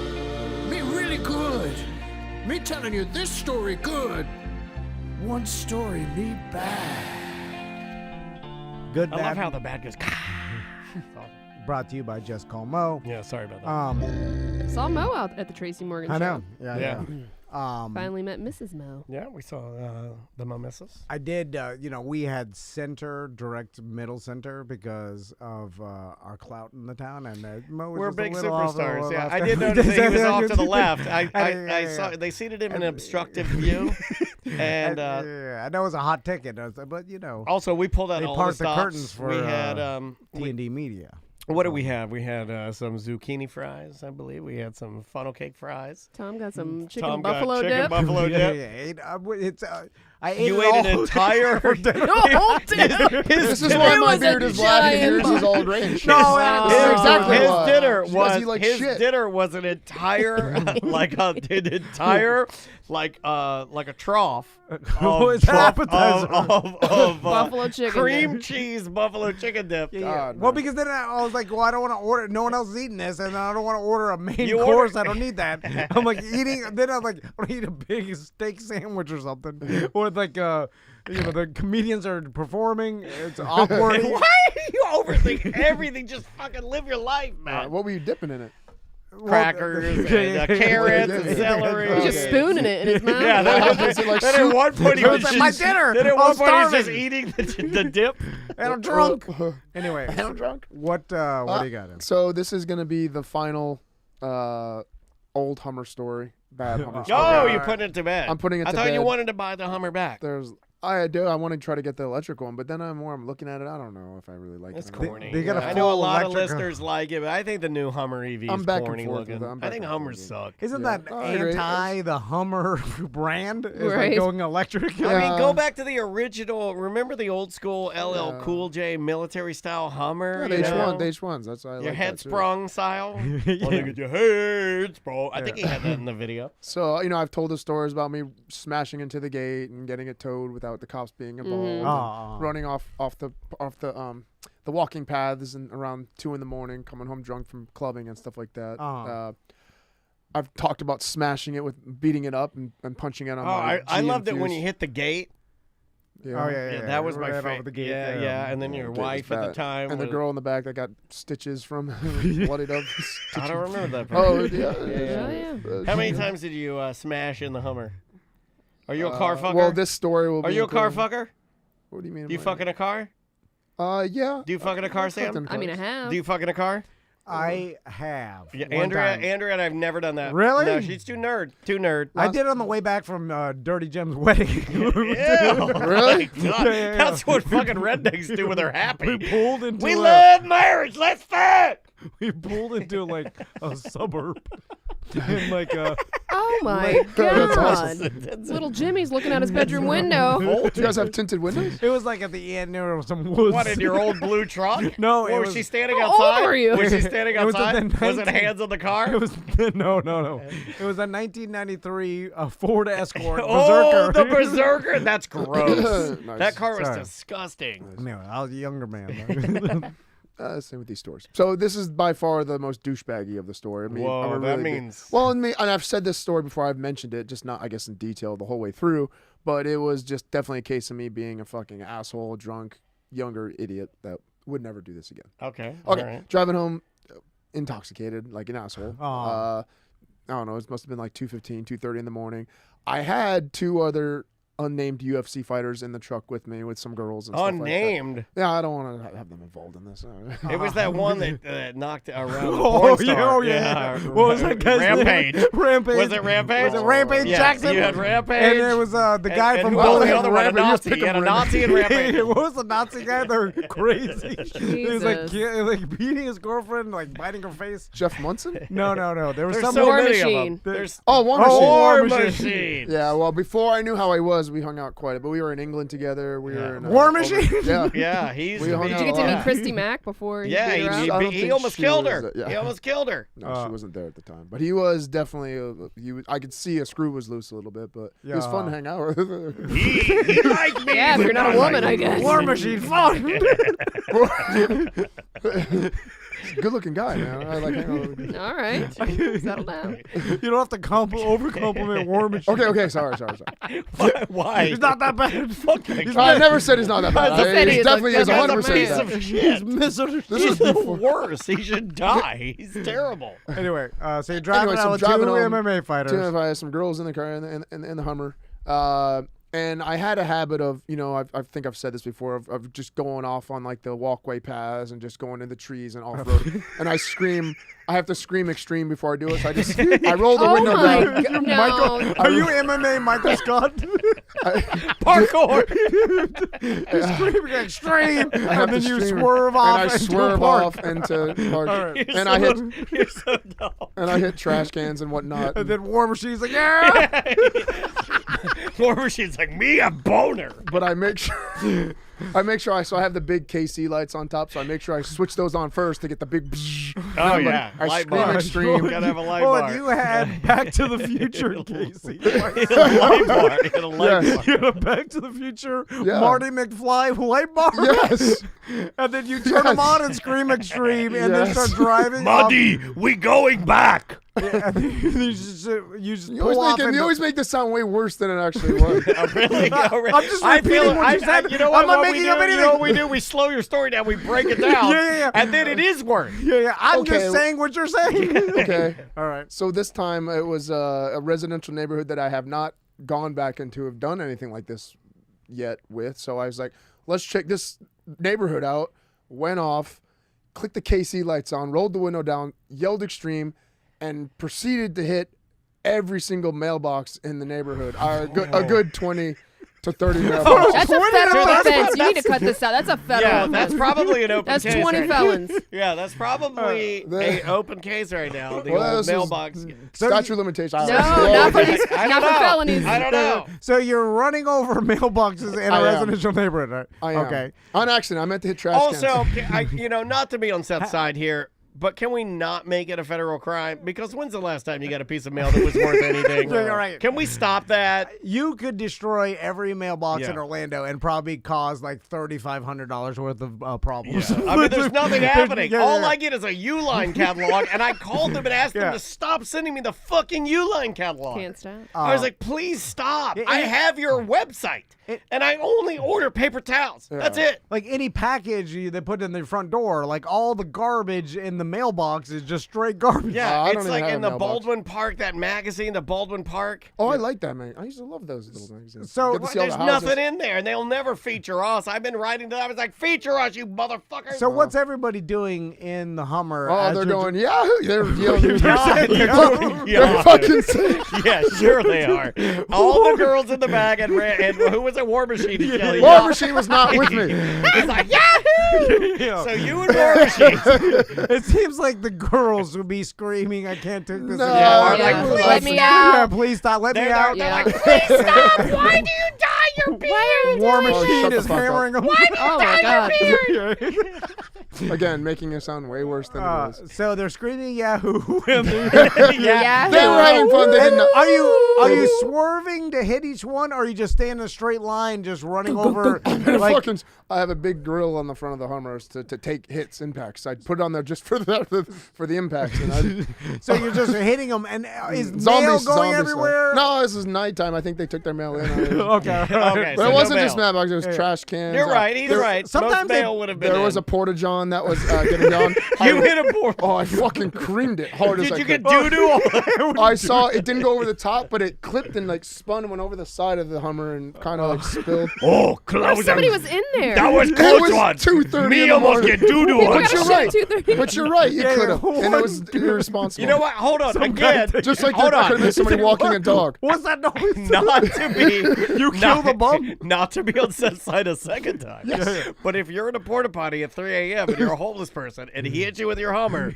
Me really good. Me telling you this story good. One story me bad. Good I Bad. love how the bad goes. Brought to you by Just Call Mo. Yeah, sorry about that. Saw Mo out at the Tracy Morgan show. I know. Yeah. Finally met Mrs. Mo. Yeah, we saw the Mimosas. I did, we had direct middle center because of our clout in the town, and Mo was We're just a big little off to the superstars. Yeah, left. I did notice that he was off to the left. I saw they seated him in an obstructive view, and I know it was a hot ticket, but also we pulled out they all parked the the stops. curtains for we had T&D Media. What did we have? We had some zucchini fries, I believe. We had some funnel cake fries. Tom got some chicken Tom got buffalo chicken dip. buffalo dip. I ate You it ate all. an entire. This is why my beard is black and yours is all gray and shit. No, This is exactly his why. dinner She does was eat like his shit. dinner was an entire like a trough It's appetizer. of Buffalo chicken cream dip. cheese buffalo chicken dip. God, Well, man. because then I was like, well, I don't want to order. No one else is eating this, and I don't want to order a main You course. order- I don't need that. I'm like eating. Then I'm like, I want to eat a big steak sandwich or something, or like the comedians are performing. It's awkward. Why are you overthink everything? Just fucking live your life, man. What were you dipping in it? Crackers and carrots and celery. He's just spooning it in his mouth. Yeah, then at one point he was It was my dinner. Then at I one was point he's just starving. eating the dip. And I'm drunk. Anyway, And I'm drunk. what do you got? So this is gonna be the final old Hummer story. Bad Hummer story. Oh, you put it to bed. I'm putting it I to thought bed. you wanted to buy the Hummer back. I do. I want to try to get the electric one, but then I'm looking at it. I don't know if I really like It's it. or not. corny. They got a I know a full lot of electric- listeners like it, but I think the new Hummer EV I'm is back and corny forth looking. with it. I'm I back think and forth Hummers with it. suck. Isn't Yeah. that I agree. anti the Hummer brand? Is Right. like going electric. I mean, go back to the original. Remember the old school LL Yeah. Cool J military style Hummer? Yeah, the you H1, know? the H1s. That's why I Your like head that, too. sprung style. Yeah. Look at your head sprung. I think he had that in the video. So I've told the stories about me smashing into the gate and getting it towed without the cops being involved. and running off the walking paths and around 2 a.m, coming home drunk from clubbing and stuff like that. I've talked about smashing it with beating it up and punching it on my I G loved it when infused. you hit the gate. Yeah. Oh yeah. That was my Right over favorite. the gate. Yeah. And then your Gate was wife at the bad. time. And the was- girl in the back that got stitches from bloodied up. I don't remember that part. Oh yeah. Yeah. How many times did you smash in the Hummer? Are you a car fucker? Well, this story will be. Are you a car fucker? What do you mean? Do you fuck in a car? Yeah. Do you fuck in a car, I've fucked Sam? in I mean, I cars. have. Do you fuck in a car? I have. Yeah, one time. Andrea and I've never done that. Really? No, she's too nerd. Too nerd. I did on the way back from Dirty Jim's wedding. Ew. Really? God, Yeah. That's what fucking rednecks do when they're happy. We pulled into We a- love marriage. Let's fuck. We pulled into like a suburb. And like Oh my That's god! awesome. Little Jimmy's looking out his bedroom window. Do you guys have tinted windows? it was like at the end there were some woods. What, in your old blue truck? No, Or it was was she standing How old outside? were you? Was she standing It was outside? in the Was it 19 hands on the car? It was no. It was a 1993 Ford Escort Oh, Berserker. the Berserker. That's gross. Nice. That car was Sorry. disgusting. Anyway, I was a younger man. Same with these stories. So this is by far the most douchebaggy of the story. I mean, Whoa, I'm a that really big- means- Well, and I've said this story before. I've mentioned it, just not, I guess, in detail the whole way through. But it was just definitely a case of me being a fucking asshole, drunk, younger idiot that would never do this again. Okay. Okay, All right. driving home, intoxicated, like an asshole. Aw. I don't know. It must have been like 2:15, 2:30 in the morning. I had 2 other unnamed UFC fighters in the truck with me with some girls and stuff like that. Unnamed. Yeah, I don't want to have them involved in this. It was that one that knocked around the Oh, porn yeah, star. oh, yeah. Yeah. What was that guy's name? Rampage. Rampage. Was it Rampage? Was it Rampage Yeah, Jackson? You had Rampage. And there was the guy and from who was Bowling the other one? A Rampage. You just Nazi. pick You had a them Nazi and Rampage. What was the Nazi guy? They're crazy. He was like, Jesus. like beating his girlfriend, like biting her face. Jeff Munson? No. There was There's some so War many Machine. of them. There's Oh, War Machine. War Machine. Machine. Yeah, well, before I knew how I was, we hung out quite a bit. We were in England together. We were in War Machine? Yeah. Yeah, he's. We hung Did out you get a to lot. meet Christy Mack before he Yeah, beat her he, up? I don't he think almost she killed was her. there. Yeah. He almost killed her. No, she wasn't there at the time. But he was definitely. I could see a screw was loose a little bit, but it was fun to hang out with. He liked me. Yeah, if you're not a woman, I guess. War Machine fun. Good-looking guy, man. I like hanging out with him. All right. Settle down. You don't have to over-compliment War Machine. Okay. Sorry. Why? He's not that bad. I never said he's not that bad. He said He he's definitely is 100% piece that. of shit. He's misunderstood. He's the worst. He should die. He's terrible. Anyway, so you're driving out with two driving home, MMA fighters. Two MMA, some girls in the car in the Hummer. And I had a habit of, I think I've said this before, of just going off on like the walkway paths and just going in the trees and off-road. And I have to scream extreme before I do it. So I roll the window down. God, no. Michael, are you MMA Michael Scott? Parkour. Screaming extreme, have and then to you scream, swerve off. and I into swerve a park. off into park. right. And I hit You're so dumb. and I hit trash cans and whatnot. And then War Machine's like, yeah. War Machine's like, me a boner. But I make sure so I have the big KC lights on top, so I make sure I switch those on first to get the big Oh, yeah. I Light scream bar. extreme. Gotta have a light Well, bar. you had Back to the Future, Casey. He had a light bar. He had a light Yes. bar. You had a Back to the Future Yeah. Marty McFly light bar. Yes. And then you turn them on and scream extreme, and then Yes. start driving. Muddy, we going back. And then you just You pull off. always make this sound way worse than it actually was. Oh, really? Oh, really? I'm just I feel repeating what you said. You know what? I'm not what making we up do, anything. You know what we do? We slow your story down. We break it down. Yeah. And then it is worse. Yeah. I'm Okay. just saying what you're saying. Okay. All right. So this time it was a residential neighborhood that I have not gone back into, have done anything like this yet with. So I was like, let's check this neighborhood out. Went off, clicked the KC lights on, rolled the window down, yelled extreme, and proceeded to hit every single mailbox in the neighborhood. A good 20 to 30 mailboxes. That's a federal offense. You need to cut this out. That's a federal Yeah, offense. that's probably an open That's case. 20 right now. felons. Yeah, that's probably an open case right now. The Well, old this is mailbox. Statute of limitations. No, not for these, I not don't for know. felonies. I don't know. So you're running over mailboxes in I a am. residential neighborhood, right? I am. Okay. On accident. I meant to hit trash cans. Also, not to be on Seth's side here, but can we not make it a federal crime? Because when's the last time you got a piece of mail that was worth anything? Yeah, you're right. Can we stop that? You could destroy every mailbox Yeah. in Orlando and probably cause like $3,500 worth of problems. I mean, there's nothing happening. Yeah, All yeah. I get is a Uline catalog, and I called them and asked them Yeah. to stop sending me the fucking Uline catalog. Can't stop. I was like, please stop. Yeah, I yeah. have your website, and I only order paper towels. That's it. Like any package they put in the front door, like all the garbage in the mailbox is just straight garbage. Yeah, I don't it's even like have in a the mailbox. Baldwin Park, that magazine, the Baldwin Park. Oh, I like that, man. I used to love those little magazines. So, Get to see all There's the houses. nothing in there, and they'll never feature us. I've been writing to them. I was like, feature us, you motherfuckers. So what's everybody doing in the Hummer? Oh, as they're you're going, Yahoo! They're yelling. They're fucking saying. Yeah, sure they are. All the girls in the back and who was a War Machine? is yelling, War Machine was not with me. It's like, Yahoo! Yeah. So you and War Machine. It seems like the girls would be screaming, "I can't take this." No, anymore." Yeah, Yeah. like, Let me Yeah, out. please stop. Let me They're out. Yeah. like, please stop! Why do you dye your beard? War Oh, Machine shut the is fuck up. hammering them. Oh my God. Again, making it sound way worse than it is. So they're screaming Yahoo. and Yeah. They were having fun. They didn't know. Are you swerving to hit each one, or are you just staying in a straight line, just running over? like, I have a big grill on the front of the Hummers to take hits, impacts. I put it on there just for the impacts. And so you're just hitting them, and is mail zombies going stuff. everywhere? No, this is nighttime. I think they took their mail in. Okay. Okay, But so it no wasn't mail. just mailbox. It was trash cans. You're right. He's right. sometimes Most mail would have been. There was a porta john that was getting on. You hit a board. Oh, I fucking creamed it hard as Did I you could. get doo-doo? I saw it didn't go over the top, but it clipped and like spun and went over the side of the Hummer and kind of like spilled. Oh, Somebody was in there. That was It close was one. 2:30 Me in the almost morning. get doo-doo on. But you're right. 2:30. But you're right. You Yeah, could have, and it was what? irresponsible. You know what? Hold on. Again, Just like hold there on. could have been somebody walking a dog. What's that noise? Not to be. You kill the bum? Not to be on Seth's side a second time. Yes. But if you're in a porta potty at 3 a.m. and you're a homeless person and he hits you with your Hummer,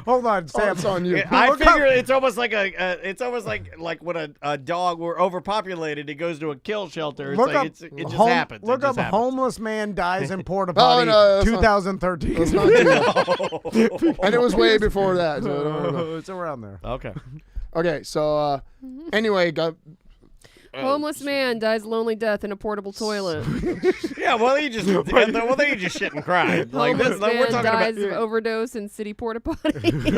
Hold on, Oh, Sam. it's on you. I Look figure up- it's almost like it's almost like when a dog were overpopulated, it goes to a kill shelter. It's Look like up. it just home- happens. Look it just up happens. homeless man dies in porta potty. no, that's not- 2013. Let's not do that. And it was way before that. So don't worry about it. It's around there. Okay. Okay, so anyway, Homeless man dies lonely death in a portable toilet. Yeah, well, you just shit and cry. Like Homeless this, we're man talking dies about. of overdose in city porta potty. He's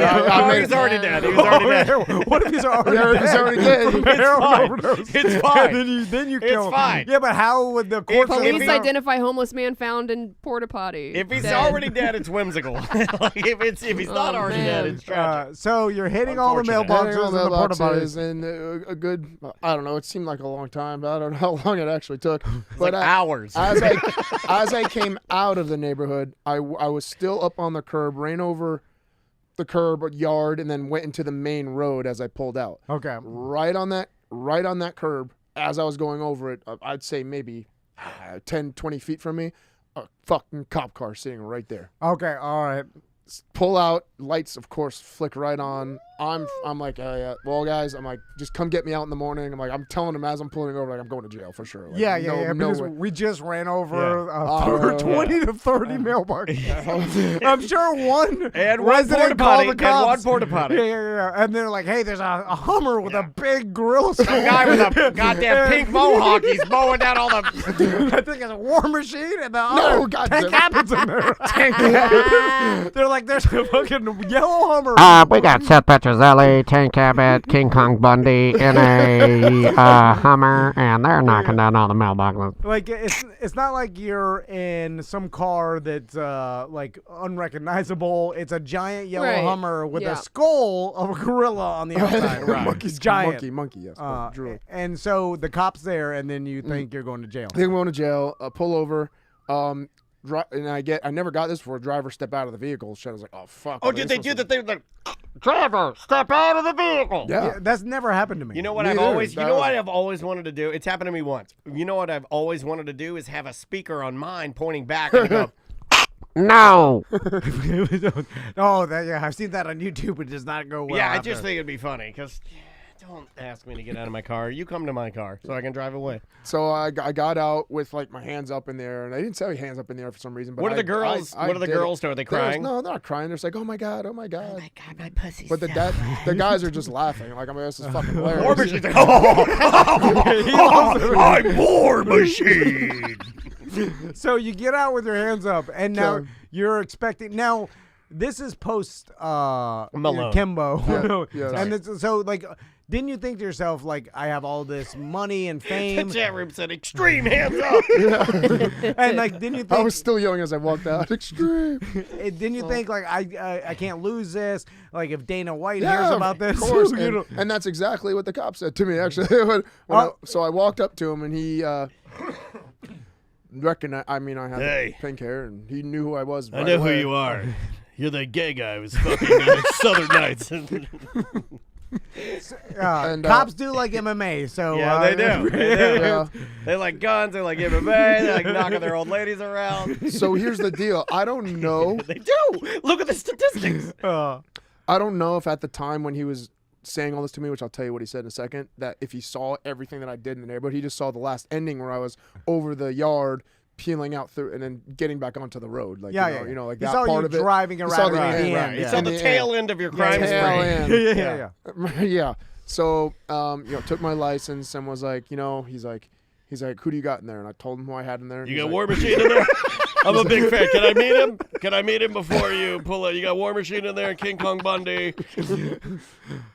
already dead. He was already dead. What if he's already dead? He's already dead. From a heroin overdose. It's fine. Then you It's kill him. fine. Yeah, but how would the corpse? Police identify homeless man found in porta potty. If he's Dead. already dead, it's whimsical. Like if he's not already dead, it's tragic. So you're hitting all the Unfortunate. mailboxes and the porta potties. And a good, I don't know, it seemed like a long time, but I don't know how long it actually took. But hours. As I came out of the neighborhood, I was still up on the curb, ran over the curb yard, and then went into the main road as I pulled out. Okay. Right on that curb, as I was going over it, I'd say maybe 10, 20 feet from me, a fucking cop car sitting right there. Okay, all right. Pull out, lights of course flick right on. I'm like, yeah, well guys, I'm like, just come get me out in the morning. I'm like, I'm telling him as I'm pulling over, like I'm going to jail for sure. Like, Yeah, because way. we just ran over Yeah. 20 to 30 mailboxes. I'm sure one And one resident porta called potty. the cops. And one porta potty. Yeah. And they're like, hey, there's a Hummer with a big grill. Some guy with a goddamn pink mohawk. He's mowing down all the. I think it's a war machine and the No, other goddamn. tank cabins in there. They're like, there's a fucking yellow Hummer. We got Seth Petrozelli, Tank Abbott, King Kong Bundy in a Hummer, and they're knocking down all the mailboxes. Like it's not like you're in some car that's like unrecognizable. It's a giant yellow Right. Hummer with Yeah. a skull of a gorilla on the outside. Monkey's giant. monkey, yes. Drool. And so the cop's there, and then you think you're going to jail. I think I'm going to jail. Pull over. And I never got this before. A driver step out of the vehicle. I was like, oh fuck. Oh, did they do the thing like, driver, step out of the vehicle? Yeah. That's never happened to me. You know what Neither. I've always wanted to do? It's happened to me once. You know what I've always wanted to do is have a speaker on mine pointing back and go, No. Oh, I've seen that on YouTube. It does not go well. yeah, I after. just think it'd be funny because don't ask me to get out of my car. You come to my car so I can drive away. So I got out with like my hands up in there, and I didn't say hands up in there for some reason. But What are the girls? I What are the did girls it. do? Are they They're- crying? No, they're not crying. They're just like, oh my god. Oh my god, my pussy's But the guys are just laughing. Like, I mean, this is fucking hilarious. War Machine's like, I'm War Machine. So you get out with your hands up, and now Okay. you're expecting. Now, this is post Malone. Kimbo, Yeah. and it's, so like, didn't you think to yourself like, I have all this money and The fame, chat room said extreme hands up. and like, didn't you I think? was still yelling as I walked out. Extreme. Didn't you think like I can't lose this? Like if Dana White Yeah, hears about this, Of course. you And, know. and that's exactly what the cop said to me, actually. So I walked up to him, and he recognized. I mean, I had Hey. pink hair, and he knew who I was. I right know who away. you are. You're the gay guy who was fucking Southern Nights. And, cops do like MMA, so Yeah, they do. They do. Yeah. They like guns. They like MMA. They like knocking their old ladies around. So here's the deal. I don't know. They do. Look at the statistics. I don't know if at the time when he was saying all this to me, which I'll tell you what he said in a second, that if he saw everything that I did in the neighborhood, he just saw the last ending where I was over the yard, peeling out through, and then getting back onto the road. Like, you know, like he that saw part you of it. driving He around saw the right end, at the right. end. He Yeah. saw In the the tail end. end of your crime Tail spree. end. Yeah. Yeah. So, took my license and was like, he's like, who do you got in there? And I told him who I had in there. and You he's got like, War Machine in there? I'm a big fan. Can I meet him? Can I meet him before you pull it? You got War Machine in there, King Kong Bundy.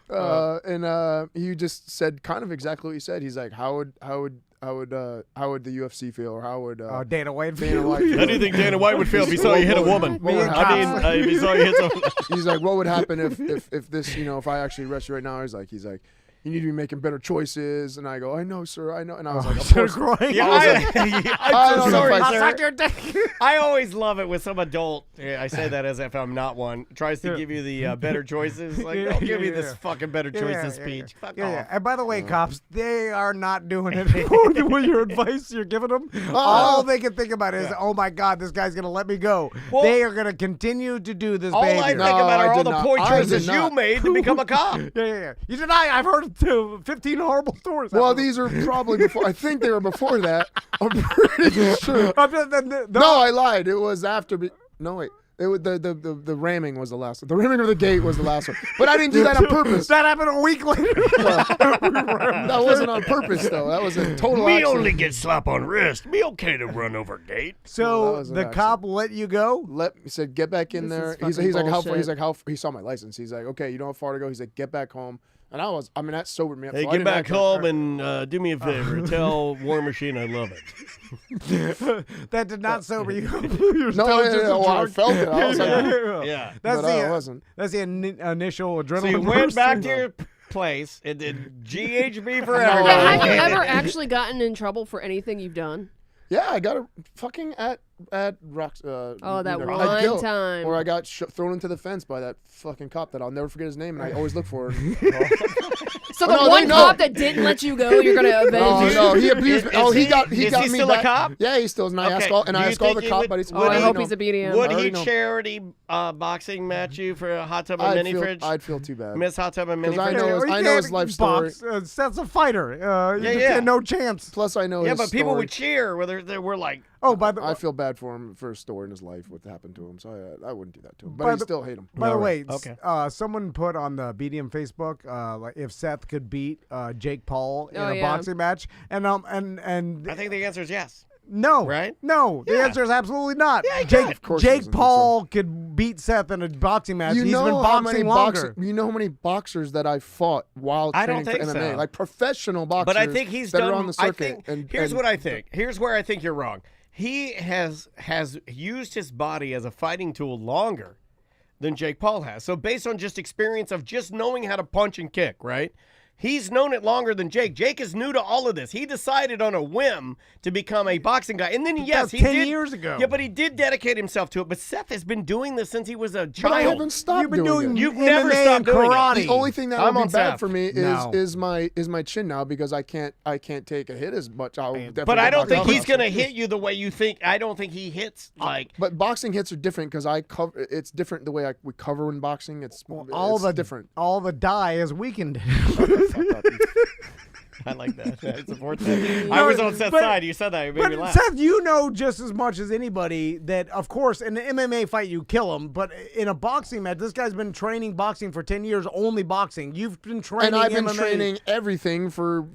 And he just said kind of exactly what he said. He's like, how would the UFC feel, or how would Dana White Dana feel? White feel? How do you think Dana White would feel if he saw you hit a woman? What would I mean, happen? if he saw you hit someone. He's like, what would happen if this, if I actually arrest you right now? He's like, you need to be making better choices. And I go, I know, sir, I know. And I was like, of course. Yeah, I don't know if I said- I always love it when some adult, I say that as if I'm not one, tries to give you the better choices. Like, don't give me this fucking better choices speech. Fuck off. And by the way, cops, they are not doing it with your advice you're giving them. All they can think about is, oh my God, this guy's going to let me go. Well, they are going to continue to do this All behavior. I think about I are all did the not. poor I did choices you not. made to become a cop. Yeah. You deny. I've heard 15 horrible stories. Well, these are probably before. I think they were before that. I'm pretty sure. No, I lied. It was after. No, wait. The ramming was the last one. The ramming of the gate was the last one. But I didn't do that on purpose. That happened a week later. That wasn't on purpose, though. That was a total Me accident. only get slap on wrist. Me okay to run over gate. So was an the cop let you go? He said, get back in there. This is He's like, how fucking far? He's like, how? He saw my license. He's like, okay, you know how far to go? He's like, get back home. And that sobered me up. Hey, So I get didn't back act like- home and do me a favor. Tell War Machine I love it. That did not sober you. You were No, still yeah, just a well, I drunk. felt it. I was like, Yeah. That's but I wasn't. That's the initial adrenaline. So you went burst. back to your place and did GHB for Have everybody. you ever actually gotten in trouble for anything you've done? Yeah, I got a fucking at Rocks. That I one killed- time. Or I got thrown into the fence by that fucking cop that I'll never forget his name, and I always look for. So the No, they one know. cop that didn't let you go, you're gonna avenge. No, he abused me. Is Oh, he he- got is got he me still a back. cop? Yeah, he still is. And I asked Okay, all do the you think he cop, would- but he's. Oh, I already hope know. he's a BDM. Would I already he know. charity boxing match you for a hot tub and mini fridge? I'd feel too bad. Miss hot tub and mini 'Cause I fridge? know Or you I know his can't life story. box. Seth's a fighter. Yeah, You yeah. got no chance. Plus, I know Yeah, his but people story. would cheer. Whether they were like, Oh, by the I feel bad for him for his story in his life, what happened to him. So I wouldn't do that to him. By But I the- still hate him. By the way, Okay. someone put on the BDM Facebook like if Seth could beat Jake Paul in Oh, a yeah. boxing match, and I think the answer is yes. no, Right? No, the Yeah. answer is absolutely not. Yeah, he Jake, could. Of course he Jake doesn't think Paul could beat Seth in a boxing match. You He's know been how many boxing longer. You know how many boxers that I fought while I don't training for think MMA, so. like professional boxers. But I think he's that done. are on the I circuit. think, here's what I think. Here's where I think you're wrong. He has used his body as a fighting tool longer than Jake Paul has. So based on just experience of just knowing how to punch and kick, right? He's known it longer than Jake. Jake is new to all of this. He decided on a whim to become a boxing guy. And then, yes, he 10 did. years ago. Yeah, but he did dedicate himself to it. But Seth has been doing this since he was a But child. I haven't stopped You've been doing it. You've MMA never stopped and doing it. karate. The only thing that I'm would on be bad Seth. for me No. is my chin now because I can't take a hit as much. I'll definitely But I get don't knocked think out. he's going to hit you the way you think. I don't think he hits like. But boxing hits are different because I cover. It's different the way we cover in boxing. It's different. All the die is weakened. I like that. I support that. I was on Seth's but- side. You said that. It made But me laugh. Seth, you know just as much as anybody that, of course, in an MMA fight you kill him, but in a boxing match, this guy's been training boxing for 10 years, only boxing. You've been training And I've been MMA. training everything for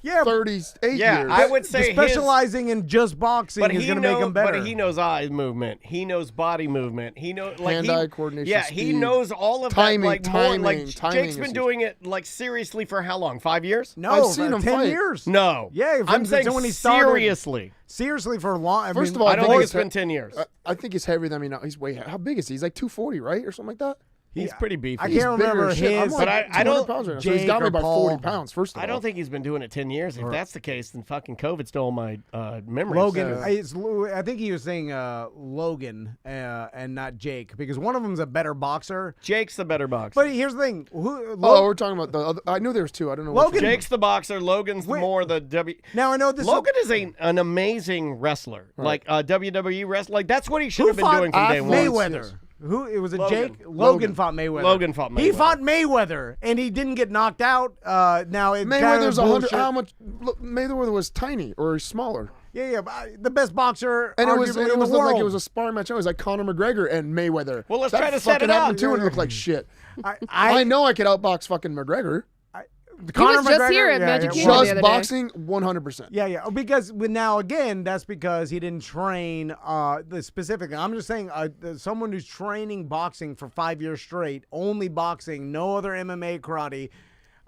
38 Yeah, years. I would say specializing in just boxing but is he going to make him better. But he knows eye movement. He knows body movement. He knows like Hand-eye coordination, Yeah, he speed, knows all of timing, that. Like more, like timing Jake's is been huge. doing it like seriously for how long? 5 years? No, I've seen for him 10 fight. years. No. Yeah, I'm saying when he started. seriously. Seriously for a long. First of all, I don't think he's it's been 10 years. I think he's heavier than me now. He's way. How big is he? He's like 240, right, or something like that. He's pretty beefy. I He's can't bigger remember as shit. I'm his. like But I 200 don't- pounds right now. So he's Jake got me or by Paul. 40 pounds. First of all, I don't think he's been doing it 10 years. If that's the case, then fucking COVID stole my memory. Logan, I think he was saying Logan and not Jake because one of them's a better boxer. Jake's the better boxer. But here's the thing: Oh, we're talking about the other. I knew there was two. I don't know. Logan- which one. Jake's the boxer. Logan's more the Now I know this. Logan is an amazing wrestler, like WWE wrestler. Like that's what he should Who have been fought doing from day one. Mayweather? Who it was? Logan. Jake. Logan fought Mayweather. Logan fought He Mayweather. fought Mayweather, and he didn't get knocked out. Now it's Mayweather's kind of 100. bullshit. How much? Look, Mayweather was tiny or smaller. Yeah, but the best boxer, And it was arguably in the looked like it world. was a sparring match. It was like Conor McGregor and Mayweather. Well, let's that try to set fucking it happened up. too, and it looked like shit. I I know I could outbox fucking McGregor. He was just here at Magic Kingdom the Just other day. boxing, 100%. Yeah. Because now again, that's because he didn't train the specifically. I'm just saying, someone who's training boxing for 5 years straight, only boxing, no other MMA, karate.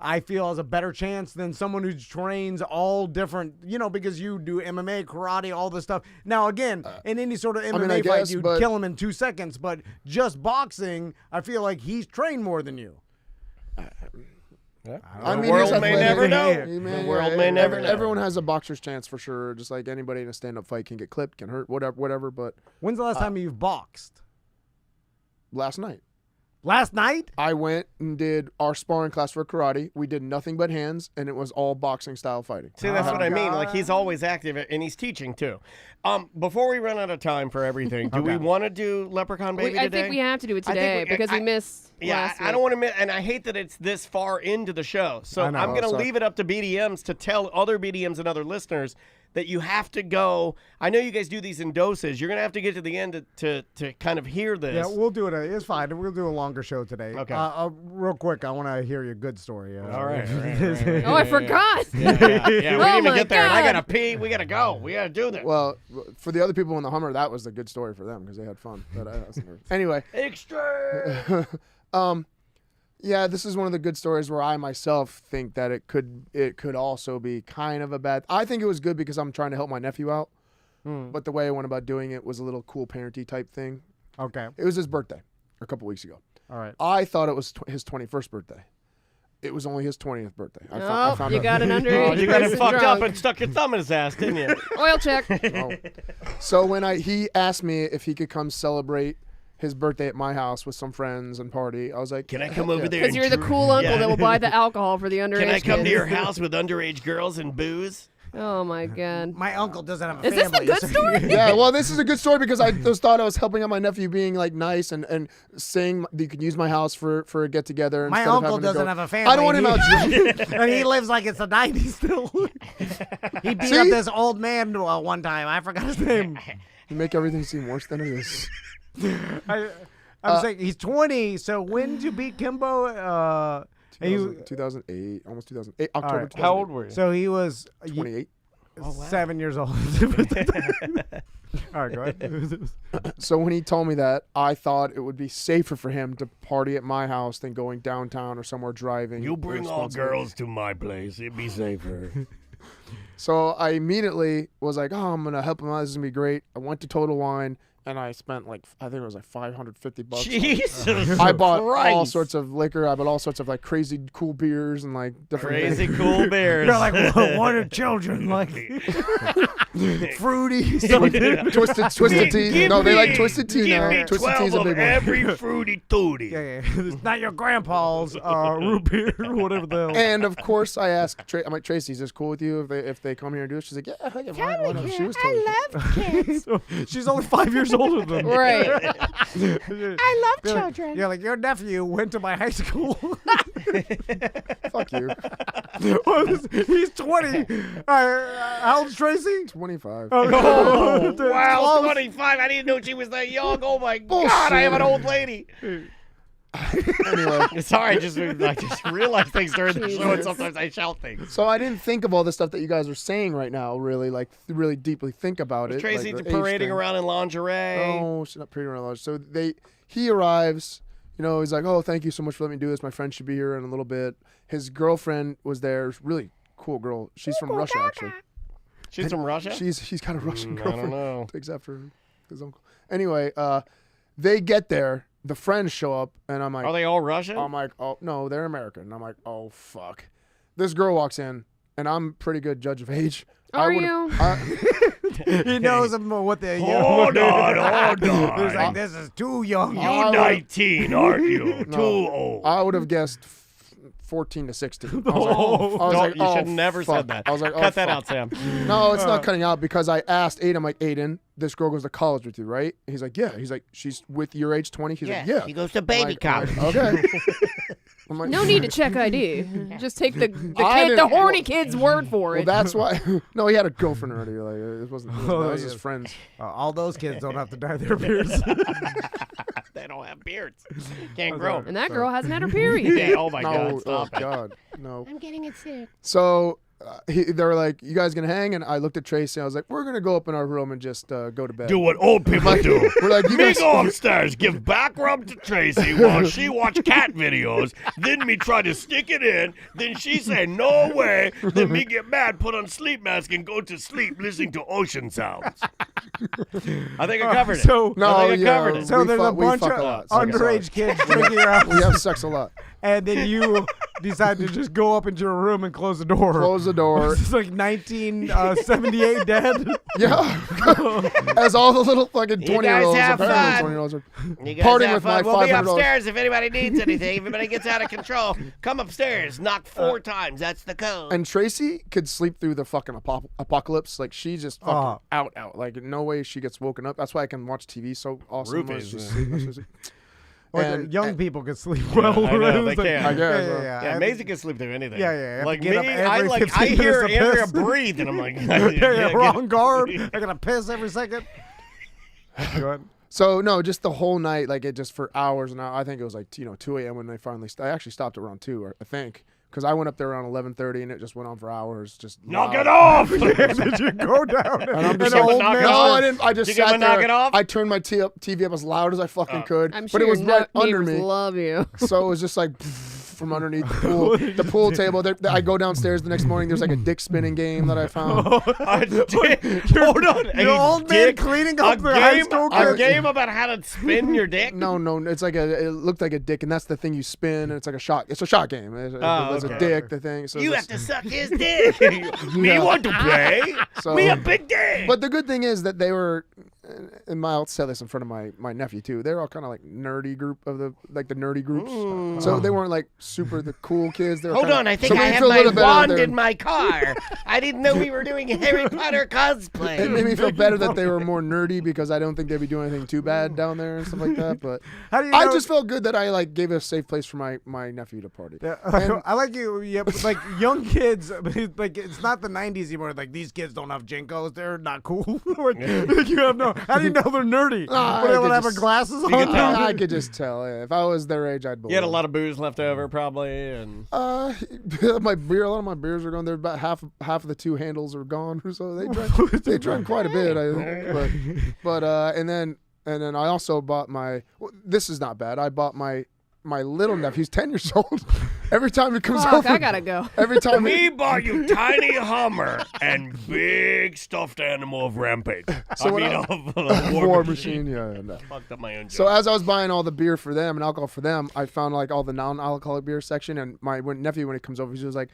I feel has a better chance than someone who trains all different, because you do MMA, karate, all this stuff. Now, again, in any sort of MMA I fight, guess, you'd but- kill him in 2 seconds. But just boxing, I feel like he's trained more than you. I mean, the world he's may athletic. never know. He may- The world may never know. Everyone has a boxer's chance for sure. Just like anybody in a stand-up fight can get clipped, can hurt, whatever. But When's the last time you've boxed? last night. Last night? I went and did our sparring class for karate. We did nothing but hands, and it was all boxing style fighting. See, that's what I mean. Like he's always active, and he's teaching too. Before we run out of time for everything, do we want to do Leprechaun Baby I today? think we have to do it I think today we- because we missed. Yeah, last I week. don't want to miss, and I hate that it's this far into the show. So I know. I'm going to Sorry. leave it up to BDMs to tell other BDMs and other listeners that you have to go. I know you guys do these in doses. You're gonna have to get to the end to kind of hear this. Yeah, we'll do it. It's fine. We'll do a longer show today. Okay. Real quick, I want to hear your good story. All right. Oh, I forgot. Yeah, we didn't Oh even my get there, and I God. gotta pee. We gotta go. We gotta do this. Well, for the other people in the Hummer, that was the good story for them because they had fun. But anyway. Extra. Yeah, this is one of the good stories where I myself think that it could also be kind of a bad. I think it was good because I'm trying to help my nephew out. But the way I went about doing it was a little cool parenty type thing. Okay. It was his birthday a couple weeks ago. All right. I thought it was his 21st birthday. It was only his 20th birthday. I Oh, found you out. got an underage You got him person fucked drunk. up and stuck your thumb in his ass, didn't you? Oil check. Oh. So when he asked me if he could come celebrate his birthday at my house with some friends and party, I was like, Can I come over there? Because you're the cool uncle that will buy the alcohol for the underage Can I come kids. to your house with underage girls and booze? Oh, my God. My uncle doesn't have a Is this family. the good story? Yeah, well, this is a good story because I just thought I was helping out my nephew being like nice and saying you could use my house for a get together. My uncle doesn't have a family. I don't want him out drunk. And he lives like it's the 90s still. He beat up this old man one time. I forgot his name. You make everything seem worse than it is. I'm saying he's 20. So when did you beat Kimbo? 2008, almost 2008, October. right. 2008. How old were you? So he was 28. 7 years old. All right, go ahead. So when he told me that, I thought it would be safer for him to party at my house than going downtown or somewhere driving. You bring all girls to my place. It'd be safer. So I immediately was like, oh, I'm going to help him out. This is going to be great. I went to Total Wine, and I spent I think it was like $550. Jesus I bought Christ. all sorts of liquor. I bought all sorts of like crazy cool beers and like different Crazy things. cool beers. You're like, what are children like? Fruity. Twisted tea. No, they like twisted tea Give now. me Twisted 12 tea's a of big one. every fruity tooty. Yeah. It's not your grandpa's root beer or whatever the hell. And of course, I asked, I'm like, Tracy, is this cool with you if they come here and do it? She's like, yeah, I get why not? She was totally. I love kids. So she's only 5 years older than me. Right. I love children. You're like, your nephew went to my high school. Fuck you. He's 20. How old's Tracy? 25. Oh, wow, Close. 25. I didn't know she was that young. Oh, my God. I am an old lady. Anyway, Sorry, I just realize things during the show, and Jesus. sometimes I shout things. so I didn't think of all the stuff that you guys are saying right now. Really, really deeply think about it. Tracy like the age parading thing. around in lingerie. Oh, she's not parading around large. So he arrives. He's like, oh, thank you so much for letting me do this. My friend should be here in a little bit. His girlfriend was there. Really cool girl. She's from Russia, actually. She's from Russia? He's got a Russian I girlfriend. don't know. Takes after his uncle. Anyway, they get there. The friends show up, and I'm like, Are they all Russian? I'm like, oh no, they're American. I'm like, oh fuck. This girl walks in, and I'm pretty good judge of age. Are I you? He knows what they. Hold on. He's like, this is too young. You 19, aren't you? No, Too old. I would have guessed 14 to 16. I was Don't- you should oh, never fuck. said that. I was like, oh, Cut that fuck. out, Sam. No, it's not cutting out because I asked Aiden, I'm like, Aiden, this girl goes to college with you, right? He's like, yeah. He's like, she's with your age 20? He's like, yeah. He goes to I'm baby like, college. okay. I'm like, No need to check ID. Just take the I kid, the didn't- horny kid's word for Well, it. that's why. No, he had a girlfriend already. Like, it wasn't that was his yeah. friends. All those kids don't have to dye their beards. They don't have beards. Can't grow. And that girl hasn't had her period. Yeah, oh, my No, God. oh, Stop it. God. No. I'm getting it sick. So they were like, you guys gonna hang? And I looked at Tracy. I was like, we're gonna go up in our room and just go to bed. Do what old people do. We're like, you Me guys go upstairs, give back rub to Tracy while she watch cat videos. Then me try to stick it in. Then she say, no way. Then me get mad, put on sleep mask, and go to sleep listening to ocean sounds. I think I covered it. So, No, I think I yeah, covered it. so we there's fuck- a we bunch fuck of a lot. Suck us underage out. kids drinking your house, We have sex a lot. and then you decide to just go up into your room and close the door. Close the door. It's like 1978 dead. Yeah. As all the little fucking You guys 20-year-olds, have apparently fun. 20-years are You guys partying have with my fun. We'll be $500. upstairs if anybody needs anything. If anybody gets out of control, come upstairs. Knock 4 times. That's the code. And Tracy could sleep through the fucking apocalypse. Like, she's just fucking out. Like, no way she gets woken up. That's why I can watch TV so awesome. Roofies, She's sleep. Young people can sleep well. I know, they It's like- can. I guess. Yeah, Maisie can sleep through anything. Yeah. Like get me, up every 15 I hear minutes to Andrea piss. breathe, and I'm like, We're on guard. I gotta piss every second. Go ahead. So no, just the whole night, like it just for hours and hours. I think it was like 2 a.m. when they finally. I actually stopped around 2, I think, because I went up there around 11:30 and it just went on for hours. Just knock it off. Did you go down? And I'm just Did you like, knock it no, off? I didn't. I just Did you sat give him a knock there. it off? I turned my TV up as loud as I fucking could, I'm but sure it was your right under neighbors me. love you. So it was just like from underneath the pool table. I go downstairs the next morning. There's like a dick spinning game that I found. Hold on. Your old man cleaning up the high school A kids. game about how to spin your dick? No, it's like it looked like a dick, and that's the thing you spin, and it's like a shot. It's a shot game. It's a dick, the thing. So You it's have to suck his dick. Me want to play? So- Me a big dick. But the good thing is that they were, and I'll say this in front of my nephew too. They were all kind of like nerdy groups. So they weren't like super the cool kids. They were Hold kinda, on, I think so I made me have feel a my little better that wand they're- in my car. I didn't know we were doing Harry Potter cosplay. It made me feel better that they were more nerdy because I don't think they'd be doing anything too bad down there and stuff like that. But How do you I know- just felt good that I like gave a safe place for my nephew to party. Yeah, And- I like you. Yeah, but, like young kids. Like it's not the '90s anymore. Like these kids don't have Jinkos. They're not cool. Like, you have no. How do you know they're nerdy? When they would have their glasses on. I could just tell. Yeah. If I was their age, I'd believe. You had a lot of booze left over, probably, and my beer. A lot of my beers are gone. They're about half of the 2 handles are gone. So they drank quite a bit. I think. But and then I also bought my. Well, this is not bad. I bought my little nephew. He's 10 years old. Every time he comes Fuck, over, I gotta go. Every time we bought you tiny Hummer and big stuffed animal of Rampage. So when of War Machine. Yeah. No. Fucked up my own joke. So as I was buying all the beer for them and alcohol for them, I found like all the non-alcoholic beer section. And my nephew, when he comes over, he's like,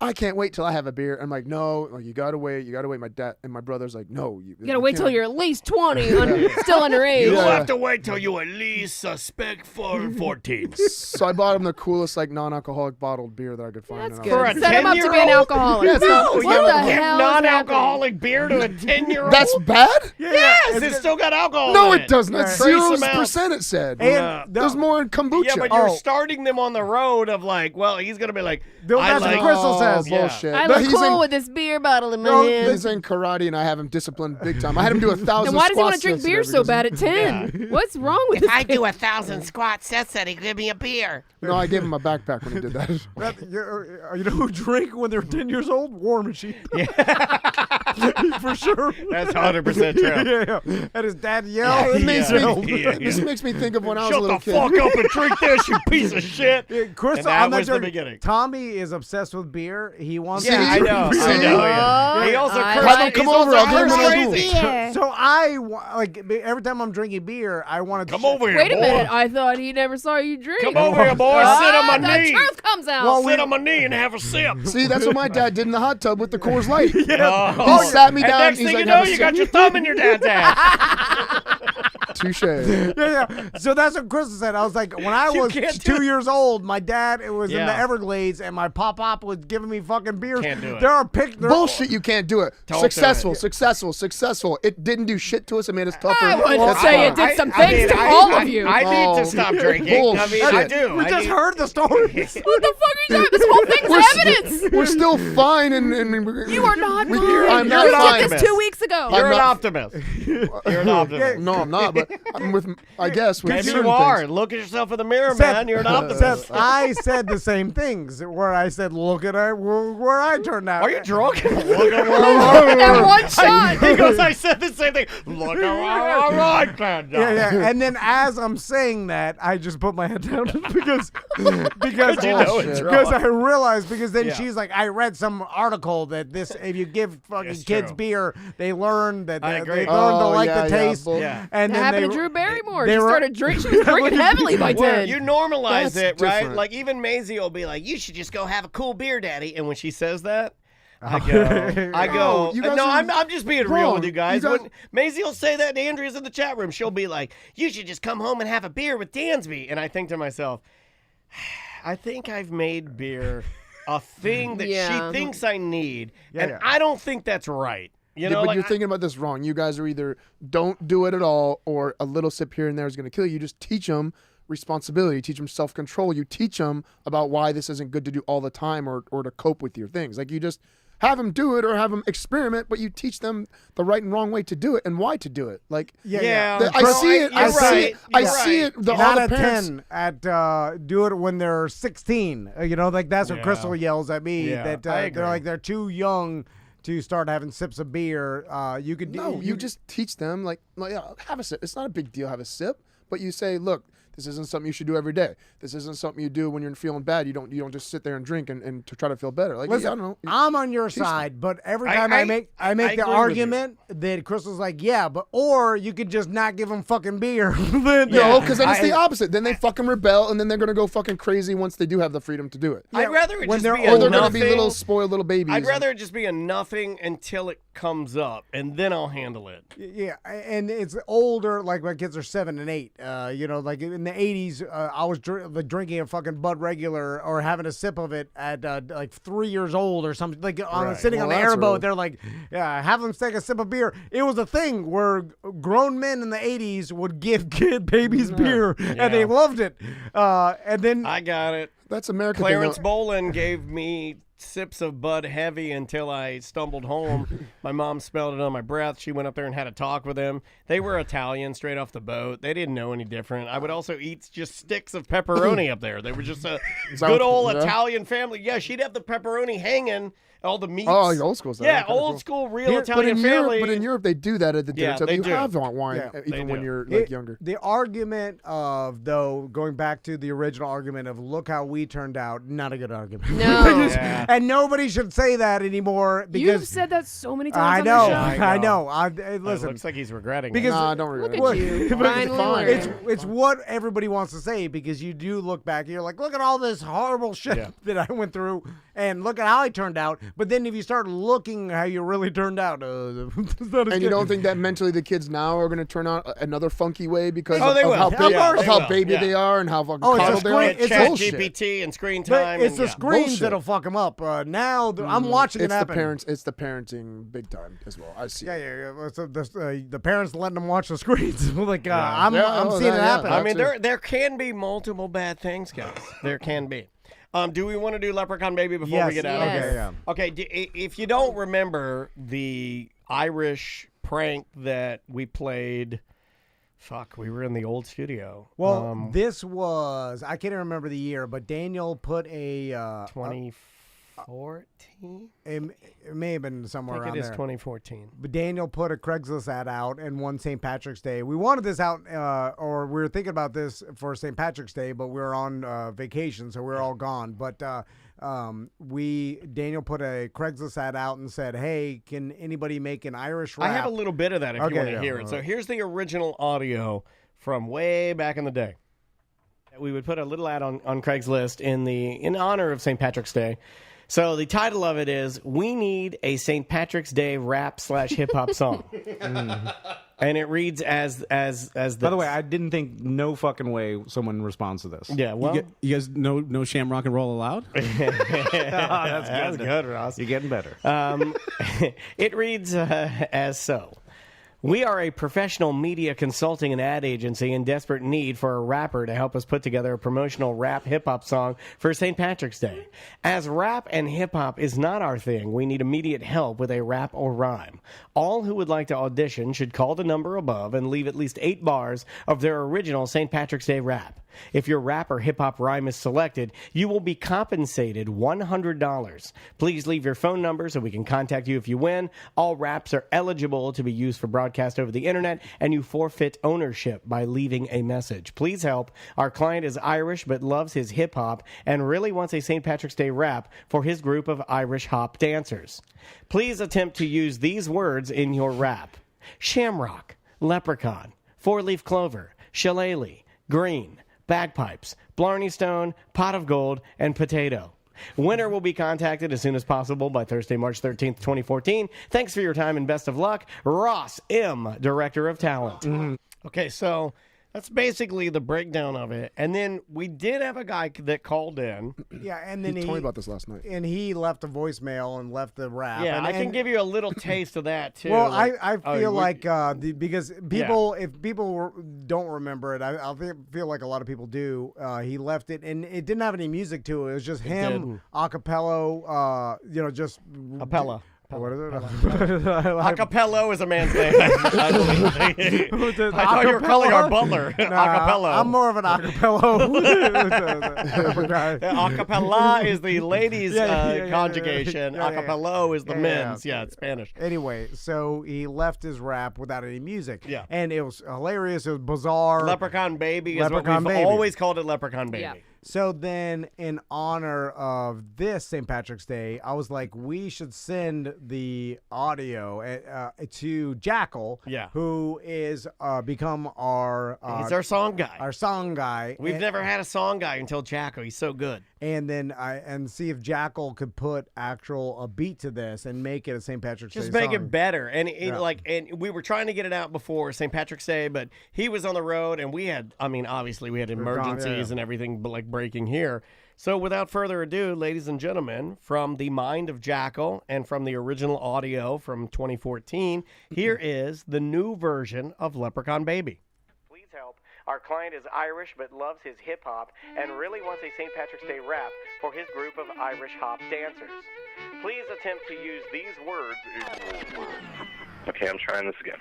I can't wait till I have a beer. I'm like, no, like, you gotta wait. My dad and my brother's like, no, You gotta wait till you're at least 20, still underage. You have to wait till you at least suspect for 14. So I bought him the coolest like non-alcoholic bottled beer that I could find. That's And good. I was Set him up to be an alcoholic. Yeah, No, what you the don't give hell is non-alcoholic beer to a 10-year-old. That's bad? Yes, it's still got alcohol. No, in it doesn't. It's Trace 0%. It said. And there's more in kombucha. Yeah, but you're starting them on the road of like, well, he's gonna be like, That's what Crystal says. Bullshit. I No, look he's cool in- with this beer bottle in my No, hand. he's in karate, and I have him disciplined big time. I had him do 1,000 Then why does he want squats to drink beer yesterday so bad because- at 10? What's wrong with if this I kid? do 1,000 squats, Seth said he'd give me a beer. No, I gave him a backpack when he did that. You know who drink when they're 10 years old? War Machine. For sure. That's 100% true. Yeah. And his dad yelled. This makes me think of when I was a little kid. Shut the fuck up and drink this, you piece of shit. Crystal, And on that was the journey, beginning. Tommy is obsessed with beer. He wants. Yeah, I know. See? I know. Yeah. He also I cursed. Have him come he's over, also I'll give him cursed a crazy. beer. So like every time I'm drinking beer, I want to Come over here, Wait a boy. minute. I thought he never saw you drink. Come over here, boy. Sit on my the knee. truth comes out. Sit on my knee and have a sip. See, that's what my dad did in the hot tub with the Coors Light. Oh. He sat me And down. next He's thing like, you know, "Have a you sip." got your thumb in your dad's ass. Touche. Yeah. So that's what Crystal said. I was like, when I You was can't do 2 years old, my dad was in the Yeah. Everglades, and my pop was giving me fucking beers. Can't do it. There are Bullshit, you can't do it. Don't Successful. It didn't do shit to us. It made us tougher. I would That's say fine. it did some things to all of you. I need to stop drinking. I mean, I Bullshit. do. We I just need- heard the story. What the fuck are you talking? This whole thing's evidence. We're still fine. And You are not we- fine. I'm You not took fine. this 2 weeks ago. You're I'm an not- optimist. You're an optimist. No, I'm not. But I'm with. I guess with Maybe certain you are. things. Look at yourself in the mirror, Seth- man. You're an optimist. Seth, I said the same things where I said, look at where I turned out. Are you drunk? Look at That one shot. He goes, I said the same thing. Look at where I turned out. Yeah. And then as I'm saying that, I just put my head down because you know it's wrong. I realized because then Yeah. she's like, I read some article that if you give fucking It's kids true. beer, they learn that I they agree. learn to Oh, like yeah, the yeah, taste. bull- Yeah. And That then happened they, to Drew Barrymore. they She were- started drinking. She was drinking heavily by Well, 10. you normalize That's it, right? different. Like even Maisie will be like, "You should just go have a cool beer, Daddy." And when she says that, I go, No, you guys no, are I'm just being real wrong. with you guys. You guys- When Maisie will say that, and Andrea's in the chat room. She'll be like, "You should just come home and have a beer with Dansby." And I think to myself, I think I've made beer a thing that Yeah. she thinks I need, and yeah. I don't think that's right. You Yeah, know, but like, you're thinking about this wrong. You guys are either don't do it at all, or a little sip here and there is going to kill you. You just teach them responsibility. You teach them self-control. You teach them about why this isn't good to do all the time or to cope with your things. Like you just have them do it or have them experiment, but you teach them the right and wrong way to do it and why to do it. Like, I see it. I see it. Not All the at parents, 10, at do it when they're 16. Like that's what Crystal yells at me. Yeah, That I agree. they're too young to start having sips of beer. You could you just teach them like have a sip. It's not a big deal. Have a sip, but you say, look, this isn't something you should do every day. This isn't something you do when you're feeling bad. You don't just sit there and drink and to try to feel better. Like, Listen, I don't know. I'm on your side, but every time I make I the agree with argument that Crystal's like, yeah, but or you could just not give them fucking beer. No, because then it's the opposite. Then they fucking rebel, and then they're gonna go fucking crazy once they do have the freedom to do it. I'd rather it when just they're be older, a they're gonna nothing. be little spoiled little babies. I'd rather it just be a nothing until it comes up, and then I'll handle it. Yeah, and it's older. Like my kids are 7 and 8. Like in the 80s, I was drinking a fucking Bud Regular or having a sip of it at like 3 years old or something. Like sitting on the airboat, they're like, "Yeah, have them take a sip of beer." It was a thing where grown men in the 80s would give babies beer, and they loved it. And then I got it. That's American. Clarence Bolin gave me sips of Bud Heavy until I stumbled home. My mom smelled it on my breath. She went up there and had a talk with him. They were Italian straight off the boat. They didn't know any different. I would also eat just sticks of pepperoni up there. They were just a good old Italian family. Yeah, she'd have the pepperoni hanging, all the meats. Oh, old school stuff. Yeah, old school, real Italian Europe, family. but in Europe, they do that at the dinner table. they You do. have wine even when you're like younger. The argument of, though, going back to the original argument of look how we turned out, not a good argument. No. And nobody should say that anymore because You've said that so many I times know, on the show. I know. It Listen, looks like he's regretting because it. Nah, don't regret Look it. at you. But Finally fine. learned. it's what everybody wants to say because you do look back and you're like, look at all this horrible shit that I went through and look at how I turned out. But then if you start looking how you really turned out, it's not as And you good. don't think that mentally the kids now are going to turn out another funky way because Oh, they of will. how, Of big, course of they how will. baby Yeah. they are and how fucking Oh, it's a coddled they are? screen- it's Chat bullshit. GPT and screen But time. it's the and, screens Bullshit. that'll fuck them up. Now I'm watching it It's happen. the parents. It's the parenting big time as well. I see. Yeah. So the parents letting them watch the screens. Like I'm Yeah, seeing it happen. I mean, there can be multiple bad things, guys. There can be. Do we want to do Leprechaun Baby before Yes. we get out? Yes. Okay. If you don't remember the Irish prank that we played, we were in the old studio. Well, this was I can't even remember the year, but Daniel put a 2014. it may have been somewhere I think around it is there. 2014. But Daniel put a Craigslist ad out and won St. Patrick's Day. We wanted this out, or we were thinking about this for St. Patrick's Day, but we were on vacation, so we were all gone. But Daniel put a Craigslist ad out and said, "Hey, can anybody make an Irish rap?" I have a little bit of that if you Okay, want to yeah, hear it. all So right. here's the original audio from way back in the day. We would put a little ad on Craigslist in honor of St. Patrick's Day. So the title of it is "We Need a St. Patrick's Day Rap / Hip Hop Song," and it reads as this. By the way, I didn't think no fucking way someone responds to this. Yeah, well, you guys no sham rock and roll allowed. that's good, Ross. You're getting better. It reads as so. We are a professional media consulting and ad agency in desperate need for a rapper to help us put together a promotional rap hip-hop song for St. Patrick's Day. As rap and hip-hop is not our thing, we need immediate help with a rap or rhyme. All who would like to audition should call the number above and leave at least 8 bars of their original St. Patrick's Day rap. If your rap or hip-hop rhyme is selected, you will be compensated $100. Please leave your phone number so we can contact you if you win. All raps are eligible to be used for broadcast over the internet, and you forfeit ownership by leaving a message. Please help. Our client is Irish but loves his hip-hop and really wants a St. Patrick's Day rap for his group of Irish hop dancers. Please attempt to use these words in your rap: shamrock, leprechaun, four-leaf clover, shillelagh, green, bagpipes, Blarney Stone, pot of gold, and potato. Winner will be contacted as soon as possible by Thursday, March 13th, 2014. Thanks for your time and best of luck. Ross M., Director of Talent. Okay, so That's basically the breakdown of it. And then we did have a guy that called in. Yeah, and then he told me about this last night. And he left a voicemail and left the rap. Yeah, and, I can give you a little taste of that too. Well, I feel like because people, Yeah. if people don't remember it, I feel like a lot of people do. He left it, and it didn't have any music to it. It was just him a cappella. Just Appella. What is it? Acapello is a man's name. I thought you were calling our butler. Acapello. I'm more of an acapello. Acapella is the ladies' conjugation. Acapello is the men's. Yeah, it's Spanish. Anyway, so he left his rap without any music. Yeah. And it was hilarious. It was bizarre. Leprechaun Baby is what we've always called it, Leprechaun Baby. Yeah. So then, in honor of this St. Patrick's Day, I was like, we should send the audio to Jackal, who is become our... he's our song guy. Our song guy. We've never had a song guy until Jackal. He's so good. And then and see if Jackal could put a beat to this and make it a St. Patrick's Day Just make song. it better. And and we were trying to get it out before St. Patrick's Day, but he was on the road, and we had, obviously we had emergencies and everything, but like breaking here. So without further ado, ladies and gentlemen, from the mind of Jackal and from the original audio from 2014, here is the new version of Leprechaun Baby. Please help. Our client is Irish but loves his hip-hop and really wants a St. Patrick's Day rap for his group of Irish hop dancers. Please attempt to use these words. Okay, I'm trying this again.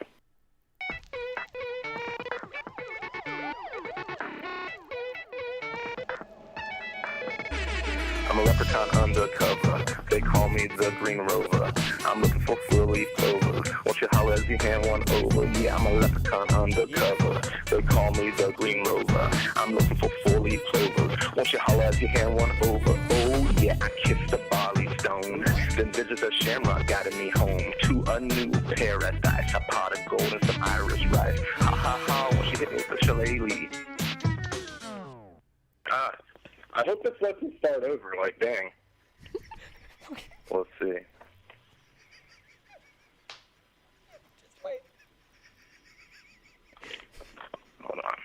I'm a leprechaun undercover. They call me the Green Rover. I'm looking for four-leaf clover. Won't you holler as you hand one over? Yeah, I'm a leprechaun undercover. They call me the Green Rover. I'm looking for four-leaf clover. Won't you holler as you hand one over? Oh yeah, I kissed the barley stone. Then visits a shamrock guided me home to a new paradise. A pot of gold and some Irish rice. Ha ha ha, won't you hit me with a shillelagh? I hope this lets me start over, like, dang. Let's see. Hold on.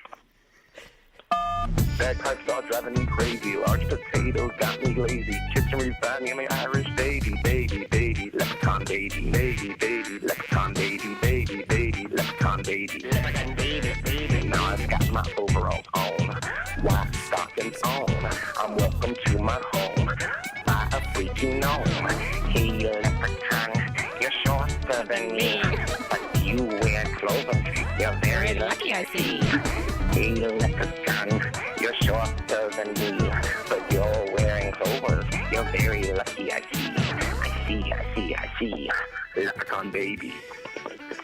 Bagpipes are driving me crazy. Large potatoes got me lazy. Kitchen revive me, I'm an Irish baby. Baby, baby, leprechaun baby. Baby, baby, leprechaun baby. Baby, baby, leprechaun baby. Leprechaun baby, baby. Now I've got my overalls on. White stockings on. I'm welcome to my home by a freaky gnome. Hey, you leprechaun, you're shorter than me, but you wear clover. You're very lucky, I see. Hey, you leprechaun, you're shorter than me, but you're wearing clovers. You're very lucky, I see. I see. Leprechaun baby.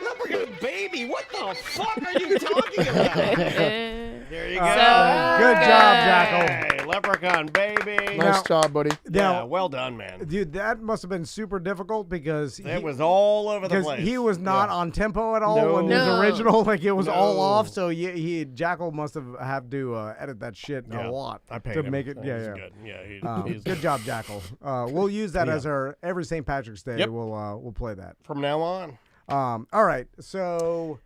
Leprechaun Baby? What the fuck are you talking about? There you go. Good job, Jackal. Hey, Leprechaun Baby. Nice job, buddy. Yeah, well done, man. Dude, that must have been super difficult because It was all over the place. he was not on tempo at all when it was original. Like it was all off. So Jackal must have had to edit that shit a lot I paid to him. make it. That Yeah, was yeah. good. Yeah, he's good job, Jackal. We'll use that Yeah. as our every St. Patrick's Day. Yep. We'll play that from now on. All right, so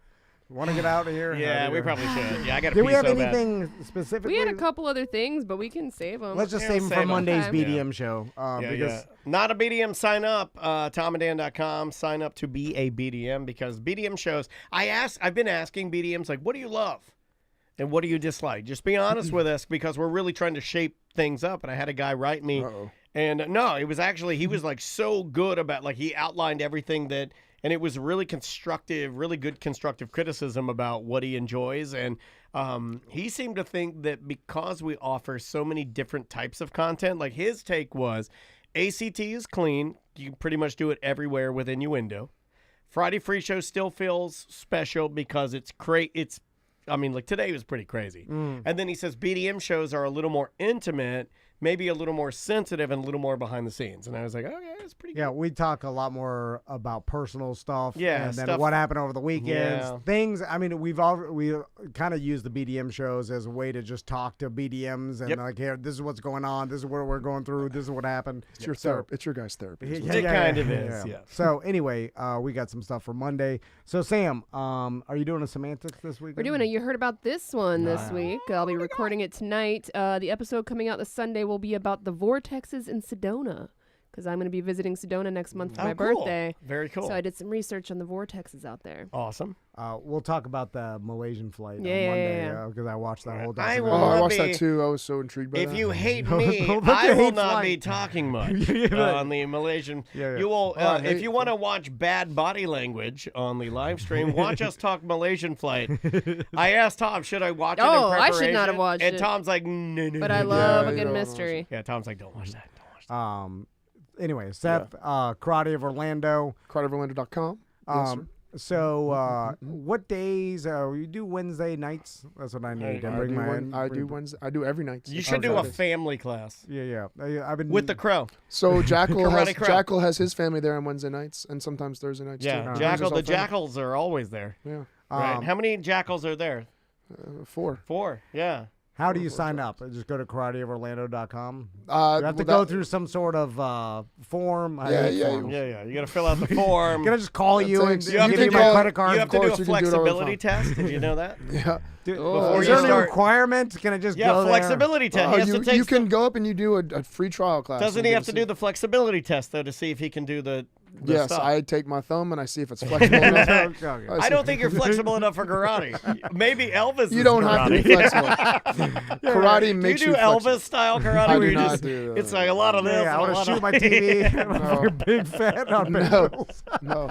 want to get out of here? Yeah, we probably should. Yeah, I got to Did pee we have so bad. anything specifically? We had a couple other things, but we can save them. Let's just save them for Monday's BDM show. Because Not a BDM, sign up. TomandDan.com. Sign up to be a BDM because BDM shows. I've been asking BDMs, like, what do you love? And what do you dislike? Just be honest with us because we're really trying to shape things up. And I had a guy write me. And no, it was actually, he was like so good about, like, he outlined everything that, and it was really constructive, really good constructive criticism about what he enjoys. And he seemed to think that because we offer so many different types of content, like his take was ACT is clean. You can pretty much do it everywhere with innuendo. Friday Free Show still feels special because it's like today was pretty crazy. And then he says BDM shows are a little more intimate maybe a little more sensitive and a little more behind the scenes. And I was like, okay, that's pretty good. Yeah, we talk a lot more about personal stuff. Yeah, and then stuff- what happened over the weekends, Yeah. things. I mean, we kind of use the BDM shows as a way to just talk to BDMs and like, here, this is what's going on. This is what we're going through. This is what happened. It's your therapy. It's your guys' therapy. It kind of is, yeah. So anyway, we got some stuff for Monday. So Sam, are you doing a semantics this week? We're doing it. You heard about this one this week. I'll be recording it tonight. The episode coming out this Sunday will be about the vortexes in Sedona, because I'm going to be visiting Sedona next month for my birthday. Very cool. So I did some research on the vortexes out there. Awesome. We'll talk about the Malaysian flight on Yeah, Monday because I watched that whole I documentary. will I not watched that be- too. I was so intrigued by that. If you hate me, Don't I you will hate not flight? be talking much on the Malaysian. Yeah. You will, Oh, I if hate you want to watch bad body language on the live stream, watch us talk Malaysian flight. I asked Tom, should I watch it in Oh, I preparation? should not have watched and it. Tom's like, no. But I love Yeah, a you good don't mystery. Yeah, Tom's like, don't watch that. Don't watch that. Anyway, Seth, Karate of Orlando. KarateOfOrlando.com. Yes, sir. So, what days? You do Wednesday nights? That's what I need. I do Wednesday. I do every night. You should do a family class. Yeah. I've been with the crow. So Karate Crow. Jackal has his family there on Wednesday nights and sometimes Thursday nights Yeah, too. Jackal. The Thursday's all family. jackals are always there. Yeah. Right. How many jackals are there? 4. 4. Yeah. How do you sign up? Just go to karateoforlando.com. You have to well, go through some sort of form. I hate forms. Yeah. You got to fill out the form. Can I just call you and You have give to you do my a- credit card? You have to do a Of course, you can do it over the flexibility phone. test. Did you know that? Yeah. Before Is you there any start- requirement? Can I just Yeah, go there? flexibility test. He has to take you can go up and you do a free trial class. Doesn't and he get have to do the flexibility test though to see if he can do the Yes, stuff? I take my thumb and I see if it's flexible enough. I don't think you're flexible enough for karate. Maybe Elvis. You is don't karate. have to be flexible. Karate makes Do you you do Elvis flexible. style karate? I where do you not just, do that. It's like a lot of this. Yeah, I and a want to lot shoot of my TV. No. You're big fat on pain No. pills. No.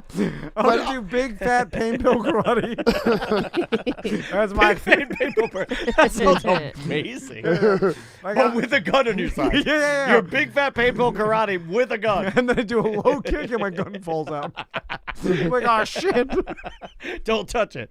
I want to do big fat pain pill karate. That's my Pain pill karate. That sounds amazing. But with a gun on your side. Yeah. You're big fat pain pill karate with a gun. And then I do a low kick and my gun falls out. I'm like, oh shit. Don't touch it.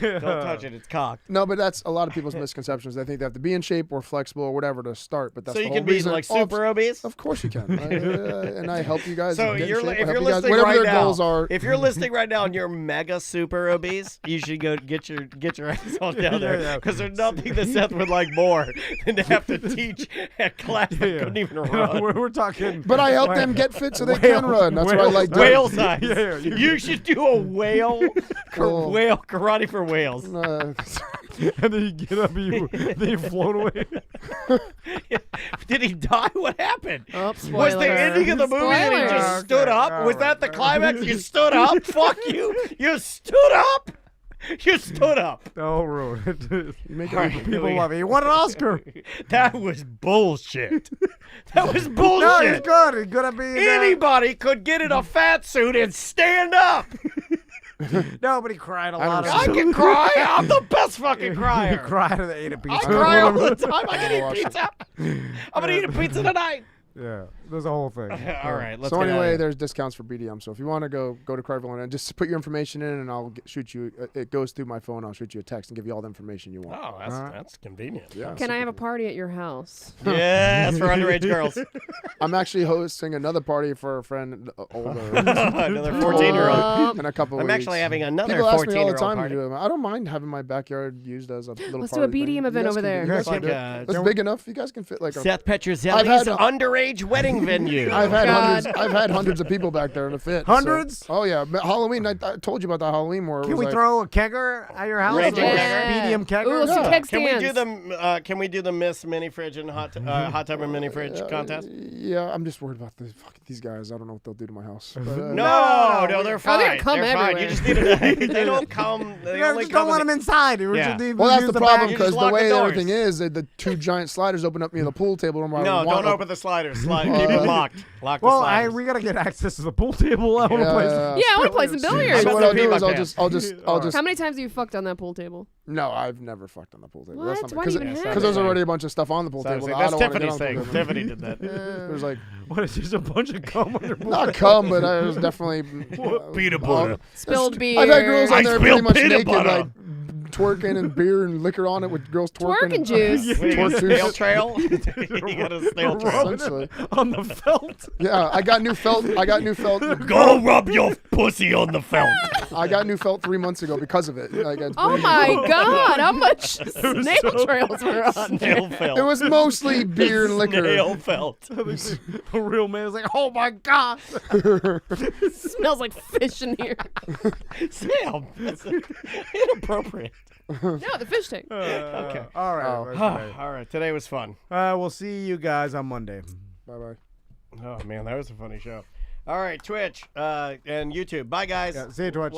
Don't touch it. It's cocked. No, but that's a lot of people's misconceptions. They think they have to be in shape or flexible or whatever to start. But that's So the you whole can be reason. like super obese? Of course you can. And I help you guys. So get in you're shape. I if help you're you guys- listening whatever right their now, goals are. if you're listening right now and you're mega super obese, you should go get your ass on down there because there's nothing that Seth would like more than to have to teach a class that couldn't even run. We're talking. But I help them get fit so they can run. That's what I like doing. Whale size. Yeah. You should do a whale karate for whales. And then you get up and then you float away. Did he die? What happened? Oh, Was spoiler. the ending of the movie that he just Spoiler. stood up? Okay. Was that the climax? You stood up? Fuck you. You stood up? You stood up. Oh, ruin it. You make All right, here People we go. love it. He won an Oscar. That was bullshit. That was No, he's bullshit. good. He's gonna be. Anybody could get in a fat suit and stand up. No, but he cried a lot. I can cry. I'm the best fucking He crier. cried and ate a I pizza. cry all the time. I can watch eat it. pizza. I'm gonna eat a pizza tonight. Yeah, there's a whole thing. All right, let's So get out of anyway, here. there's discounts for BDM. So if you want to go to Carville and just put your information in, and I'll shoot you. It goes through my phone. I'll shoot you a text and give you all the information you want. Oh, that's convenient. Yeah. Can I have a party at your house? Yes, for underage girls. I'm actually hosting another party for a friend older. Another 14-year-old. In a couple I'm weeks. actually having another People ask me all the 14-year-old time party. to do it. I don't mind having my backyard used as a little Let's do a party BDM thing. event You guys over can there. do it. You guys It's can like do it. a- That's big enough. You guys can fit like a. Seth I've Petruzzelli's had- underage wedding venue. I've had God. hundreds of people back there to fit. Hundreds? So. Oh yeah, but Halloween. I told you about the Halloween where it Can was we like, throw a kegger at your house? Raging Like a kegger? medium kegger? Ooh, some keg Can we do stands. the Can we do the Miss Mini Fridge and hot tub and mini fridge contest? Yeah, I'm just worried about these guys. I don't know what they'll do to my house. But, No, they're fine. they'll come they're fine. everywhere. You just need to. They don't come. They You only just come don't let in them inside. You Yeah. just need- Well, that's use the problem back. You because just the lock way the everything doors. is, the two giant sliders open up near the pool table. And No, don't open the sliders. Keep it locked. Lock the Well, sliders. we gotta get access to the pool table. I want to play. Yeah, I want to play some billiards. So bet what they'll I'll be do my is I'll just How many times have you fucked on that pool table? No, I've never fucked on the pool table. What? Why do you even have Because it? there's already a bunch of stuff on the pool table. That's I don't wanna get Tiffany's on the thing. pool table. Tiffany did that. There's like What is this? A bunch of cum on your pool? not cum, but I was definitely Peanut butter. Spilled beer. I've had girls I on there spilled pretty much peanut naked, butter. like twerking and beer and liquor on it with girls twerking. Twerking juice. Twerk Snail juice. trail. You got a snail trail. Essentially. On the felt. Yeah, I got new felt. Go rub your pussy on the felt. I got new felt 3 months ago because of it. Like, Oh my God! How much snail trails were on there? Snail felt. It was mostly beer and liquor. Snail felt. A real man is like, oh my God. Smells like fish in here. Snail. That's inappropriate. No, the fish tank. Okay. All right. All right. Today was fun. We'll see you guys on Monday. Bye-bye. Oh, man, that was a funny show. All right, Twitch and YouTube. Bye, guys. Yeah, see you, Twitch. We'll